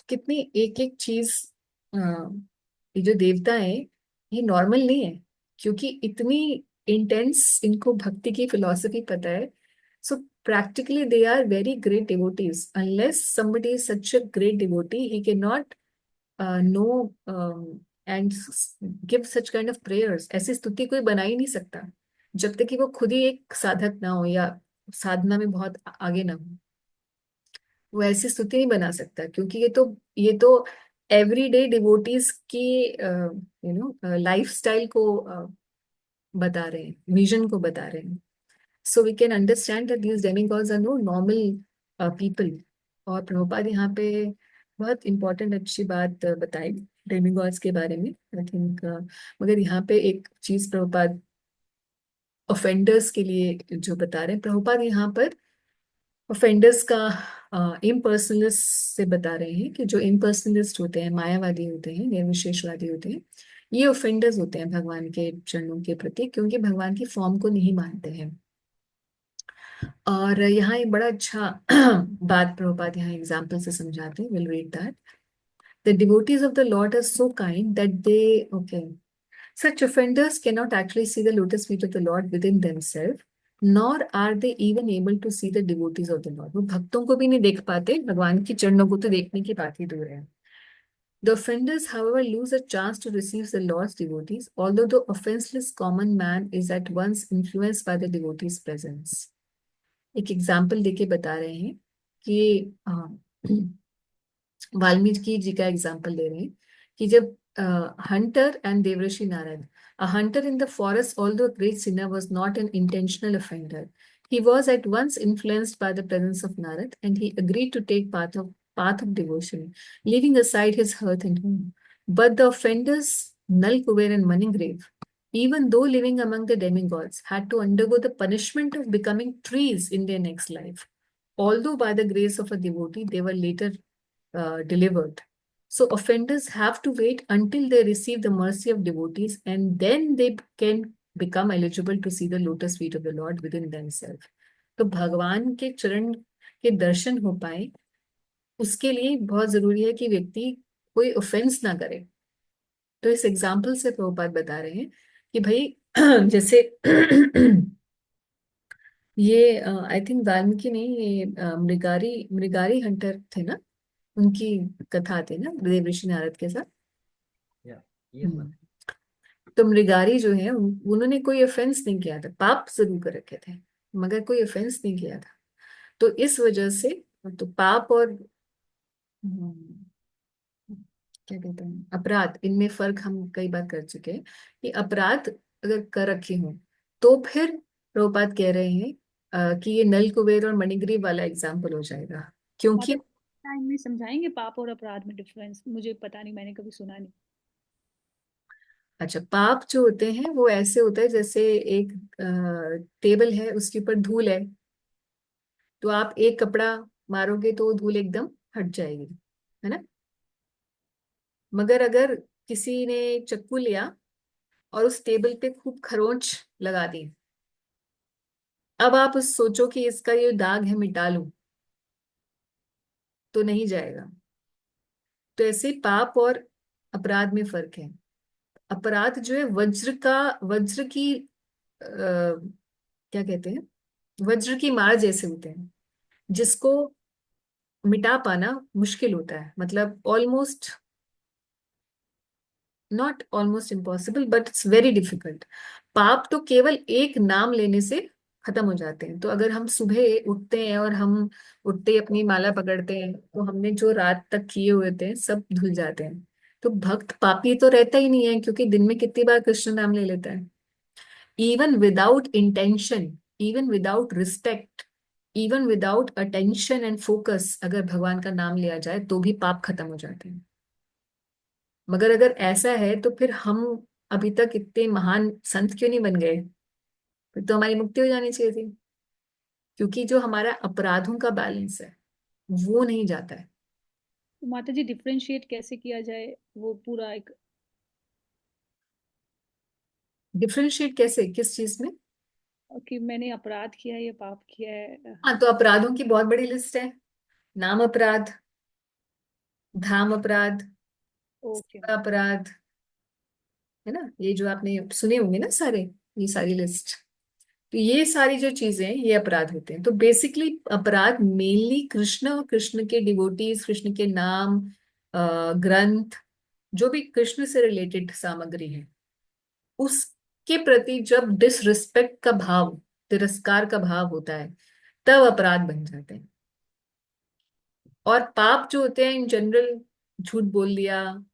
कितनी एक एक चीज, ये जो देवता है ये नॉर्मल नहीं है, क्योंकि इतनी इंटेंस इनको भक्ति की फिलॉसफी पता है। सो practically they are very great devotees. Unless somebody is such a great devotee, he cannot know and give such kind of prayers. ऐसी स्तुति कोई बना ही नहीं सकता जब तक कि वो खुद ही एक साधक ना हो या साधना में बहुत आगे ना हो, वो ऐसी स्तुति नहीं बना सकता, क्योंकि ये तो एवरीडे डिवोटीज की लाइफ स्टाइल को बता रहे हैं, विजन को बता रहे हैं। So we can understand that these demigods are no normal people. और प्रभुपाद यहाँ पे बहुत इंपॉर्टेंट अच्छी बात बताई डेमिगॉड्स के बारे में, आई थिंक। मगर यहाँ पे एक चीज प्रभुपाद ऑफेंडर्स के लिए जो बता रहे हैं, प्रभुपाद यहाँ पर ऑफेंडर्स का इम्पर्सनलिस्ट से बता रहे हैं कि जो इम्पर्सनलिस्ट होते हैं, मायावादी होते हैं, निर्विशेषवादी होते हैं, ये ऑफेंडर्स होते हैं भगवान के चरणों के प्रति, क्योंकि भगवान की फॉर्म को नहीं मानते हैं। और यहाँ एक बड़ा अच्छा बात प्रभुपाद यहाँ एग्जाम्पल से समझाते हैं, will read that. The devotees of the lord are so kind that they, okay, such offenders cannot actually see the lotus feet of the Lord within themselves, nor are they even able to see the devotees of the Lord. वो भक्तों को भी नहीं देख पाते, भगवान की चरणों को तो देखने की बात ही दूर है। The offenders, however, lose a chance to receive the Lord's devotees, although the offenseless common man is at once influenced by the devotee's presence. एक एग्जाम्पल देके बता रहे हैं कि वाल्मीकि जी का एग्जाम्पल दे रहे हैं कि जब हंटर एंड देवर्षि Narad, a hunter in the forest, although a great sinner, was not an intentional offender. He was at once influenced by the presence of Narad, and he agreed to take path of devotion, leaving aside his hearth and home. But the offenders, Nal, Kuber, and Maningrave, even though living among the demigods, had to undergo the punishment of becoming trees in their next life. Although by the grace of a devotee, they were later delivered. So offenders have to wait until they receive the mercy of devotees, and then they can become eligible to see the lotus feet of the Lord within themselves. तो भगवान के चरण के दर्शन हो पाए, उसके लिए बहुत जरूरी है कि व्यक्ति कोई ऑफेंस ना करे। तो इस एग्जाम्पल से प्रभुपाद बता रहे हैं कि भाई जैसे ये आई थिंक वाल्मीकि नहीं, ये मृगारी मृगारी हंटर थे ना, उनकी कथा थी ना देवर्षि नारद के साथ। हम्म। तो मृगारी जो है उन्होंने कोई ऑफेंस नहीं किया था, पाप जरूर कर रखे थे मगर कोई ऑफेंस नहीं किया था। तो इस वजह से तो पाप और क्या कहते हैं अपराध, इनमें फर्क हम कई बार कर चुके हैं कि अपराध अगर कर रखे हो तो फिर प्रभुपाद कह रहे हैं कि ये नल कुबेर और मणिग्रीव वाला एग्जाम्पल हो जाएगा, क्योंकि मतलब टाइम में समझाएंगे पाप और अपराध में डिफरेंस? मुझे पता नहीं, मैंने कभी सुना नहीं। अच्छा, पाप जो होते हैं वो ऐसे होता है जैसे एक टेबल है, उसके ऊपर धूल है, तो आप एक कपड़ा मारोगे तो वो धूल एकदम हट जाएगी, है ना। मगर अगर किसी ने चक्कू लिया और उस टेबल पे खूब खरोंच लगा दी, अब आप उस सोचो कि इसका ये दाग है मिटा लूं, तो नहीं जाएगा। तो ऐसे पाप और अपराध में फर्क है। अपराध जो है वज्र की क्या कहते हैं, वज्र की मार जैसे होते हैं, जिसको मिटा पाना मुश्किल होता है, मतलब almost not almost impossible but it's very difficult. पाप तो केवल एक नाम लेने से खत्म हो जाते हैं। तो अगर हम सुबह उठते हैं और हम उठते ही अपनी माला पकड़ते हैं तो हमने जो रात तक किए हुए थे सब धुल जाते हैं। तो भक्त पापी तो रहता ही नहीं है, क्योंकि दिन में कितनी बार कृष्ण नाम ले लेता है। even without intention, even without respect, even without attention and focus, अगर भगवान का नाम लिया जाए तो भी पाप खत्म हो जाते हैं। मगर अगर ऐसा है तो फिर हम अभी तक इतने महान संत क्यों नहीं बन गए? फिर तो हमारी मुक्ति हो जानी चाहिए थी, क्योंकि जो हमारा अपराधों का बैलेंस है वो नहीं जाता है। तो माता जी डिफरेंशिएट कैसे किया जाए वो पूरा एक? डिफरेंशिएट कैसे, किस चीज में? कि मैंने अपराध किया है या पाप किया है? हाँ, तो अपराधों की बहुत बड़ी लिस्ट है। नाम अपराध, धाम अपराध, ओके। अपराध, है ना, ये जो आपने सुने होंगे ना सारे, ये सारी लिस्ट। तो ये सारी जो चीजें हैं ये अपराध होते हैं। तो बेसिकली अपराध मेनली कृष्ण और कृष्ण के डिवोटीज, कृष्ण के नाम, ग्रंथ, जो भी कृष्ण से रिलेटेड सामग्री है उसके प्रति जब डिसरिस्पेक्ट का भाव, तिरस्कार का भाव होता है तब अपराध बन जाते हैं। और पाप जो होते हैं इन जनरल, झूठ बोल दिया,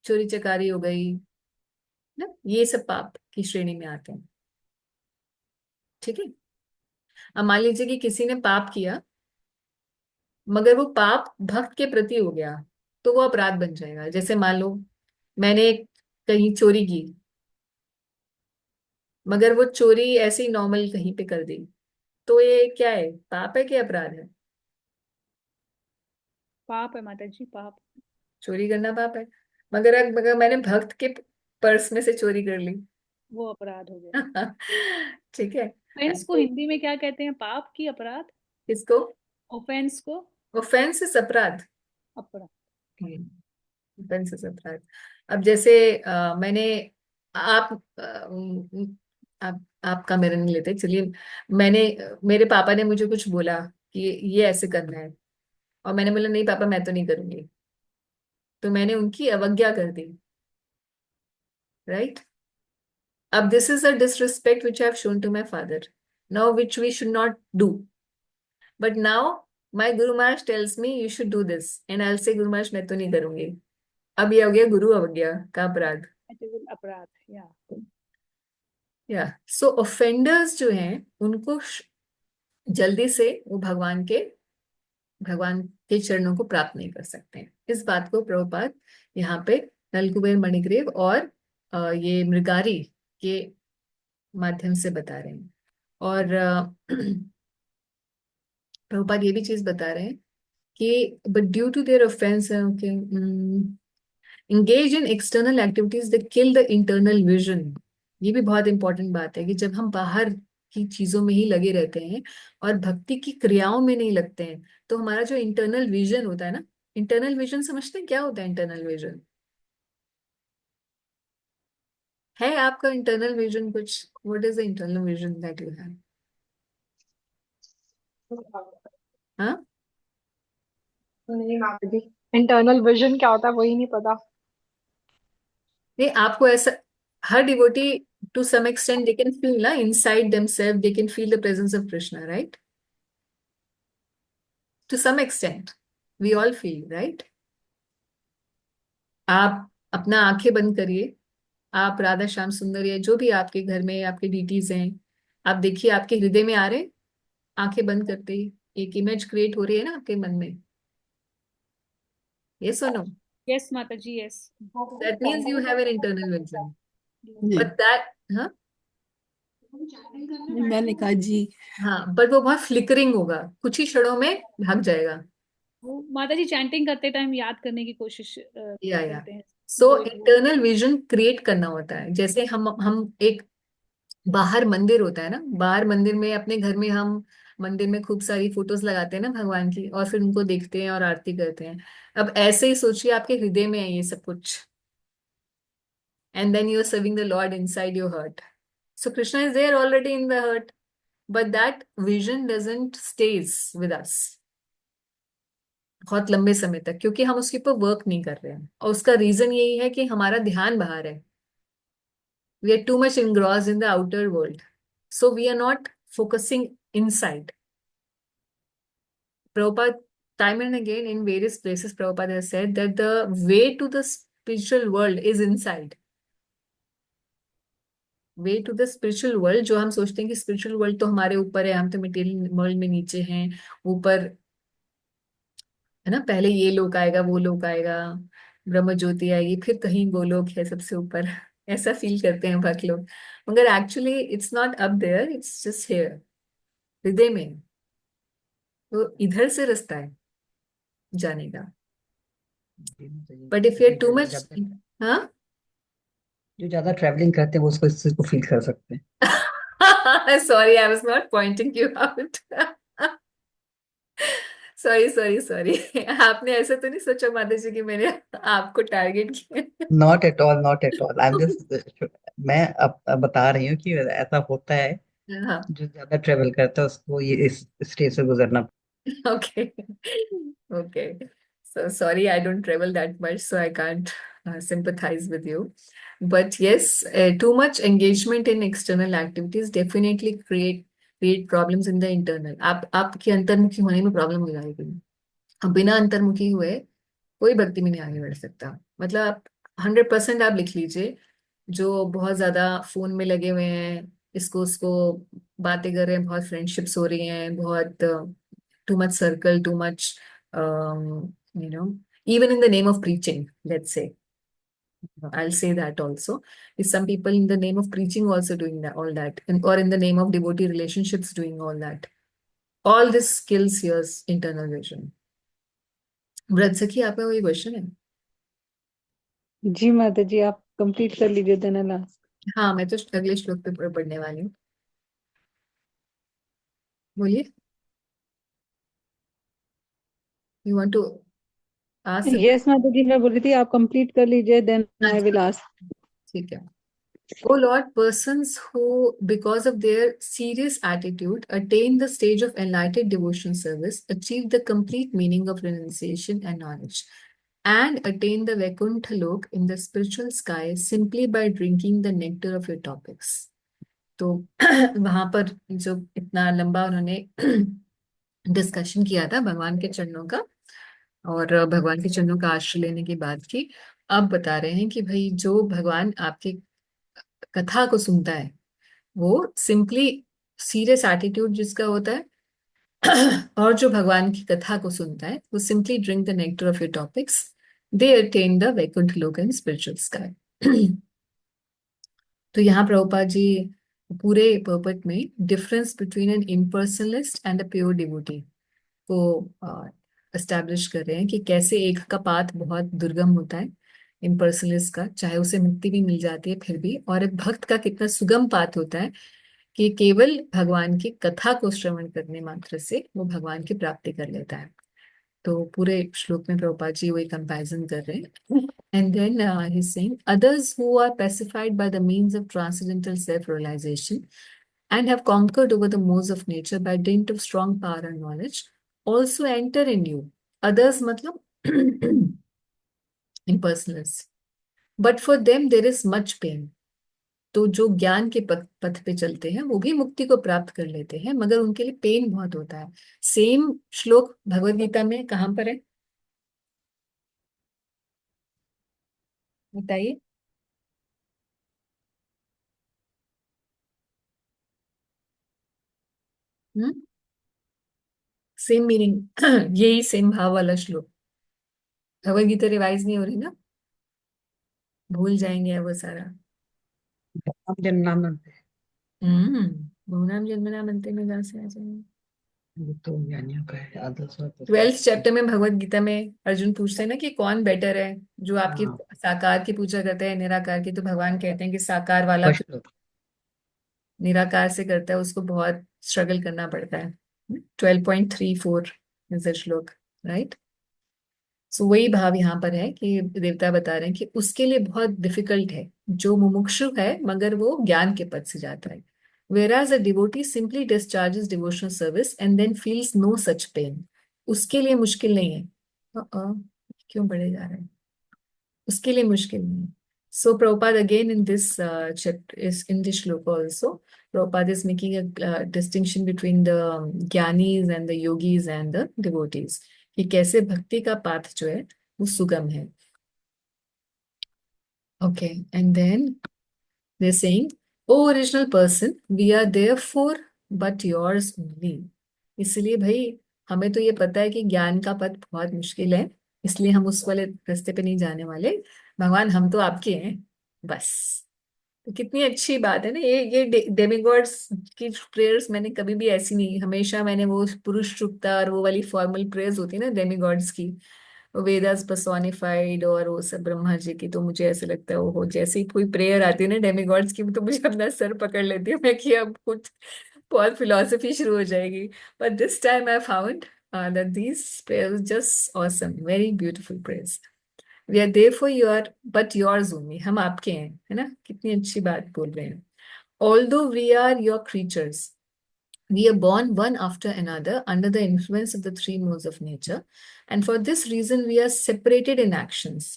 चोरी चकारी हो गई ना, ये सब पाप की श्रेणी में आते हैं। ठीक है। अब मान लीजिए कि किसी ने पाप किया मगर वो पाप भक्त के प्रति हो गया तो वो अपराध बन जाएगा। जैसे मान लो मैंने कहीं चोरी की मगर वो चोरी ऐसी नॉर्मल कहीं पे कर दी, तो ये क्या है, पाप है कि अपराध है? पाप है माता जी, पाप। चोरी करना पाप है। मगर मैंने भक्त के पर्स में से चोरी कर ली वो अपराध हो गया। ठीक है। ऑफेंस को ऐसे हिंदी में क्या कहते हैं? पाप की अपराध? किसको? ऑफेंस को ऑफेंस इज अपराध। अपराध। ऑफेंस इज अपराध। अब जैसे मैंने आप आपका मेरा नहीं लेते, चलिए। मैंने मेरे पापा ने मुझे कुछ बोला कि ये ऐसे करना है, और मैंने बोला नहीं पापा मैं तो नहीं करूंगी, तो मैंने उनकी अवज्ञा कर दी, राइट। अब this is a disrespect which I have shown to my father. now which we should not do. But now my Guru Maharaj tells me you should do this, and I'll say Guru Maharaj मैं तो नहीं करूंगी. अब ये हो गया गुरु अवज्ञा का अपराध. It is an अपराध. Yeah. या सो ऑफेंडर्स जो हैं उनको जल्दी से वो भगवान के चरणों को प्राप्त नहीं कर सकते हैं. इस बात को प्रभुपाद यहाँ पे नलकुबेर मणिग्रीव और ये मृगारी के माध्यम से बता रहे हैं. और प्रभुपाद ये भी चीज बता रहे हैं कि but due to their offence engage in external activities that kill the internal vision. ये भी बहुत इंपॉर्टेंट बात है कि जब हम बाहर की चीजों में ही लगे रहते हैं और भक्ति की क्रियाओं में नहीं लगते हैं तो हमारा जो इंटरनल विजन होता है ना, इंटरनल विजन समझते हैं क्या होता है? इंटरनल विजन है आपका इंटरनल विजन कुछ? What is the internal vision that you have? हाँ, नहीं माता जी, इंटरनल विजन क्या होता है वही नहीं पता. नहीं आपको ऐसा, हर devotee to some extent they can feel na inside themselves, they can feel the presence of Krishna, right? To some extent we all feel, right? आप अपना आंखें बंद करिए, आप राधा श्याम सुंदर या जो भी आपके घर में आपके डीटीज हैं, आप देखिए आपके हृदय में आ रहे हैं. आंखें बंद करते ही एक इमेज क्रिएट हो रही है ना आपके मन में. yes or no? Yes, Mataji, yes. That means you have an internal vision. Ji But that, हाँ मैंने कहा जी. हाँ, but वो बहुत फ्लिकरिंग होगा, कुछ ही क्षणों में भाग जाएगा. वो माताजी चैंटिंग करते टाइम याद करने की कोशिश या करते हैं. सो वो एक इंटरनल विजन क्रिएट करना होता है. जैसे हम एक बाहर मंदिर होता है ना, बाहर मंदिर में अपने घर में हम मंदिर में खूब सारी फोटोज लगाते हैं ना भगवान की, और फिर उनको देखते हैं और आरती करते हैं. अब ऐसे ही सोचिए आपके हृदय में है ये सब कुछ, and then you're serving the Lord inside your heart. So Krishna is there already in the heart, but that vision doesn't stays with us बहुत लंबे समय तक, क्योंकि हम उसके ऊपर वर्क नहीं कर रहे हैं. और उसका रीजन यही है कि हमारा ध्यान बाहर है. We are too much engrossed in the outer world, so we are not focusing inside. Prabhupada, time and again in various places, Prabhupada has said that the way to the spiritual world is inside. Way to the spiritual world, जो हम सोचते हैं कि spiritual world तो हमारे ऊपर है, हम तो मटेरियल वर्ल्ड में नीचे हैं, ऊपर है ना, पहले ये लोक आएगा वो लोक आएगा, ब्रह्म ज्योति आएगी, फिर कहीं गोलोक है सबसे ऊपर. ऐसा फील करते हैं भक्त लोग, मगर actually it's not up there, it's just here, हृदय में. तो इधर से रास्ता है जाने का. But if you are too much, हाँ जो ज्यादा ट्रैवलिंग करते हैं वो उसको इस चीज को फील कर सकते हैं. Sorry I was not Poynting you out. Sorry आपने ऐसे तो नहीं सोचा माता जी कि मैंने आपको टारगेट किया? Not at all, not at all. I am just, मैं अब बता रही हूँ कि ऐसा होता है. हाँ. जो ज्यादा ट्रेवल करता है उसको ये इस स्टेज से गुजरना. Okay. Okay. So sorry, I don't travel that much, so I can't sympathize with you. But yes, too much engagement in external activities definitely create problems in the internal. आपकी अंतर्मुखी होने में प्रॉब्लम हो जाएगी. अब बिना अंतर्मुखी हुए कोई भक्ति में नहीं आगे बढ़ सकता. मतलब आप 100% आप लिख लीजिए, जो बहुत ज्यादा फोन में लगे हुए हैं, इसको उसको बातें कर रहे हैं, बहुत फ्रेंडशिप्स हो रही हैं, बहुत too much circle, too much, even in the name of preaching, let's say. I'll say that also. Is some people in the name of preaching also doing that, all that, or in the name of devotee relationships doing all that. All this kills your internal vision. व्रत सखी, आपका कोई question है? जी माता जी, आप complete कर लीजिए देना लास्ट. हाँ, मैं तो अगले श्लोक पे पढ़ने वाली हूँ. बोलिए. You want to ask? Yes माता जी, मैं बोल रही थी आप कंप्लीट कर लीजिए, देन आई विल आस्क. ठीक है. O Lord, persons who, because of their serious attitude, attain the stage of enlightened devotion service, achieve the complete meaning of renunciation and knowledge, and attain the Vaikuntha Lok in the spiritual sky simply by drinking the nectar of your topics. तो वहां पर जो इतना लंबा उन्होंने discussion किया था भगवान के चरणों का, और भगवान के चरणों का आश्रय लेने की बात की। अब बता रहे हैं कि भाई जो भगवान आपके कथा को सुनता है, वो सिंपली सीरियस एटीट्यूड जिसका होता है, और जो भगवान की कथा को सुनता है वो simply drink the nectar of your topics, they attain the Vaikuntha loka and spiritual sky. तो यहाँ प्रभुपाद जी पूरे पर्पट में difference between an impersonalist and a pure devotee को एस्टैब्लिश कर रहे हैं कि कैसे एक का पाथ बहुत दुर्गम होता है इम्पर्सनलिस्ट का, चाहे उसे मुक्ति भी मिल जाती है फिर भी, और एक भक्त का कितना सुगम पाथ होता है कि केवल भगवान की कथा को श्रवण करने मात्र से वो भगवान की प्राप्ति कर लेता है। तो पूरे श्लोक में प्रभुपाद जी वही कंपैरिजन कर रहे हैं। And then he is saying others who are pacified by the means of transcendental self realization and have conquered over the modes of nature by dint of strong power and knowledge also enter in you. Others मतलब impersonalists, but for them there is much pain. तो जो ज्ञान के पथ पे चलते हैं वो भी मुक्ति को प्राप्त कर लेते हैं, मगर उनके लिए पेन बहुत होता है। सेम श्लोक भगवत गीता में कहाँ पर है बताइए। सेम मीनिंग यही सेम भाव वाला श्लोक। भगवत गीता रिवाइज नहीं हो रही ना, भूल जाएंगे वो सारा। हम जन्म हम्म बहुनाम जन्मनाम अंते में कहाँ से आ जाएंगे। वो तो ज्ञानियों का है, आदर्श और 12th चैप्टर में भगवत गीता में अर्जुन पूछते हैं ना कि कौन बेटर है, जो आपकी हाँ साकार की पूजा करता है निराकार की। तो भगवान कहते हैं कि साकार वाला फर्स्ट। निराकार से करता है उसको बहुत स्ट्रगल करना पड़ता है। 12.34 इज द श्लोक, राइट। सो वही भाव यहाँ पर है कि देवता बता रहे हैं कि उसके लिए बहुत डिफिकल्ट है जो मुमुक्षु है मगर वो ज्ञान के पद से जाता है। whereas a devotee simply discharges devotional service and then feels no such pain, उसके लिए मुश्किल नहीं है। क्यों बढ़े जा रहे हैं, उसके लिए मुश्किल नहीं है। So Prabhupada again in this chapter is in this shloka also, Prabhupada is making a distinction between the jnanis and the yogis and the devotees, कि कैसे भक्ति का पाथ जो है वो सुगम है। Okay, and then they're saying, "O original person, we are therefore but yours only." इसलिए भाई हमें तो ये पता है कि ज्ञान का पथ बहुत मुश्किल है, इसलिए हम उस वाले रास्ते पे नहीं जाने वाले। भगवान हम तो आपके हैं बस। तो कितनी अच्छी बात है ना ये डेमिगॉड्स की प्रेयर्स मैंने कभी भी ऐसी नहीं, हमेशा मैंने वो पुरुष शुक्ता और वो वाली फॉर्मल प्रेयर्स होती है ना डेमिगॉड्स की, वेदास पर्सोनिफाइड और वो सब ब्रह्मा जी की, तो मुझे ऐसे लगता है वो जैसे ही कोई प्रेयर आती है ना डेमिगॉड्स की तो मुझे अपना सर पकड़ लेती हूँ मैं कि अब कुछ बहुत फिलोसफी शुरू हो जाएगी। But this time I found that these prayers just awesome, very beautiful prayers. We are there for your but yours only, हम आपके हैं, है ना, कितनी अच्छी बात बोल रहे हैं। Although we are your creatures, we are born one after another under the influence of the three modes of nature, and for this reason we are separated in actions.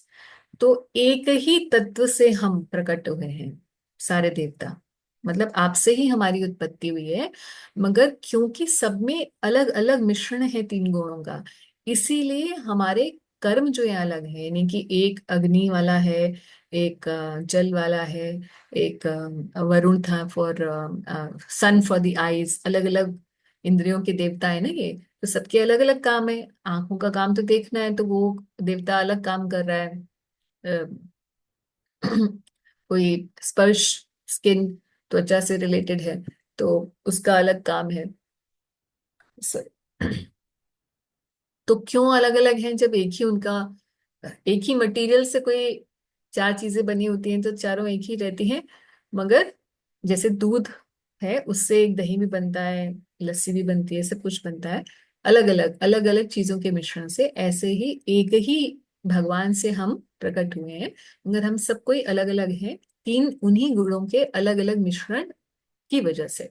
तो एक ही तत्व से हम प्रकट हुए हैं सारे देवता, मतलब आपसे ही हमारी उत्पत्ति हुई है, मगर क्योंकि सब में अलग अलग मिश्रण है तीन गुणों का, इसीलिए हमारे कर्म जो है अलग है। यानी कि एक अग्नि वाला है, एक जल वाला है, एक वरुण था for sun for the eyes, अलग अलग इंद्रियों के देवता है ना ये। तो सबके अलग अलग काम है, आंखों का काम तो देखना है तो वो देवता अलग काम कर रहा है। अ, कोई स्पर्श, स्किन, त्वचा से रिलेटेड है तो उसका अलग काम है। तो क्यों अलग अलग हैं जब एक ही उनका, एक ही मटेरियल से कोई चार चीजें बनी होती हैं तो चारों एक ही रहती हैं। मगर जैसे दूध है उससे एक दही भी बनता है, लस्सी भी बनती है, सब कुछ बनता है अलग अलग चीजों के मिश्रण से, ऐसे ही एक ही भगवान से हम प्रकट हुए हैं, मगर हम सब कोई अलग अलग हैं तीन उन्हीं गुणों के अलग अलग मिश्रण की वजह से।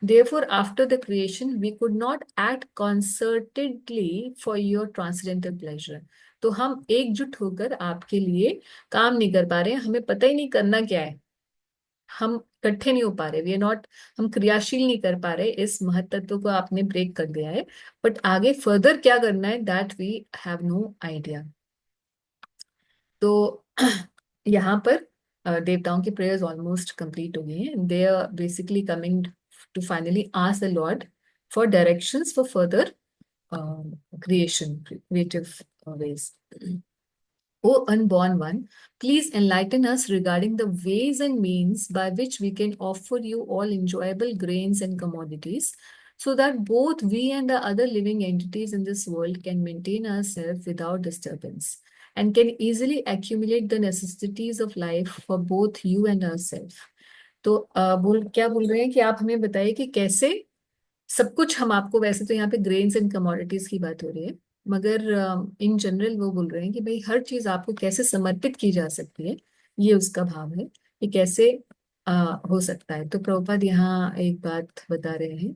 Therefore, after the creation, we could not act concertedly for your transcendental pleasure. तो हम एकजुट होकर आपके लिए काम नहीं कर पा रहे हैं, हमें पता ही नहीं करना क्या है, हम इकट्ठे नहीं हो पा रहे, वी आर नॉट, हम क्रियाशील नहीं कर पा रहे, इस महत्त्व को आपने ब्रेक कर दिया है, बट आगे फर्दर क्या करना है that we have no idea. तो यहाँ पर देवताओं की प्रेयर्स ऑलमोस्ट कंप्लीट हो गई हैं, they are basically coming to finally ask the Lord for directions for further creation, creative ways. O unborn one, please enlighten us regarding the ways and means by which we can offer you all enjoyable grains and commodities, so that both we and the other living entities in this world can maintain ourselves without disturbance and can easily accumulate the necessities of life for both you and ourselves. तो क्या बोल रहे हैं कि आप हमें बताइए कि कैसे सब कुछ हम आपको, वैसे तो यहाँ पे ग्रेन्स एंड कमोडिटीज की बात हो रही है, मगर इन जनरल वो बोल रहे हैं कि भाई हर चीज आपको कैसे समर्पित की जा सकती है, ये उसका भाव है कि कैसे हो सकता है। तो प्रभुपाद यहाँ एक बात बता रहे हैं,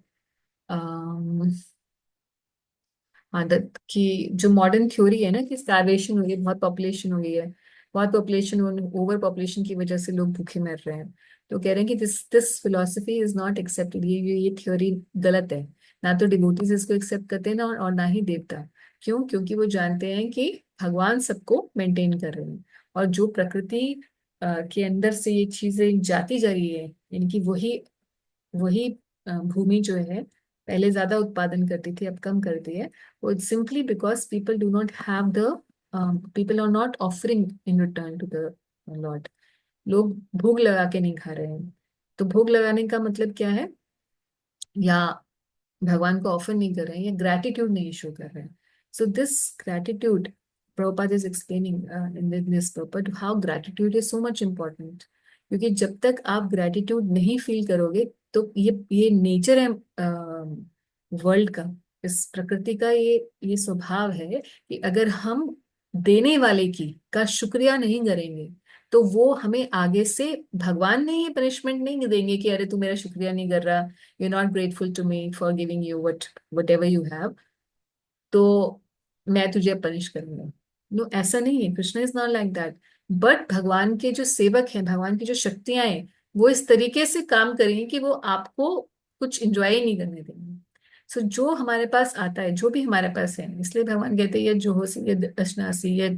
आदत की जो मॉडर्न थ्योरी है ना कि स्टारवेशन हो गई, बहुत पॉपुलेशन हो गई है, बहुत पॉपुलेशन, ओवर पॉपुलेशन की वजह से लोग भूखे मर रहे हैं, तो कह रहे हैं कि this philosophy is not accepted, ये थ्योरी गलत है। ना तो डिवोटीज इसको एक्सेप्ट करते हैं ना, और ना ही देवता। क्यों? क्योंकि वो जानते हैं कि भगवान सबको मेंटेन कर रहे हैं, और जो प्रकृति के अंदर से ये चीजें जाती जा रही है, इनकी वही वही भूमि जो है पहले ज्यादा उत्पादन करती थी, अब कम करती है, वो simply because people do not have the, people are not offering in return to the lord. लोग भोग लगा के नहीं खा रहे हैं। तो भोग लगाने का मतलब क्या है? या भगवान को ऑफर नहीं कर रहे हैं, या ग्रैटिट्यूड नहीं शो कर रहे हैं। So this gratitude, Prabhupada is explaining in this purport how gratitude is so much important, क्योंकि जब तक आप ग्रैटिट्यूड नहीं फील करोगे, तो ये नेचर है वर्ल्ड का, इस प्रकृति का ये स्वभाव है कि अगर हम देने वाले की का शुक्रिया नहीं करेंगे, तो वो हमें आगे से, भगवान ने ये पनिशमेंट नहीं देंगे कि अरे तू मेरा शुक्रिया नहीं कर रहा, you not grateful to me for giving you whatever you have, तो मैं तुझे पनिश करूंगा। नो, ऐसा नहीं है, Krishna is not like that. But भगवान के जो सेवक हैं, भगवान की जो शक्तियां हैं, वो इस तरीके से काम करेंगे कि वो आपको कुछ एंजॉय ही नहीं करने देंगे। सो जो हमारे पास आता है, जो भी हमारे पास है, इसलिए भगवान कहते हैं ये जो हो सी ये दशनासी ये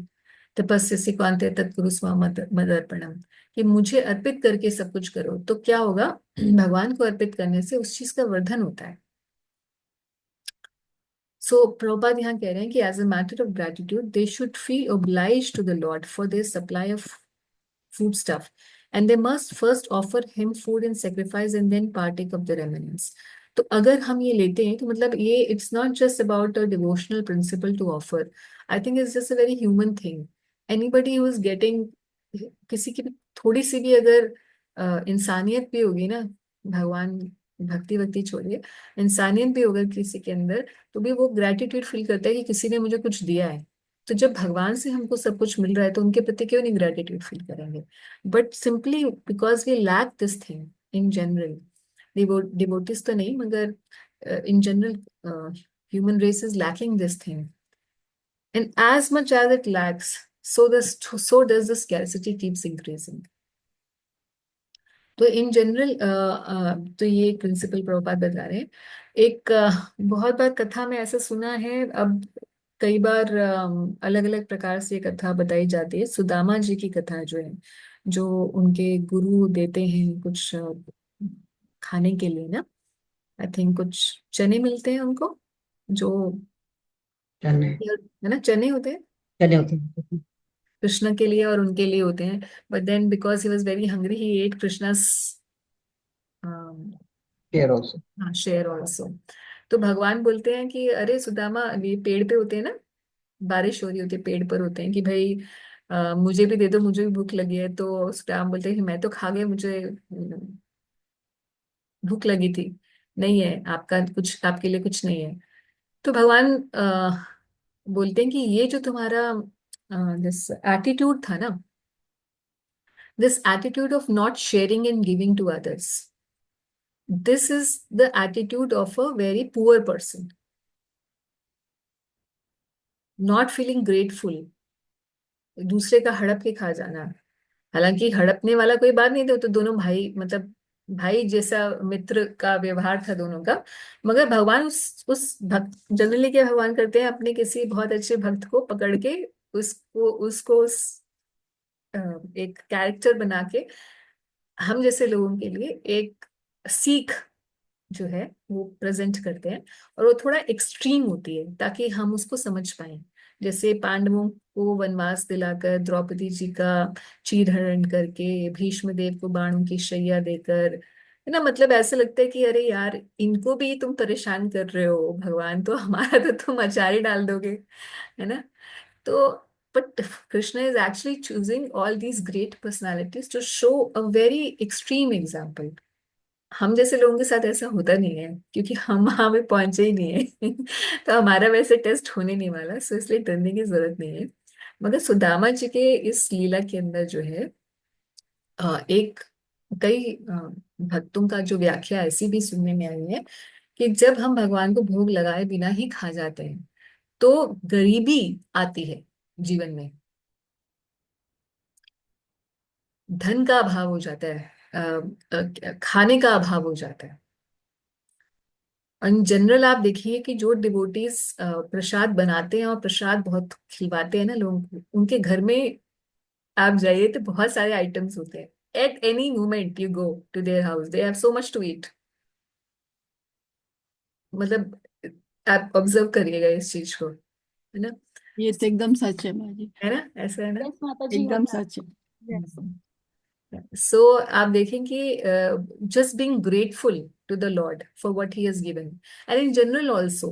तपस्या कांते तत्कुरु स्वाम मदर्पणम, कि मुझे अर्पित करके सब कुछ करो। तो क्या होगा? भगवान को अर्पित करने से उस चीज का वर्धन होता है। सो प्रभुपाद यहाँ कह रहे हैं कि as a matter of gratitude they should feel obliged to the Lord for their supply of food stuff, and they must first offer him food in sacrifice and then partake of the remnants. तो अगर हम ये लेते हैं तो मतलब ये it's not just about a devotional principle to offer, I think it's just a very human thing. Anybody who is getting, किसी की भी थोड़ी सी भी अगर इंसानियत भी होगी ना, भगवान भक्ति भक्ति छोड़िए, इंसानियत भी होगा किसी के अंदर, तो भी वो ग्रेटिट्यूड फील करता है कि किसी ने मुझे कुछ दिया है। तो जब भगवान से हमको सब कुछ मिल रहा है, तो उनके प्रति क्यों नहीं ग्रेटिट्यूड फील करेंगे? But simply because we lack this thing in general, devotees तो नहीं, मगर in general human race is lacking this thing, and as much as it lacks, so does the scarcity keeps increasing. तो in general तो ये principal Prabhupada बता रहे हैं। एक बहुत बार कथा में ऐसा सुना है, अब कई बार अलग अलग प्रकार से ये कथा बताई जाती है। सुदामा जी की कथा जो है, जो उनके गुरु देते हैं कुछ खाने के लिए ना, आई थिंक कुछ चने मिलते हैं उनको, जो चने है ना, चने होते हैं चने होते हैं। कृष्ण के लिए और उनके लिए होते हैं, but then because he was very hungry he ate Krishna's share also. हाँ, शेयर ऑल्सो। तो भगवान बोलते हैं कि अरे सुदामा, ये पेड़ पे होते हैं ना, बारिश हो रही होती है, पेड़ पर होते हैं कि भाई मुझे भी दे दो, मुझे भी भूख लगी है। तो सुदामा बोलते हैं कि मैं तो खा गया, मुझे भूख लगी थी, नहीं है आपका कुछ, आपके लिए कुछ नहीं है। तो भगवान बोलते हैं कि ये जो तुम्हारा दिस एटीट्यूड था ना, this attitude of not sharing and giving to others, this is the attitude of a very poor person, not feeling grateful, दूसरे का हड़प के खा जाना। हालांकि हड़पने वाला कोई बात नहीं थे, वो तो दोनों भाई, मतलब भाई जैसा मित्र का व्यवहार था दोनों का। मगर भगवान उस भक्त जनरली क्या भगवान करते हैं, अपने किसी बहुत अच्छे भक्त को पकड़ के उसको उसको अ, एक कैरेक्टर बना के हम जैसे लोगों के लिए एक सीख जो है वो प्रेजेंट करते हैं। और वो थोड़ा एक्सट्रीम होती है ताकि हम उसको समझ पाए। जैसे पांडवों को वनवास दिलाकर, द्रौपदी जी का चीरहरण करके, भीष्म देव को बाणों की शैया देकर, है ना, मतलब ऐसे लगता है कि अरे यार इनको भी तुम परेशान कर रहे हो भगवान, तो हमारा तो तुम अचार ही डाल दोगे, है ना। तो but Krishna is actually choosing all these great personalities to show a very extreme example। हम जैसे लोगों के साथ ऐसा होता नहीं है क्योंकि हम वहां पे पहुंचे ही नहीं है तो हमारा वैसे टेस्ट होने नहीं वाला, सो इसलिए डरने की जरूरत नहीं है। मगर सुदामा जी के इस लीला के अंदर जो है एक कई भक्तों का जो व्याख्या ऐसी भी सुनने में आई है कि जब हम भगवान को भोग लगाए बिना ही खा जाते हैं तो गरीबी आती है जीवन में, धन का अभाव हो जाता है, खाने का अभाव हो जाता है। इन जनरल आप देखिए कि जो डिवोटीज प्रसाद बनाते हैं और प्रसाद बहुत खिलवाते हैं ना लोगों को, उनके घर में आप जाइए तो बहुत सारे आइटम्स होते हैं। At any moment you go to their house they have so much to eat. मतलब आप ऑब्जर्व करिएगा इस चीज को, है ना। ये तो एकदम सच है माँ जी। है ना, ऐसा है ना। यस माता जी, एकदम होता सच है। है। यस। सो आप देखें कि just being grateful to the Lord for what he has given, and in general also,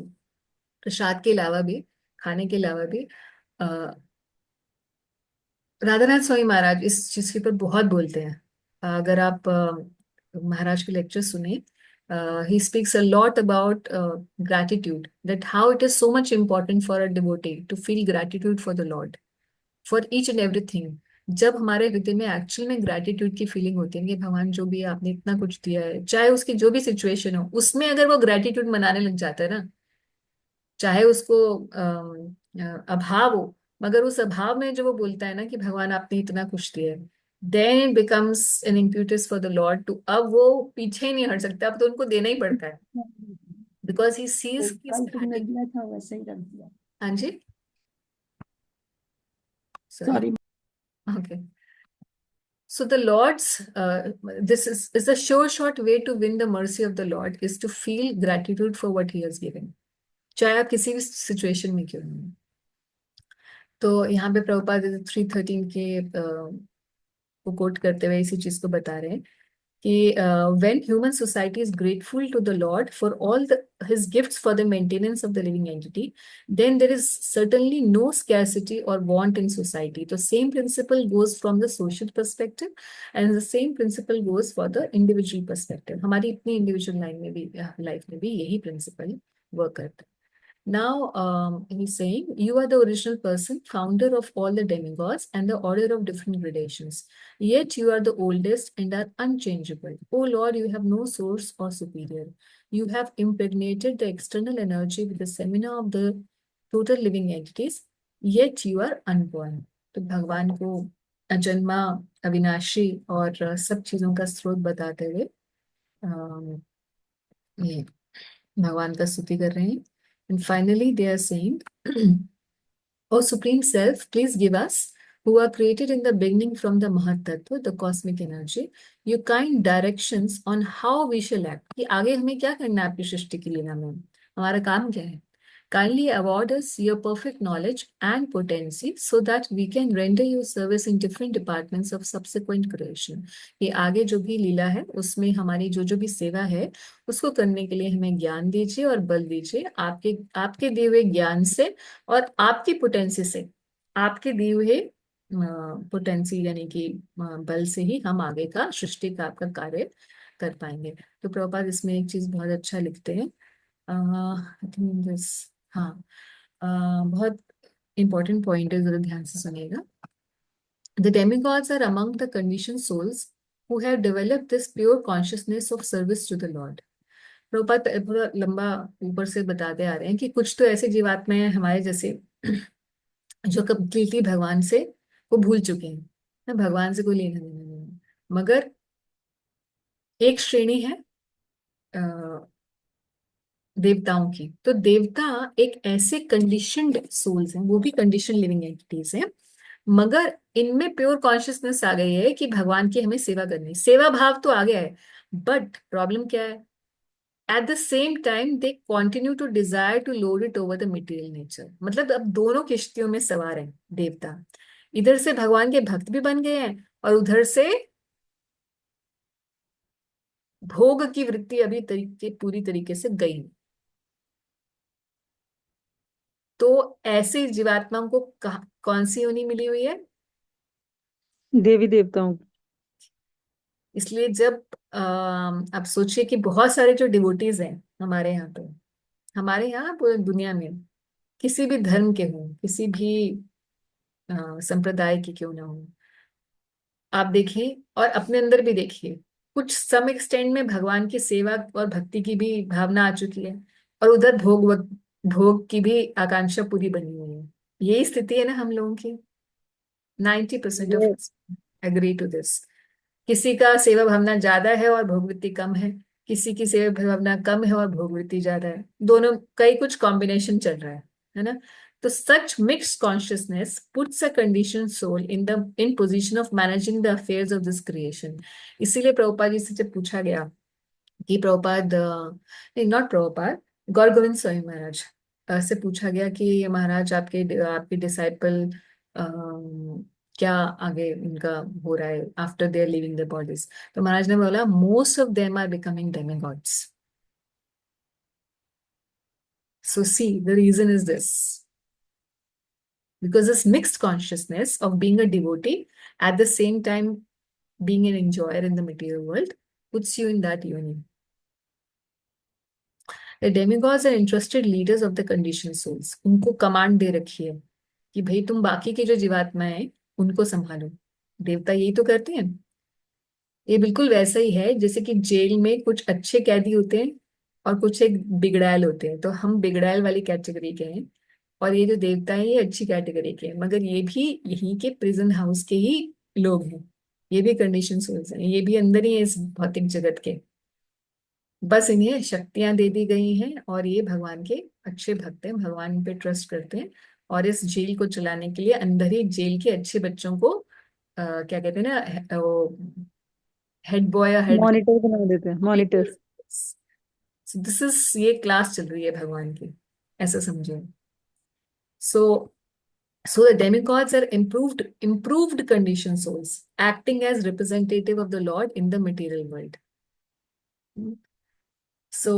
prasad के अलावा भी, खाने के अलावा भी, राधानाथ स्वामी महाराज इस चीज के ऊपर बहुत बोलते हैं। अगर आप महाराज के लेक्चर सुने, he speaks a lot about gratitude, that how it is so much important for a devotee to feel gratitude for the Lord for each and everything। जब हमारे हृदय में एक्चुअल में ग्रेटिट्यूड की फीलिंग होती है कि भगवान जो भी आपने इतना कुछ दिया है, चाहे उसकी जो भी सिचुएशन हो, उसमें अगर वो ग्रेटिट्यूड मनाने लग जाता है ना, चाहे उसको अभाव हो, मगर उस अभाव में जो वो बोलता है ना कि भगवान आपने इतना कुछ दिया है, then it becomes an impetus for the Lord too, अब वो पीछे ही नहीं हट सकता, अब तो उनको देना ही पड़ता है बिकॉज ही सीज तो कल तुमने दिया था वैसे ही रख दिया। हाँ जी, sorry, sorry. Okay. So the Lord's, this is the sure short way to win the mercy of the Lord is to feel gratitude for what He has given, चाहे आप किसी भी सिचुएशन में क्यों नहीं। तो यहाँ पे प्रभुपाद 3:13 के को कोट करते हुए इसी चीज को बता रहे हैं कि when human society is grateful to the Lord for all his gifts for the maintenance of the living entity, then there is certainly no scarcity or want in society। तो same principle goes from the social perspective and the same principle goes for the individual perspective। हमारी अपनी individual line में भी, life में भी यही principle work करता है। Now, he's saying, you are the original person, founder of all the demigods and the order of different gradations. Yet you are the oldest and are unchangeable. O Lord, you have no source or superior. You have impregnated the external energy with the semina of the total living entities, yet you are unborn। तो भगवान को अजन्मा, अविनाशी और सब चीजों का स्रोत बताते हुए ये भगवान का स्तुति कर रहे हैं। And finally, they are saying, O Supreme Self, please give us, who are created in the beginning from the Mahat Tattva, the cosmic energy, your kind directions on how we shall act। कि आगे हमें क्या करना है आपकी सृष्टि की लीला में, हमारा काम क्या है। Kindly award us your perfect knowledge and potency so that we can render you service in different departments of subsequent creation। कि आगे जो भी लीला है उसमें हमारी जो जो भी सेवा है उसको करने के लिए हमें ज्ञान दीजिए और बल दीजिए। आपके आपके दिए हुए ज्ञान से और आपकी पोटेंसी से, आपके दिए हुए पोटेंसी यानी कि बल से ही हम आगे का सृष्टि का आपका कार्य कर पाएंगे। तो प्रभुपाद इसमें एक चीज बहुत अच्छा लिखते हैं, आई थिंक दिस, हाँ, बहुत इंपॉर्टेंट पॉइंट है, जरा ध्यान से सुनिएगा। The demigods are among the conditioned souls who have developed this pure consciousness of service to the Lord। Prabhupada पूरा लंबा ऊपर से बताते आ रहे हैं कि कुछ तो ऐसे जीवात्माएं हैं हमारे जैसे जो कम्प्लीटली भगवान से वो भूल चुके हैं ना, भगवान से कोई लेना देना नहीं है, मगर एक श्रेणी है अ, देवताओं की। तो देवता एक ऐसे कंडीशनड सोल्स हैं, वो भी कंडीशन लिविंग एंटिटीज हैं, मगर इनमें प्योर कॉन्शियसनेस आ गई है कि भगवान की हमें सेवा करनी, सेवा भाव तो आ गया है। बट प्रॉब्लम क्या है, at the same time they continue to desire to lord it over the material nature. मतलब अब दोनों किश्तियों में सवार हैं देवता, इधर से भगवान के भक्त भी बन गए हैं और उधर से भोग की वृत्ति अभी पूरी तरीके से गई नहीं। तो ऐसे जीवात्माओं को कौन सी योनि मिली हुई है? देवी देवताओं की। इसलिए जब आप सोचिए कि बहुत सारे जो डिवोटीज हैं हमारे यहाँ पे, हमारे यहाँ पूरी दुनिया में, किसी भी धर्म के हों, किसी भी संप्रदाय के क्यों ना हो, आप देखिए और अपने अंदर भी देखिए, कुछ सम एक्सटेंड में भगवान की सेवा और भक्ति की भी भावना आ चुकी है, और उधर भोग की भी आकांक्षा पूरी बनी हुई है। यही स्थिति है ना हम लोगों की। 90% ऑफ ये एग्री टू दिस। किसी का सेवा भावना ज्यादा है और भोगवृत्ति कम है, किसी की सेवा भावना कम है और भोगवृत्ति ज्यादा है, दोनों कई कुछ कॉम्बिनेशन चल रहा है ना। तो such mixed consciousness puts a condition soul in position of managing the affairs of this creation. इसीलिए प्रभुपाद जी से जब पूछा गया कि प्रभुपाद, नहीं नॉट प्रभुपाद, गौर गोविंद स्वामी महाराज से पूछा गया कि महाराज आपके आपके डिसाइपल क्या आगे उनका हो रहा है after they are leaving the bodies. तो महाराज ने बोला most of them are becoming demigods. So see the reason is this, because this mixed consciousness of being a devotee at the same time being an enjoyer in the material world puts you in that union. The demigods are interested leaders of the conditioned souls. उनको command दे रखी है कि भाई तुम बाकी के जो जीवात्मा है उनको संभालो। देवता यही तो करते हैं। ये बिल्कुल वैसा ही है जैसे कि जेल में कुछ अच्छे कैदी होते हैं और कुछ एक बिगड़ैल होते हैं। तो हम बिगड़ैल वाली कैटेगरी के हैं और ये जो देवता है ये अच्छी कैटेगरी के हैं, मगर ये भी यहीं के प्रिजन हाउस के ही लोग हैं। ये भी कंडीशन सोल्स हैं, ये भी अंदर ही है इस भौतिक जगत के। बस इन्हें शक्तियां दे दी गई हैं और ये भगवान के अच्छे भक्त हैं, भगवान पे ट्रस्ट करते हैं। और इस जेल को चलाने के लिए अंदर ही जेल के अच्छे बच्चों को क्या कहते हैं ना, वो हेड बॉय या हेड। मॉनिटर बना देते हैं, मॉनिटर। दिस इज, ये क्लास चल रही है भगवान की, ऐसा समझो। सो so the demigods are improved condition souls acting as representative of the Lord in the material world. So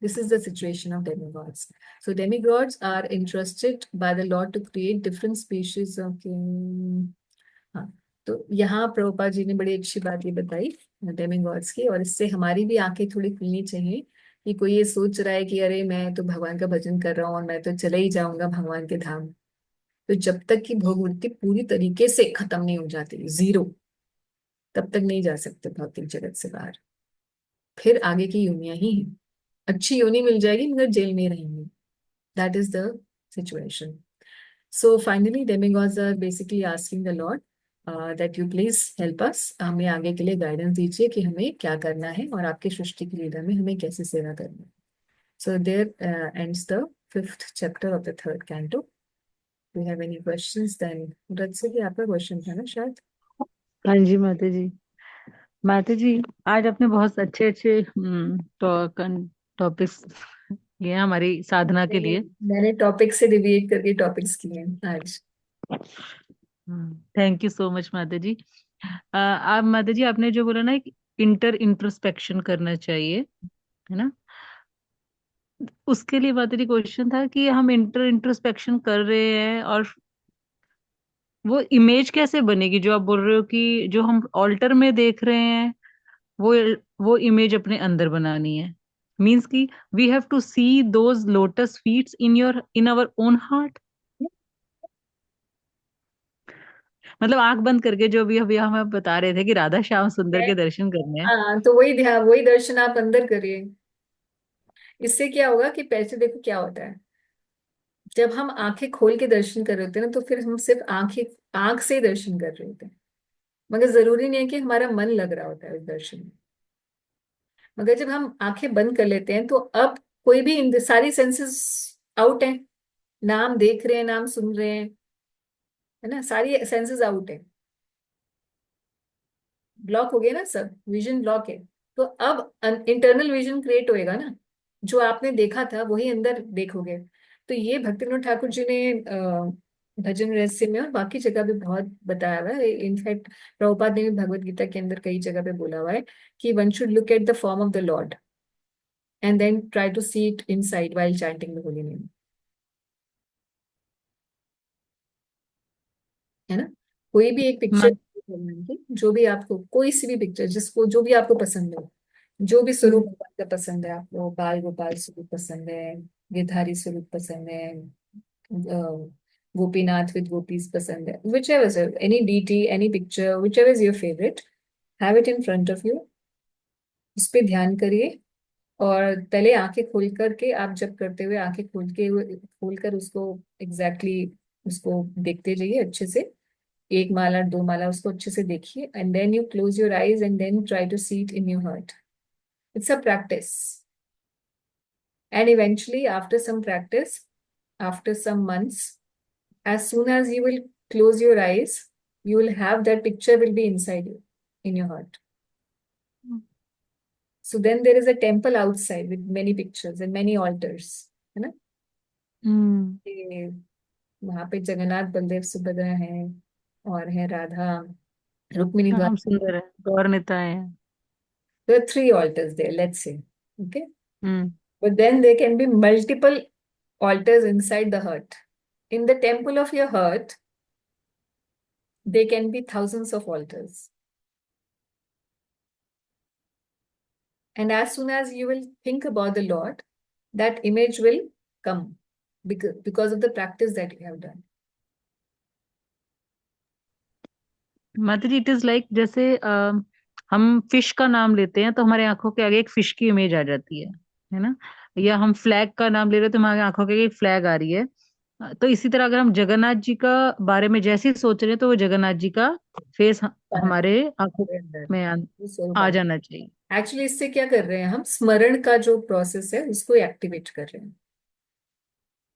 this is the situation of demigods. So demigods are entrusted by the Lord to create different species of हाँ, तो यहाँ प्रभुपाद जी ने बड़ी अच्छी बात ये बताई demigods की, और इससे हमारी भी आंखें थोड़ी खुलनी चाहिए कि कोई ये सोच रहा है कि अरे मैं तो भगवान का भजन कर रहा हूँ और मैं तो चले ही जाऊंगा भगवान के धाम। तो जब तक कि भोगवृत्ति पूरी तरीके से खत्म नहीं हो जाती, जीरो, तब तक नहीं जा सकते भौतिक जगत से बाहर। फिर आगे की योनियां ही हैं। अच्छी योनि मिल जाएगी मगर जेल में रहेंगे। That is the situation. So finally demigods are basically asking the lord that you please help us, हमें आगे के लिए गाइडेंस दीजिए कि हमें क्या करना है और आपकी सृष्टि की लीला में हमें कैसे सेवा करनी है। So there ends the 5th chapter of the 3rd canto. Do you have any questions? Then रथ से भी आपका क्वेश्चन था ना शायद। हाँ जी माता जी। माता जी आज आपने बहुत अच्छे अच्छे टॉपिक्स लिए हैं हमारी साधना के लिए। मैंने टॉपिक से डिविएट करके टॉपिक्स किए हैं आज। थैंक यू सो मच माता जी। आप माता जी आपने जो बोला ना इंट्रोस्पेक्शन करना चाहिए, है ना, उसके लिए माता जी क्वेश्चन था कि हम इंट्रोस्पेक्शन कर रहे हैं और वो इमेज कैसे बनेगी जो आप बोल रहे हो कि जो हम ऑल्टर में देख रहे हैं वो वो इमेज अपने अंदर बनानी है। मीन्स कि we have to see those lotus feets in our own heart. मतलब आंख बंद करके जो भी अभी हम बता रहे थे कि राधा श्याम सुंदर के दर्शन करने हैं। हाँ, तो वही ध्यान, वही दर्शन आप अंदर करिए। इससे क्या होगा कि पैसे, देखो क्या होता है, जब हम आंखें खोल के दर्शन कर रहे होते हैं ना, तो फिर हम सिर्फ आंख से ही दर्शन कर रहे होते हैं। मगर जरूरी नहीं है कि हमारा मन लग रहा होता है उस दर्शन में। मगर जब हम आंखें बंद कर लेते हैं तो अब कोई भी सारी सेंसेस आउट है, ना हम देख रहे हैं ना हम सुन रहे हैं, है ना, सारी सेंसेस आउट है, ब्लॉक हो गया ना, सब विजन ब्लॉक है। तो अब इंटरनल विजन क्रिएट होएगा ना, जो आपने देखा था वही अंदर देखोगे। तो ये भक्तिविनोद ठाकुर जी ने भजन रहस्य में और बाकी जगह भी बहुत बताया हुआ है। इनफैक्ट प्रभुपाद ने भी भगवत गीता के अंदर कई जगह पे बोला हुआ है कि one should look at the form of the lord and then try to see it inside while chanting the holy name, है ना। कोई भी एक पिक्चर मत भगवान की, जो भी आपको, कोई सी भी पिक्चर जिसको जो भी आपको पसंद हो, जो भी स्वरूप भगवान का पसंद है आपको, बाल गोपाल स्वरूप पसंद है, गिरधारी स्वरूप पसंद है, गोपीनाथ विद गोपीज पसंद है, whichever, any deity, any picture, whichever is your favourite, have it in front of you, उस पर ध्यान करिए। और पहले आंखें खोल करके, आप जब करते हुए आंखें खोल कर उसको एग्जैक्टली उसको देखते जाइए अच्छे से, एक माला दो माला उसको अच्छे से देखिए, and then you close your eyes and then try to see it in your heart. It's a practice, and eventually after some practice, after some months, as soon as you will close your eyes, you will have that picture will be inside you, in your heart. So then there is a temple outside with many pictures and many altars, है ना। हम्म ये वहां पे जगन्नाथ बलदेव सुभद्रा है, और है राधा रुक्मिणी हम द्वारा। सुंदर है, गौर निताय है। There are three altars there, let's say. Okay. Hmm But then there can be multiple altars inside the heart. In the temple of your heart, there can be thousands of altars. And as soon as you will think about the Lord, that image will come because of the practice that you have done. माता जी, it is like जैसे हम fish का नाम लेते हैं तो हमारे आंखों के आगे एक फिश की इमेज आ जाती है ना। या हम फ्लैग का नाम ले रहे हैं तो हमारे आंखों के आगे एक फ्लैग आ रही है। तो इसी तरह अगर हम जगन्नाथ जी का बारे में जैसे ही सोच रहे हैं तो वो जगन्नाथ जी का फेस हमारे आंखों में आ जाना चाहिए। एक्चुअली इससे क्या कर रहे हैं हम, स्मरण का जो प्रोसेस है उसको एक्टिवेट कर रहे हैं।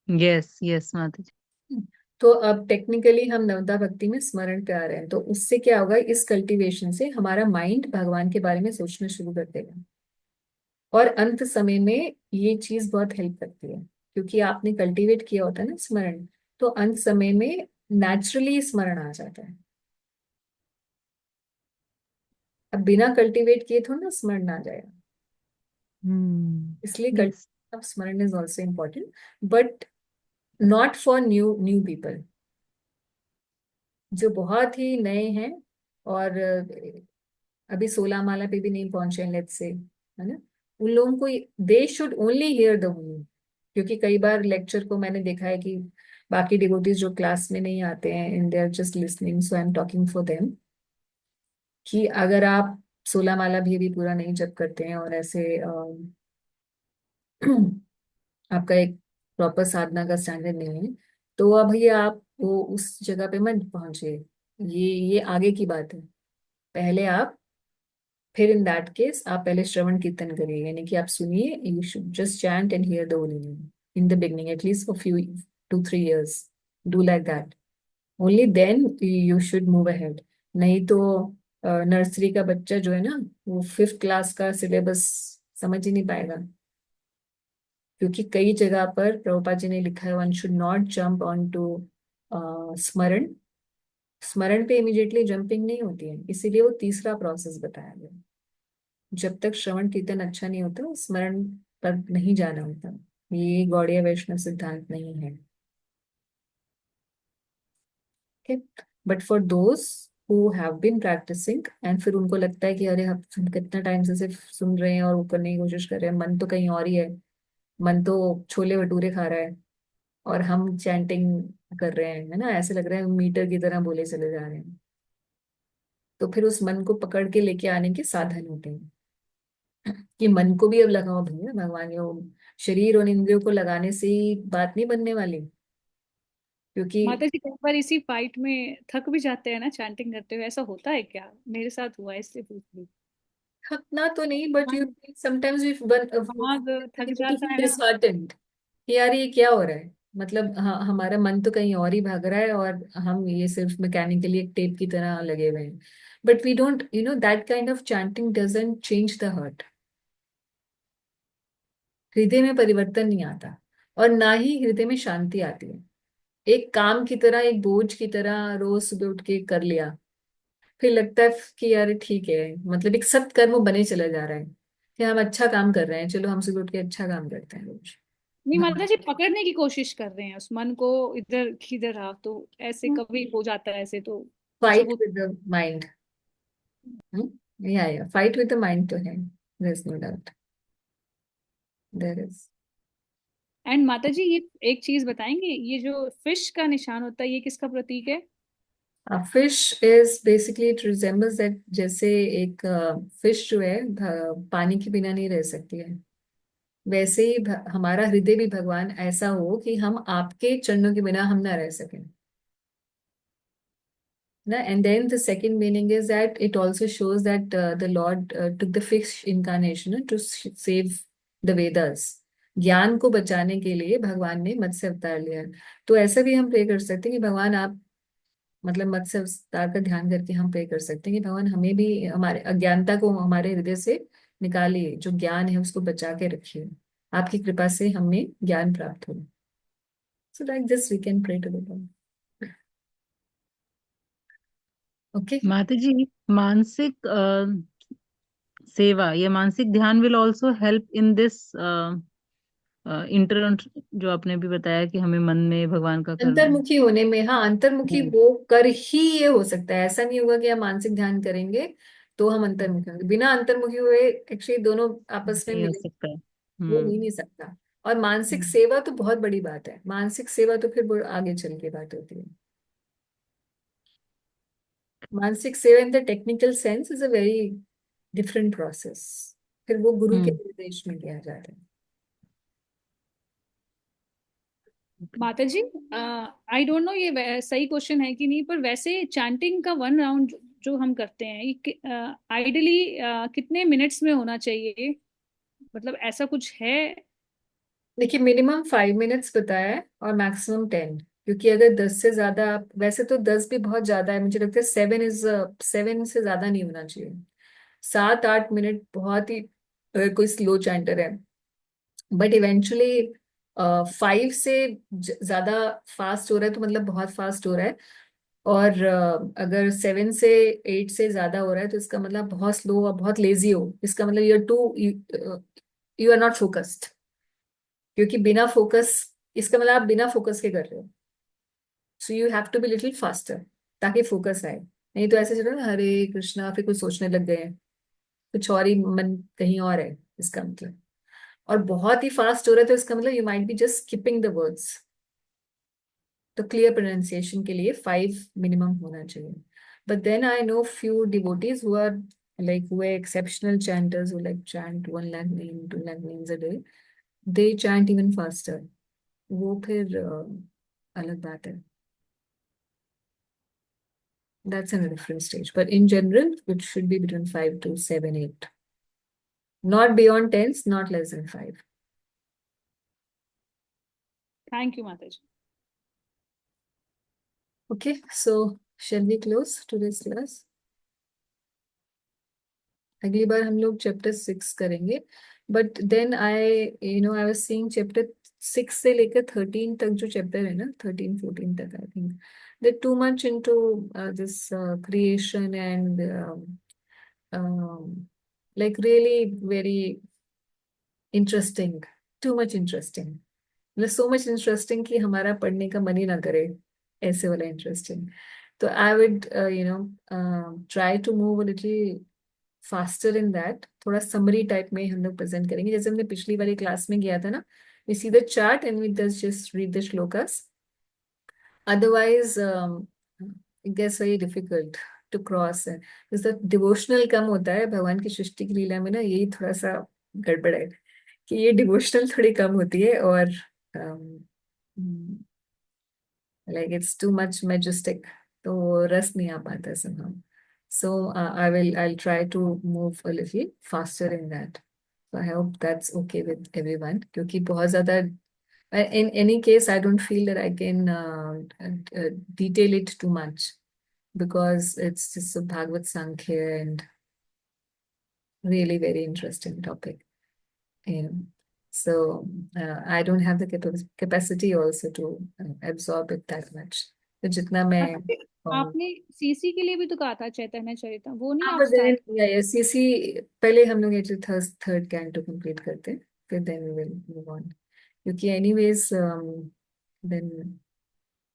यस यस माता जी। तो अब टेक्निकली हम नवदा भक्ति में स्मरण पे आ रहे हैं, तो उससे क्या होगा, इस कल्टीवेशन से हमारा माइंड भगवान के बारे में सोचना शुरू कर देगा। और अंत समय में ये चीज बहुत हेल्प करती है, क्योंकि आपने कल्टीवेट किया होता है ना स्मरण, तो अंत समय में नेचुरली स्मरण आ जाता है। अब बिना कल्टीवेट किए थोड़ा ना स्मरण आ जाएगा, इसलिए यस कल्टीवेशन ऑफ स्मरण is also important, but not for new new people, जो बहुत ही नए हैं और अभी 16 माला पे भी नहीं पहुंचे हैं, लेट्स से, है ना, उन लोगों को they should only here the Holi. क्योंकि कई बार लेक्चर को मैंने देखा है कि बाकी डिवोटीज जो क्लास में नहीं आते हैं and they are just listening, so I am talking for them, कि अगर आप 16 माला भी अभी पूरा नहीं जप करते हैं और ऐसे आपका एक प्रॉपर साधना का स्टैंडर्ड नहीं है, तो अब भैया आप वो उस जगह पे मत पहुंचे। ये आगे की बात है। पहले आप, फिर इन दैट केस आप पहले श्रवण कीर्तन करिए, यानी कि आप सुनिए, you should just chant and hear the holy name in the beginning, at least for few 2-3 years, do like that, only then you should move ahead. नहीं तो नर्सरी का बच्चा जो है ना, वो 5th क्लास का सिलेबस समझ ही नहीं पाएगा। क्योंकि कई जगह पर प्रभुपाद जी ने लिखा है, one should not jump on to स्मरण। स्मरण पे इमीडिएटली जंपिंग नहीं होती है, इसीलिए वो तीसरा प्रोसेस बताया गया। जब तक श्रवण कीर्तन अच्छा नहीं होता, स्मरण पर नहीं जाना होता। ये गौड़ीय वैष्णव सिद्धांत नहीं है। But for those who have been practicing and फिर उनको लगता है कि अरे हम कितना टाइम से सिर्फ सुन रहे हैं और वो करने की कोशिश कर रहे हैं, मन तो कहीं और ही है, मन तो छोले भटूरे खा रहा है और हम चैंटिंग कर रहे हैं, है ना, ऐसे लग रहा है मीटर की तरह बोले चले जा रहे हैं। तो फिर उस मन को पकड़ के लेके आने के साधन होते हैं कि मन को भी अब लगाओ भैया भगवान, यो शरीर और इंद्रियों को लगाने से ही बात नहीं बनने वाली। क्योंकि माता जी कई बार इसी फाइट में थक भी जाते हैं ना चैंटिंग करते हुए, ऐसा होता है क्या? मेरे साथ हुआ है, इसलिए पूछ रही थकना तो नहीं, बट यू हूँ। समटाइम्स वी दिमाग थक जाता है ना। डिसहार्टेंड कि यार ये क्या हो रहा है, मतलब हाँ हमारा मन तो कहीं और ही भाग रहा है और हम ये सिर्फ मैकेनिकली एक टेप की तरह लगे हुए हैं। But we don't you know that kind of chanting doesn't change the heart. हृदय में परिवर्तन नहीं आता और ना ही हृदय में शांति आती है। एक काम की तरह, एक बोझ की तरह रोज सुबह उठ के कर लिया, फिर लगता है कि यार ठीक है, मतलब एक सत्कर्म बने चला जा रहा है कि हम अच्छा काम कर रहे हैं, चलो हम सुबह उठ के अच्छा काम करते हैं रोज। नहीं माता भगवान जी, पकड़ने की कोशिश कर रहे हैं उस मन को, इधर किधर रहा तो ऐसे कभी हो जाता है, ऐसे तो फाइट सबूत। With the mind. या फाइट विद द माइंड तो है, there is no doubt, there is. And माता जी ये एक चीज बताएंगे, ये जो फिश का निशान होता है ये किसका प्रतीक है? Fish is basically it resembles that, जैसे एक फिश जो है पानी के बिना नहीं रह सकती है, वैसे ही हमारा हृदय भी भगवान ऐसा हो कि हम आपके चरणों के बिना हम ना रह सकें ना। And then the second meaning is that it also shows that the Lord took the fish incarnation to save the Vedas। ज्ञान को बचाने के लिए भगवान ने मत्स्य अवतार लिया। तो ऐसा भी हम प्रे कर सकते हैं कि भगवान आप, मतलब मत्स्य अवतार का ध्यान करके हम प्रे कर सकते हैं कि भगवान हमें भी हमारे अज्ञानता को हमारे हृदय से निकालिए, जो ज्ञान है उसको बचा के रखिए, आपकी कृपा से हमें ज्ञान प्राप्त हो। So like this we can pray to the god. Okay. माता जी, मानसिक सेवा या मानसिक ध्यान will also help in this inter, जो आपने भी बताया कि हमें मन में भगवान का करना है। अंतर्मुखी होने में, हाँ अंतर्मुखी हम्म, वो कर ही ये हो सकता है, ऐसा नहीं होगा कि हम मानसिक ध्यान करेंगे तो हम अंतर्मुखी होंगे। बिना अंतर्मुखी हुए एक्चुअली दोनों आपस में नहीं हो मिले, सकता है। वो हो ही नहीं सकता। और मानसिक हम्म, सेवा तो बहुत बड़ी बात है, मानसिक सेवा तो फिर वो आगे चल के बात होती है। मानसिक सेवा in the technical sense is a very different process, फिर वो गुरु के हम्म, निर्देश में किया जाता है। माता जी आई डोंट नो ये सही क्वेश्चन है कि नहीं, पर वैसे चैंटिंग का वन राउंड जो हम करते हैं ये आइडियली कितने मिनट्स में होना चाहिए? मतलब ऐसा कुछ है? देखिए मिनिमम 5 मिनट्स बताया है और मैक्सिमम 10, क्योंकि अगर 10 से ज्यादा वैसे तो 10 भी बहुत ज्यादा है, मुझे लगता है 7 से ज्यादा नहीं होना चाहिए। 7-8 मिनट बहुत ही, अगर कोई स्लो चैंटर है। बट इवेंचुअली 5 से ज्यादा फास्ट हो रहा है तो मतलब बहुत फास्ट हो रहा है। और अगर 7 से 8 से ज्यादा हो रहा है तो इसका मतलब बहुत स्लो और बहुत लेजी हो, इसका मतलब यू आर नॉट फोकस्ड। क्योंकि बिना फोकस, इसका मतलब आप बिना फोकस के कर रहे हो, so you have to be little faster ताकि फोकस आए। नहीं तो ऐसे चलो ना हरे कृष्णा फिर कुछ सोचने लग गए हैं, कुछ और ही मन कहीं और है इसका मतलब। और बहुत ही फास्ट हो रहा है तो इसका मतलब you might be just skipping the words. तो क्लियर प्रोनाउंसिएशन के लिए 5 मिनिमम होना चाहिए। But then I know few devotees who are like who are exceptional chanters who like chant 1 lakh name 2 lakh names a day, they chant even faster। वो फिर अलग बात है, that's in a different stage, but in general it should be between 5 to 7 8, not beyond 10s, not less than 5। Thank you माता जी। Okay, so shall we close today's class? अगली बार हम लोग chapter 6 करेंगे, but then I was seeing chapter 6 से लेकर 13 तक, जो chapter है ना 13-14 तक, I think they too much into this creation and like really very interesting, too much interesting, मतलब so much interesting कि हमारा पढ़ने का मन ही ना करे, ऐसे वाला इंटरेस्टिंग। तो I would try to move little faster in that, थोड़ा समरी टाइप में हम लोग प्रेजेंट करेंगे जैसे हमने पिछली वाली क्लास में किया था ना। We see the chart and we just read the shlokas, otherwise it gets very difficult to cross है। जैसे डिवोशनल कम होता है भगवान की सृष्टि की लीला में ना, यही थोड़ा सा गड़बड़ है कि ये डिवोशनल थोड़ी कम होती है और um, like it's too much majestic, तो रस नहीं आ पाता somehow. So I'll try to move a little faster in that. So I hope that's okay with everyone. क्योंकि बहुत ज़्यादा, in any case, I don't feel that I can detail it too much because it's just a Bhagavad Sankhya and really very interesting topic. So I don't have the capacity also to absorb it that much. तो जितना मैं आपने CC के लिए भी तो कहा था चैतन्य चरिता, वो नहीं आप but then स्टार्ट? सीसी पहले हम लोग ये थर्ड कैंटो कंप्लीट करते हैं, फिर then we will move on, क्योंकि एनीवेज देन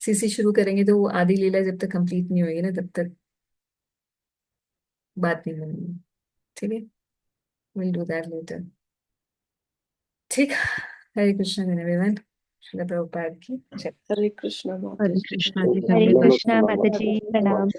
सीसी शुरू करेंगे तो वो आदि लीला जब तक कंप्लीट नहीं होगी ना तब तक बात नहीं बनेगी। ठीक है, विल डू दैट लेटर। ठीक, हरे कृष्ण एवरीवन, श्रील प्रभुपाद की जय। हरे कृष्णा माता हरे जी। कृष्णा जी, हरे धन्यवाद। कृष्णा माता जी, प्रणाम।